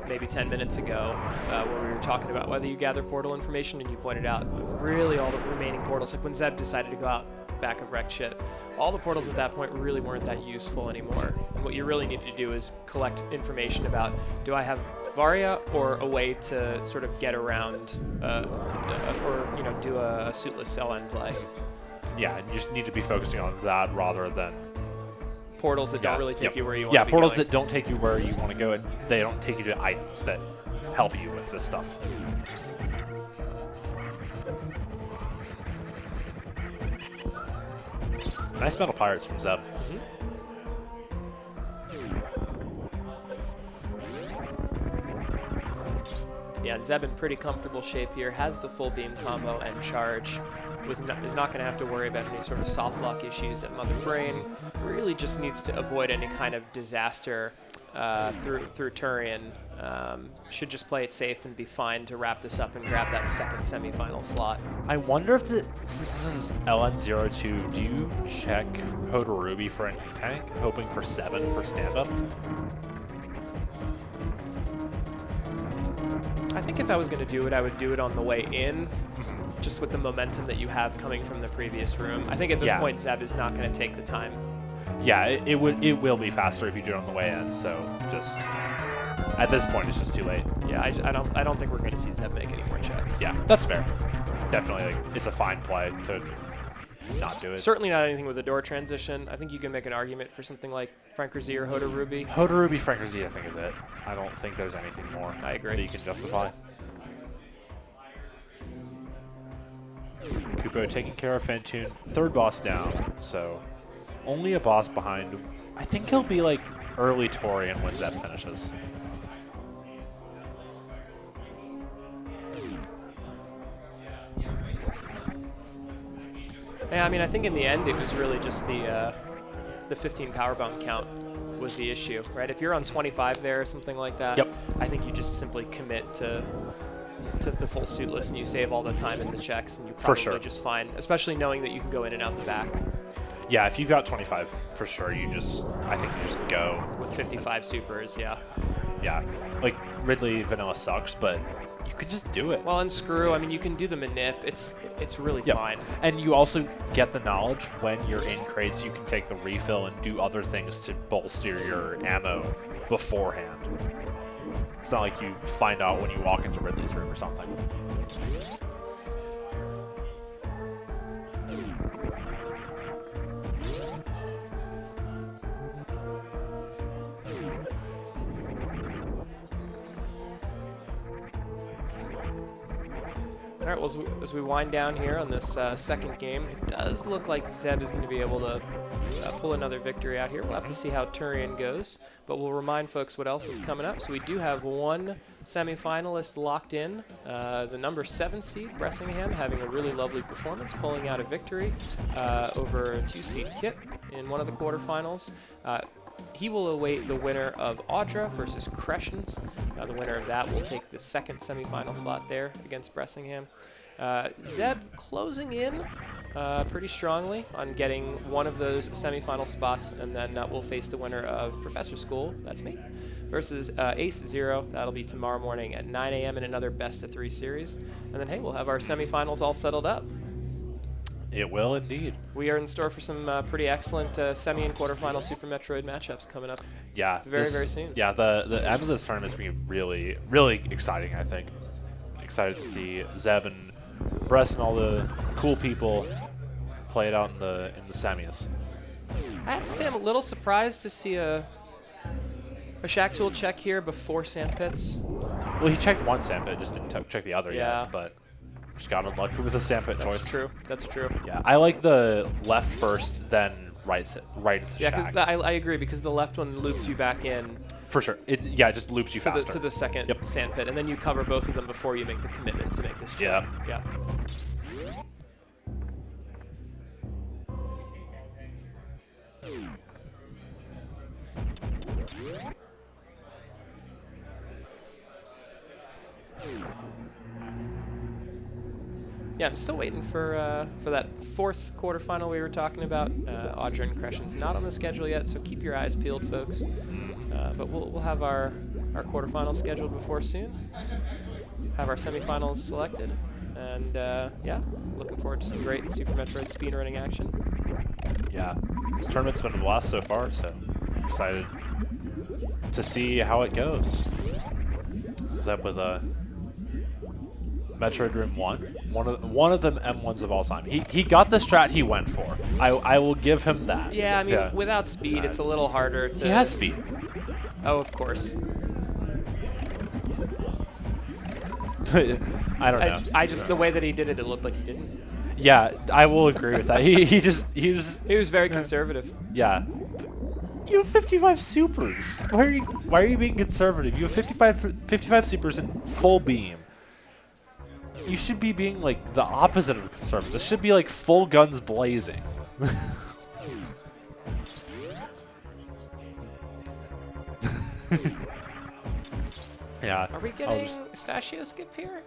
Speaker 2: maybe 10 minutes ago where we were talking about whether you gather portal information, and you pointed out really all the remaining portals, like when Zeb decided to go out back of wrecked shit, all the portals at that point really weren't that useful anymore. And what you really need to do is collect information about, do I have Varia or a way to sort of get around or do a suitless LN play.
Speaker 1: Yeah, and you just need to be focusing on that rather than
Speaker 2: portals that don't really take you where you want to
Speaker 1: be. Yeah, portals
Speaker 2: going.
Speaker 1: that don't take you where you want to go, and they don't take you to items that help you with this stuff. Nice Metal Pirates from Zeb.
Speaker 2: Yeah, and Zeb in pretty comfortable shape here, has the full beam combo and charge. Is not going to have to worry about any sort of soft lock issues at Mother Brain. Really just needs to avoid any kind of disaster through Turian. Should just play it safe and be fine to wrap this up and grab that second semifinal slot.
Speaker 1: I wonder if since this is LN02, do you check Hoda Ruby for an E-Tank, hoping for 7 for stand-up?
Speaker 2: I think if I was going to do it, I would do it on the way in, just with the momentum that you have coming from the previous room. I think at this point, Zeb is not going to take the time.
Speaker 1: Yeah, it will be faster if you do it on the way in. So just at this point, it's just too late.
Speaker 2: Yeah, I don't think we're going to see Zeb make any more checks.
Speaker 1: Yeah, that's fair. Definitely, it's a fine play to not do it.
Speaker 2: Certainly not anything with a door transition. I think you can make an argument for something like Franker Z or Hoda Ruby.
Speaker 1: Hoda Ruby, Franker Z, I think is it. I don't think there's anything more
Speaker 2: I agree.
Speaker 1: that you can justify. kupppo taking care of Fantoon, third boss down, so only a boss behind. I think he'll be like early Torian when Zeb finishes.
Speaker 2: Yeah, I mean, I think in the end it was really just the 15 power bomb count was the issue, right? If you're on 25 there or something like that,
Speaker 1: yep.
Speaker 2: I think you just simply commit to the full suitless and you save all the time in the checks, and you probably just fine, especially knowing that you can go in and out the back.
Speaker 1: Yeah, if you've got 25, for sure, I think you just go.
Speaker 2: With 55 supers, yeah.
Speaker 1: Yeah, like Ridley Vanilla sucks, but you can just do it.
Speaker 2: Well, and screw, I mean, you can do the manip. It's really fine.
Speaker 1: And you also get the knowledge when you're in crates, you can take the refill and do other things to bolster your ammo beforehand. It's not like you find out when you walk into Ridley's room or something.
Speaker 2: All right, well, as we wind down here on this second game, it does look like Zeb is going to be able to pull another victory out here. We'll have to see how Turian goes, but we'll remind folks what else is coming up. So we do have one semifinalist locked in, the number 7 seed, Bressingham, having a really lovely performance, pulling out a victory over 2 seed Kit in one of the quarterfinals. He will await the winner of Audra versus Crescens. The winner of that will take the second semifinal slot there against Bressingham. Zeb closing in pretty strongly on getting one of those semifinal spots, and then we'll face the winner of Professor School, that's me, versus Ace Zero. That'll be tomorrow morning at 9 a.m. in another best-of-3 series. And then, hey, we'll have our semifinals all settled up.
Speaker 1: It will indeed.
Speaker 2: We are in store for some pretty excellent semi and quarterfinal Super Metroid matchups coming up.
Speaker 1: Yeah.
Speaker 2: Very soon.
Speaker 1: Yeah, the end of this tournament is going to be really, really exciting, I think. Excited to see Zeb and Bress and all the cool people play it out in the semis.
Speaker 2: I have to say I'm a little surprised to see a Shack Tool check here before Sandpits.
Speaker 1: Well, he checked one sandpit, just didn't check the other
Speaker 2: Yeah.
Speaker 1: yet, but just got unlucky with the sandpit choice.
Speaker 2: That's true. That's true.
Speaker 1: Yeah, I like the left first, then right into
Speaker 2: Yeah,
Speaker 1: Shack.
Speaker 2: because I agree, because the left one loops you back in
Speaker 1: For sure. It just loops you
Speaker 2: to
Speaker 1: faster.
Speaker 2: the second sandpit, and then you cover both of them before you make the commitment to make this jump. Yeah. Yeah, I'm still waiting for that fourth quarterfinal we were talking about. Audra and Crescen's not on the schedule yet, so keep your eyes peeled, folks. But we'll have our quarterfinals scheduled before soon. Have our semifinals selected, and yeah, looking forward to some great Super Metroid speedrunning action.
Speaker 1: Yeah, this tournament's been a blast so far, so excited to see how it goes. Zeb with a Metroid Room 1. One of the M1s of all time. He got the strat he went for. I will give him that.
Speaker 2: Yeah, I mean, without speed, it's a little harder to...
Speaker 1: He has speed.
Speaker 2: Oh, of course.
Speaker 1: I don't know.
Speaker 2: I just, the way that he did it, it looked like he didn't.
Speaker 1: Yeah, I will agree with that. He
Speaker 2: was very conservative.
Speaker 1: Yeah. You have 55 supers. Why are you being conservative? You have 55 supers in full beam. You should be being like the opposite of conservative. This should be like full guns blazing. Yeah.
Speaker 2: Are we getting Pistachio Skip here?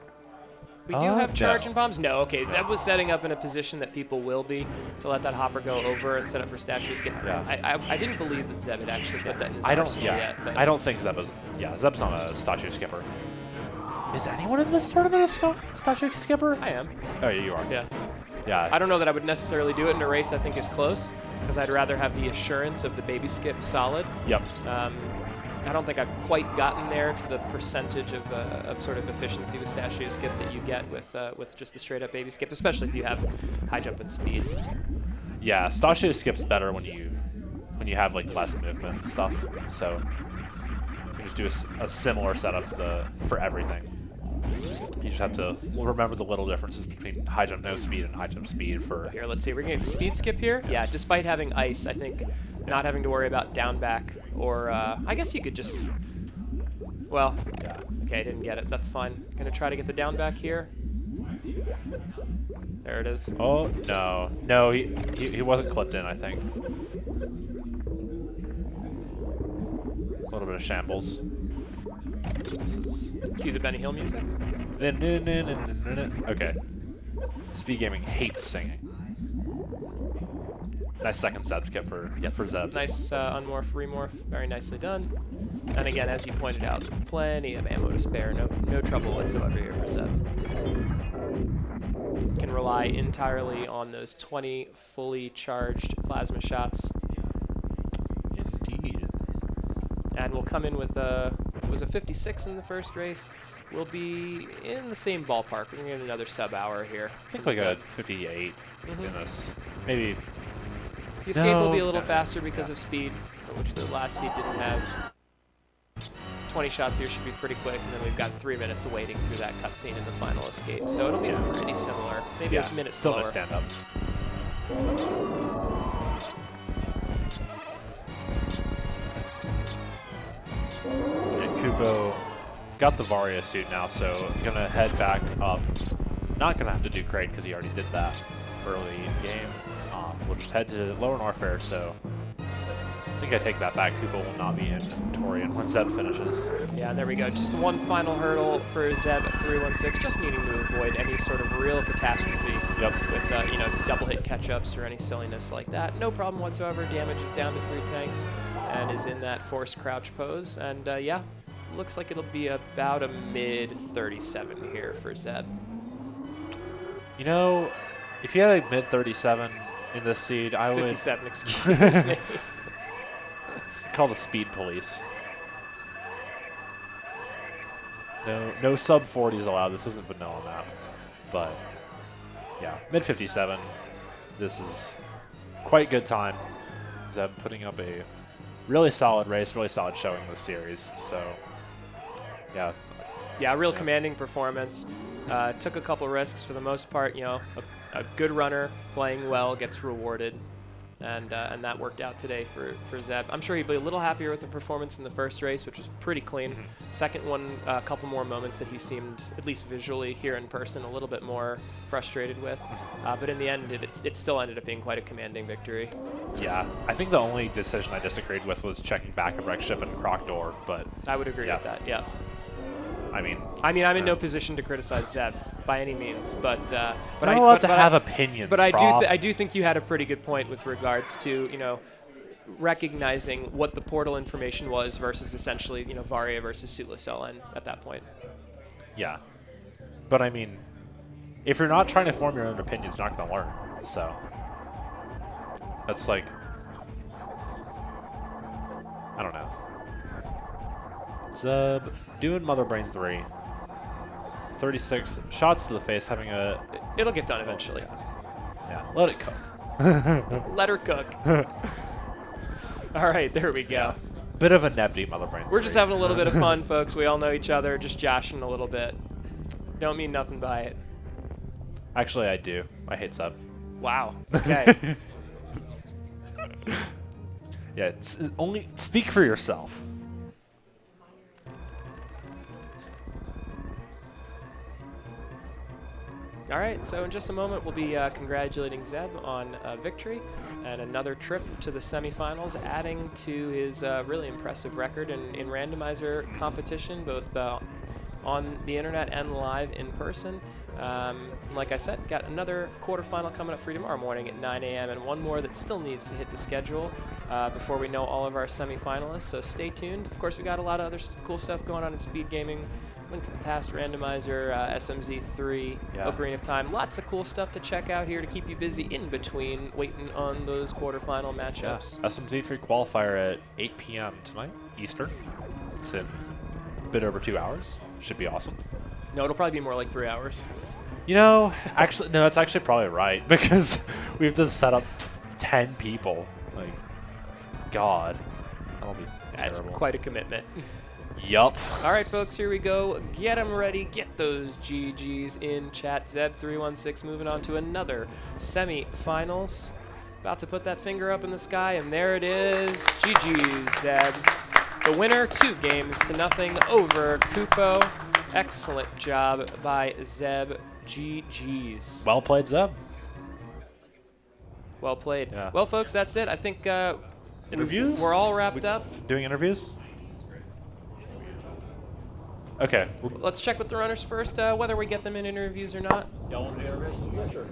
Speaker 2: We do
Speaker 1: Oh,
Speaker 2: have charge
Speaker 1: no.
Speaker 2: and bombs? No, okay. Zeb was setting up in a position that people will be to let that hopper go over and set up for Pistachio Skip.
Speaker 1: Yeah.
Speaker 2: I didn't believe that Zeb had actually put that in his
Speaker 1: I don't.
Speaker 2: arsenal
Speaker 1: Yeah.
Speaker 2: yet. But
Speaker 1: I don't think Zeb is. Yeah. Zeb's not a statue skipper. Is anyone in this tournament a statue skipper?
Speaker 2: I am.
Speaker 1: Oh, yeah, you are.
Speaker 2: Yeah.
Speaker 1: Yeah.
Speaker 2: I don't know that I would necessarily do it in a race I think is close, because I'd rather have the assurance of the baby skip solid.
Speaker 1: Yep.
Speaker 2: I don't think I've quite gotten there to the percentage of sort of efficiency with Pistachio Skip that you get with just the straight up baby skip, especially if you have high jump and speed.
Speaker 1: Yeah. Statue skip's better when you have like less movement and stuff. So you just do a similar setup for everything. You just have to remember the little differences between high jump no speed and high jump speed for...
Speaker 2: Here, let's see. We're going to get speed skip here. Yeah, despite having ice, I think not having to worry about down back or... I guess you could just... Well, yeah. Okay, I didn't get it. That's fine. Going to try to get the down back here. There it is.
Speaker 1: Oh, no. No, he wasn't clipped in, I think. A little bit of shambles.
Speaker 2: Cue the Benny Hill music.
Speaker 1: Okay. Speedgaming hates singing. Nice second Zeb kit for Zeb.
Speaker 2: Nice unmorph, remorph. Very nicely done. And again, as you pointed out, plenty of ammo to spare. No trouble whatsoever here for Zeb. Can rely entirely on those 20 fully charged plasma shots.
Speaker 1: Indeed.
Speaker 2: And we'll come in with it was a 56 in the first race. We'll be in the same ballpark. We're going to get another sub-hour here.
Speaker 1: I think like a 58 in this. Maybe.
Speaker 2: The escape will be a little
Speaker 1: No.
Speaker 2: faster because of speed, which the last seed didn't have. 20 shots here should be pretty quick, and then we've got 3 minutes of waiting through that cutscene in the final escape. So it'll be pretty similar. Maybe a minute
Speaker 1: still
Speaker 2: slower.
Speaker 1: no stand up. And Kupppo got the Varia suit now, so gonna head back up. Not gonna have to do Kraid because he already did that early in game. We'll just head to Lower Norfair, so I think I take that back. Kupppo will not be in Torian when Zeb finishes.
Speaker 2: Yeah, there we go. Just one final hurdle for Zeb at 316, just needing to avoid any sort of real catastrophe with double hit catch-ups or any silliness like that. No problem whatsoever. Damage is down to 3 tanks and is in that forced crouch pose. And yeah, looks like it'll be about a mid 37 here for Zeb.
Speaker 1: You know, If you had a mid 37 in this seed, I would
Speaker 2: 57, excuse me.
Speaker 1: call the speed police. No sub 40s allowed. This isn't vanilla map, but yeah, mid 57. This is quite good time. Zeb putting up a really solid race, really solid showing in the series. So yeah,
Speaker 2: Yeah, real commanding performance. Took a couple risks for the most part. You know, a good runner playing well gets rewarded, and that worked out today for Zeb. I'm sure he'd be a little happier with the performance in the first race, which was pretty clean. Second one, a couple more moments that he seemed, at least visually here in person, a little bit more frustrated with. But in the end, it still ended up being quite a commanding victory.
Speaker 1: yeah. I think the only decision I disagreed with was checking back of wreck ship and croc door, but
Speaker 2: I would agree
Speaker 1: Yeah.
Speaker 2: with that. Yeah.
Speaker 1: I mean,
Speaker 2: I'm in no position to criticize Zeb by any means, but
Speaker 1: we're not allowed to have opinions.
Speaker 2: But
Speaker 1: prof.
Speaker 2: I do think you had a pretty good point with regards to, you know, recognizing what the portal information was versus essentially, you know, Varia versus Suitless LN at that point.
Speaker 1: Yeah, but I mean, if you're not trying to form your own opinions, you're not going to learn. So that's like, I don't know. Zeb doing Mother Brain 3. 36 shots to the face, having a
Speaker 2: It'll get done eventually.
Speaker 1: yeah. Let it cook.
Speaker 2: Let her cook. All right, there we go.
Speaker 1: Bit of a Nevdy Mother Brain.
Speaker 2: We're just having a little bit of fun, folks. We all know each other, just joshing a little bit. Don't mean nothing by it.
Speaker 1: Actually, I do. I hate Zeb.
Speaker 2: Wow. Okay.
Speaker 1: Yeah, it's only speak for yourself.
Speaker 2: All right, so in just a moment, we'll be congratulating Zeb on a victory and another trip to the semifinals, adding to his really impressive record in randomizer competition, both on the internet and live in person. Like I said, got another quarterfinal coming up for you tomorrow morning at 9 a.m. and one more that still needs to hit the schedule before we know all of our semifinalists, so stay tuned. Of course, we got a lot of other cool stuff going on in Speedgaming. Link to the Past Randomizer, SMZ3,
Speaker 1: Yeah.
Speaker 2: Ocarina of Time. Lots of cool stuff to check out here to keep you busy in between waiting on those quarterfinal matchups.
Speaker 1: SMZ3 qualifier at 8 p.m. tonight, Eastern. It's in a bit over 2 hours. Should be awesome.
Speaker 2: No, it'll probably be more like 3 hours.
Speaker 1: You know, actually, no, that's actually probably right because we have to set up 10 people. Like, God, that'll be
Speaker 2: That's
Speaker 1: terrible.
Speaker 2: quite a commitment.
Speaker 1: Yup.
Speaker 2: All right, folks, here we go. Get them ready. Get those GGs in chat. Zeb316 moving on to another semi-finals. About to put that finger up in the sky, and there it is. GGs, Zeb. The winner, 2-0 over kupppo. Excellent job by Zeb. GGs.
Speaker 1: Well played, Zeb.
Speaker 2: Well played.
Speaker 1: Yeah.
Speaker 2: Well, folks, that's it. I think
Speaker 1: Interviews?
Speaker 2: we're all wrapped up.
Speaker 1: Doing interviews? Okay.
Speaker 2: Let's check with the runners first, whether we get them in interviews or not.
Speaker 3: Y'all want to do interviews? Yeah, sure.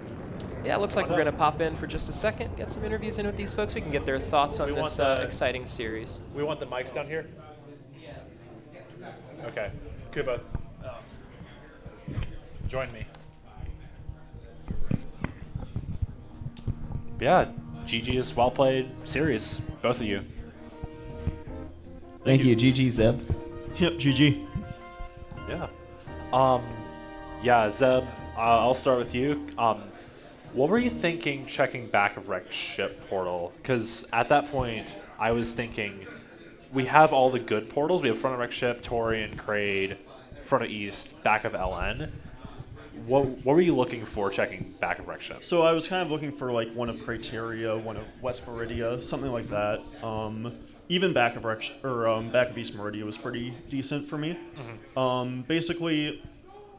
Speaker 2: Yeah, it looks like we're going to pop in for just a second, get some interviews in with these folks. We can get their thoughts on
Speaker 1: We
Speaker 2: this
Speaker 1: want the-
Speaker 2: exciting series.
Speaker 1: We want the mics down here? Okay. Kuba. Join me. Yeah, GG's well played series, both of you.
Speaker 4: Thank you. GG, Zeb.
Speaker 5: Yep, GG.
Speaker 1: Yeah. Yeah, Zeb, I'll start with you. What were you thinking checking back of wrecked ship portal? Because at that point, I was thinking we have all the good portals. We have front of wrecked ship, Torian, Kraid, front of east, back of LN. What were you looking for checking back of wrecked ship?
Speaker 5: So I was kind of looking for like one of Criteria, one of West Meridia, something like that. Even back of back of East Meridia was pretty decent for me. Basically,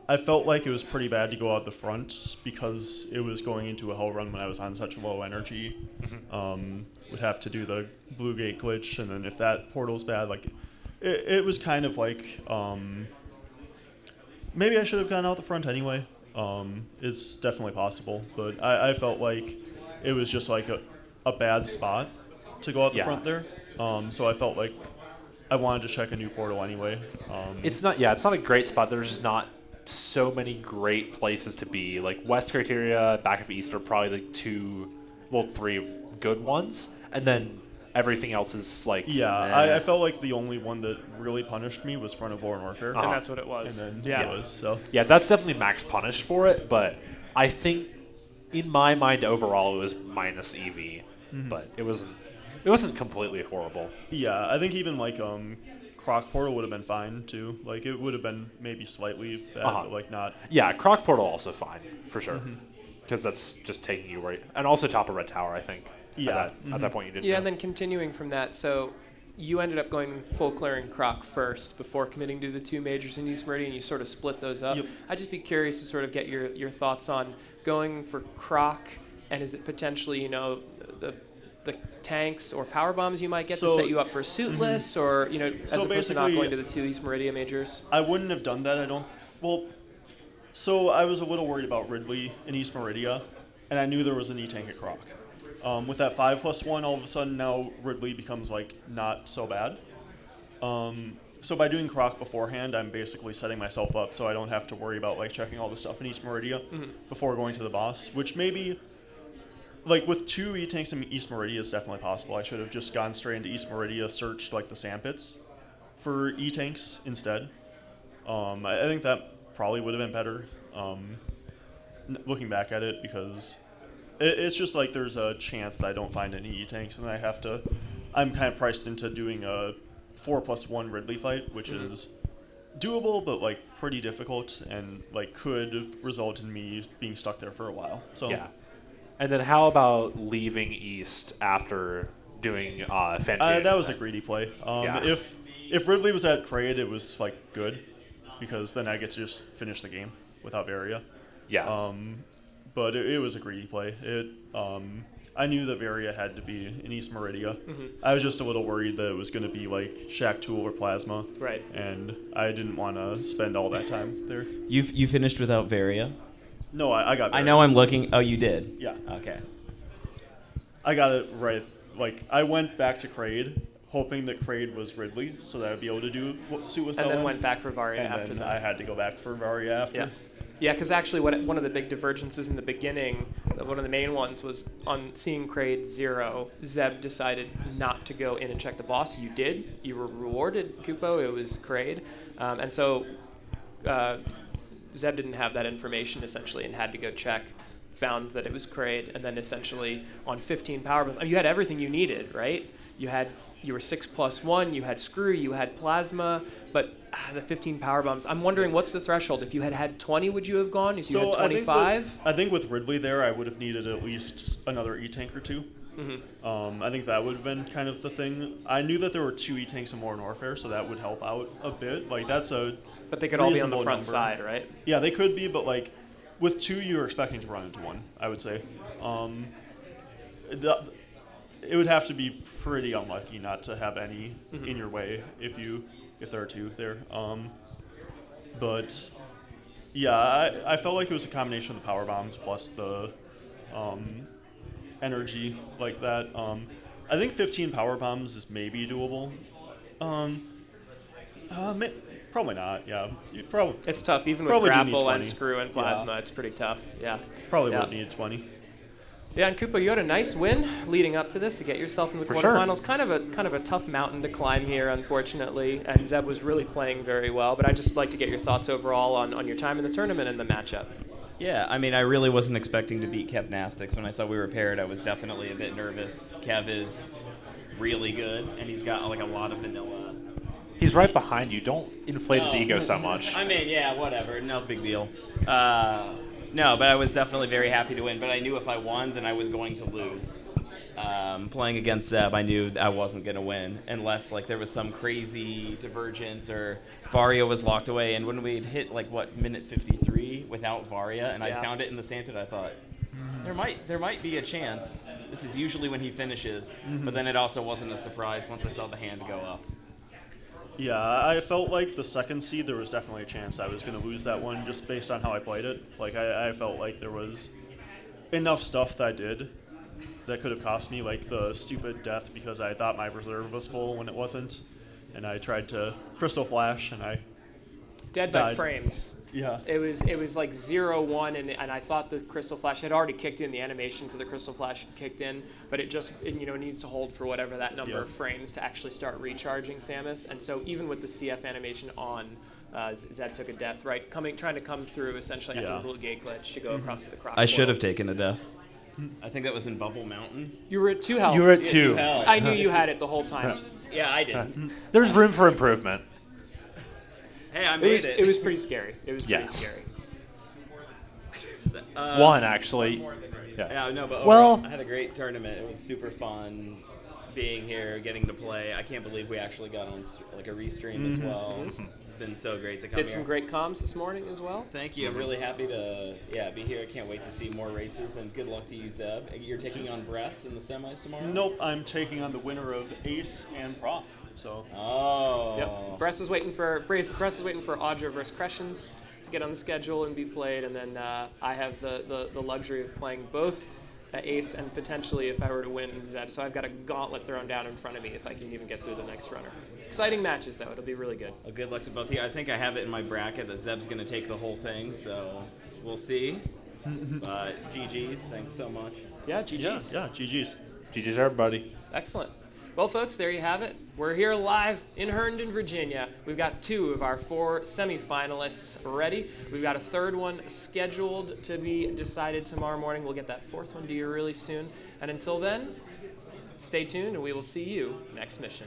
Speaker 5: I felt like it was pretty bad to go out the front because it was going into a hell run when I was on such low energy. Would have to do the Blue Gate glitch, and then if that portal's bad, like it was kind of like maybe I should have gone out the front anyway. It's definitely possible, but I felt like it was just like a bad spot to go out the front there. So I felt like I wanted to check a new portal anyway.
Speaker 1: It's not a great spot. There's just not so many great places to be. Like West Criteria, back of East are probably the three good ones, and then everything else is like
Speaker 5: Yeah,
Speaker 1: meh.
Speaker 5: I felt like the only one that really punished me was Front of War Warfare.
Speaker 2: And that's what it was.
Speaker 5: And then
Speaker 2: yeah.
Speaker 5: it was, so.
Speaker 1: Yeah, that's definitely max punish for it, but I think in my mind overall it was minus EV, but it wasn't completely horrible.
Speaker 5: Yeah, I think even like Croc Portal would have been fine too. Like it would have been maybe slightly bad, but like not.
Speaker 1: Yeah, Croc Portal also fine for sure, because that's just taking you right, and also top of Red Tower, I think.
Speaker 5: Yeah.
Speaker 1: At that point you didn't.
Speaker 2: Yeah,
Speaker 1: know.
Speaker 2: and then continuing from that, so you ended up going full clearing Croc first before committing to the 2 majors in East Meridian. You sort of split those up.
Speaker 5: Yep.
Speaker 2: I'd just be curious to sort of get your thoughts on going for Croc, and is it potentially, the tanks or power bombs you might get to
Speaker 5: So-
Speaker 2: set you up for suitless, or, as
Speaker 5: So
Speaker 2: opposed to not
Speaker 5: basically-
Speaker 2: going to the 2 East Meridian majors?
Speaker 5: I wouldn't have done that. I don't. Well, so I was a little worried about Ridley in East Meridia, and I knew there was an E-tank at Croc. With that 5+1, all of a sudden now Ridley becomes like not so bad. So by doing Croc beforehand, I'm basically setting myself up so I don't have to worry about like checking all the stuff in East Meridia before going to the boss, which maybe. Like, with 2 E-tanks in East Meridia is definitely possible. I should have just gone straight into East Meridia, searched, like, the sandpits for E-tanks instead. I think that probably would have been better, looking back at it, because it's just, like, there's a chance that I don't find any E-tanks, and I'm kind of priced into doing a 4+1 Ridley fight, which is doable, but, like, pretty difficult, and, like, could result in me being stuck there for a while. So.
Speaker 1: Yeah. And then how about leaving East after doing Fantasia?
Speaker 5: That was a greedy play.
Speaker 1: Yeah.
Speaker 5: If Ridley was at Kraid, it was like good, because then I get to just finish the game without Varia.
Speaker 1: Yeah.
Speaker 5: But it was a greedy play. I knew that Varia had to be in East Meridia. I was just a little worried that it was going to be like Shack Tool or Plasma.
Speaker 2: Right.
Speaker 5: And I didn't want to spend all that time there.
Speaker 4: You finished without Varia?
Speaker 5: No, I got Varia.
Speaker 4: I know I'm looking. Oh, you did?
Speaker 5: Yeah.
Speaker 4: Okay.
Speaker 5: I got it right. Like, I went back to Kraid, hoping that Kraid was Ridley, so that I'd be able to do Suicide.
Speaker 2: And then went back for Varia
Speaker 5: and
Speaker 2: after
Speaker 5: then
Speaker 2: that.
Speaker 5: I had to go back for Varia after.
Speaker 2: Yeah. Yeah, because actually one of the big divergences in the beginning, one of the main ones, was on seeing Kraid 0, Zeb decided not to go in and check the boss. You did. You were rewarded, kupppo. It was Kraid. And so Zeb didn't have that information, essentially, and had to go check, found that it was Kraid, and then essentially on 15 power bombs, I mean, you had everything you needed, right? You were 6+1, you had Screw, you had Plasma, but the 15 power bombs, I'm wondering what's the threshold? If you had had 20, would you have gone? If you had 25?
Speaker 5: I think with Ridley there, I would have needed at least another E-tank or 2. I think that would have been kind of the thing. I knew that there were 2 E-tanks in Modern Warfare, so that would help out a bit. Like, that's a
Speaker 2: But they could all be on the
Speaker 5: reasonable
Speaker 2: front
Speaker 5: number.
Speaker 2: side, right?
Speaker 5: Yeah, they could be, but like with 2, you're expecting to run into 1. I would say. It would have to be pretty unlucky not to have any in your way if there are 2 there. But yeah, I felt like it was a combination of the power bombs plus the energy like that. I think 15 power bombs is maybe doable. Probably not. Yeah, you probably
Speaker 2: It's tough, even with
Speaker 5: Probably do need
Speaker 2: grapple and
Speaker 5: 20.
Speaker 2: Screw and Plasma.
Speaker 5: Yeah.
Speaker 2: It's pretty tough. Yeah.
Speaker 5: probably
Speaker 2: Yeah.
Speaker 5: would need 20.
Speaker 2: Yeah, and kupppo, you had a nice win leading up to this to get yourself in the
Speaker 1: For sure.
Speaker 2: quarterfinals. Kind of a tough mountain to climb here, unfortunately. And Zeb was really playing very well. But I'd just like to get your thoughts overall on your time in the tournament and the matchup.
Speaker 4: Yeah, I mean, I really wasn't expecting to beat Kev Nastics. When I saw we were paired, I was definitely a bit nervous. Kev is really good, and he's got like a lot of vanilla.
Speaker 1: He's right behind you. Don't inflate his ego so much.
Speaker 4: I mean, yeah, whatever. No big deal. No, but I was definitely very happy to win. But I knew if I won, then I was going to lose. Playing against Zeb, I knew I wasn't going to win unless like there was some crazy divergence or Varia was locked away. And when we'd hit like minute 53 without Varia, and
Speaker 2: Yeah.
Speaker 4: I found it in the sandpit, I thought there might be a chance. This is usually when he finishes, but then it also wasn't a surprise once I saw the hand go up.
Speaker 5: Yeah, I felt like the second seed, there was definitely a chance I was going to lose that one just based on how I played it. Like, I felt like there was enough stuff that I did that could have cost me, like the stupid death because I thought my reserve was full when it wasn't. And I tried to Crystal Flash, and I
Speaker 2: Dead by
Speaker 5: died.
Speaker 2: frames.
Speaker 5: Yeah.
Speaker 2: It was like 0-1, and I thought the Crystal Flash had already kicked in. The animation for the Crystal Flash had kicked in, but it just needs to hold for whatever that number of frames to actually start recharging Samus. And so even with the CF animation on, Zeb took a death, right? Trying to come through essentially after the little gate glitch to go across to the crop.
Speaker 4: I should have taken a death. I think that was in Bubble Mountain.
Speaker 2: You were at 2 health.
Speaker 1: You were at 2.
Speaker 4: Hell.
Speaker 2: I knew you had it the whole time.
Speaker 4: Yeah, I did.
Speaker 1: There's room for improvement.
Speaker 4: Hey, I made it.
Speaker 2: It was pretty scary. It was pretty
Speaker 1: Yeah.
Speaker 2: scary.
Speaker 1: 1 actually.
Speaker 4: Yeah, no, but
Speaker 1: Well-
Speaker 4: overall, I had a great tournament. It was super fun being here, getting to play. I can't believe we actually got on like a restream as well. It's been so great to come
Speaker 2: Did
Speaker 4: here.
Speaker 2: some great comms this morning as well.
Speaker 4: Thank you. I'm really happy to be here. I can't wait to see more races, and good luck to you, Zeb. You're taking on Bress in the semis tomorrow?
Speaker 5: Nope, I'm taking on the winner of Ace and Prof. So
Speaker 4: Oh.
Speaker 2: Yep. Bress is waiting for Audra versus Crescens to get on the schedule and be played, and then I have the luxury of playing both Ace and potentially, if I were to win, Zeb. So I've got a gauntlet thrown down in front of me if I can even get through the next runner. Exciting matches, though. It'll be really good.
Speaker 4: Well, good luck to both of you. I think I have it in my bracket that Zeb's going to take the whole thing, so we'll see. GG's. Thanks so much.
Speaker 2: Yeah, GG's.
Speaker 5: yeah, GG's.
Speaker 1: GG's, everybody.
Speaker 2: Excellent. Well, folks, there you have it. We're here live in Herndon, Virginia. We've got 2 of our 4 semifinalists ready. We've got a 3rd one scheduled to be decided tomorrow morning. We'll get that 4th one to you really soon. And until then, stay tuned, and we will see you next mission.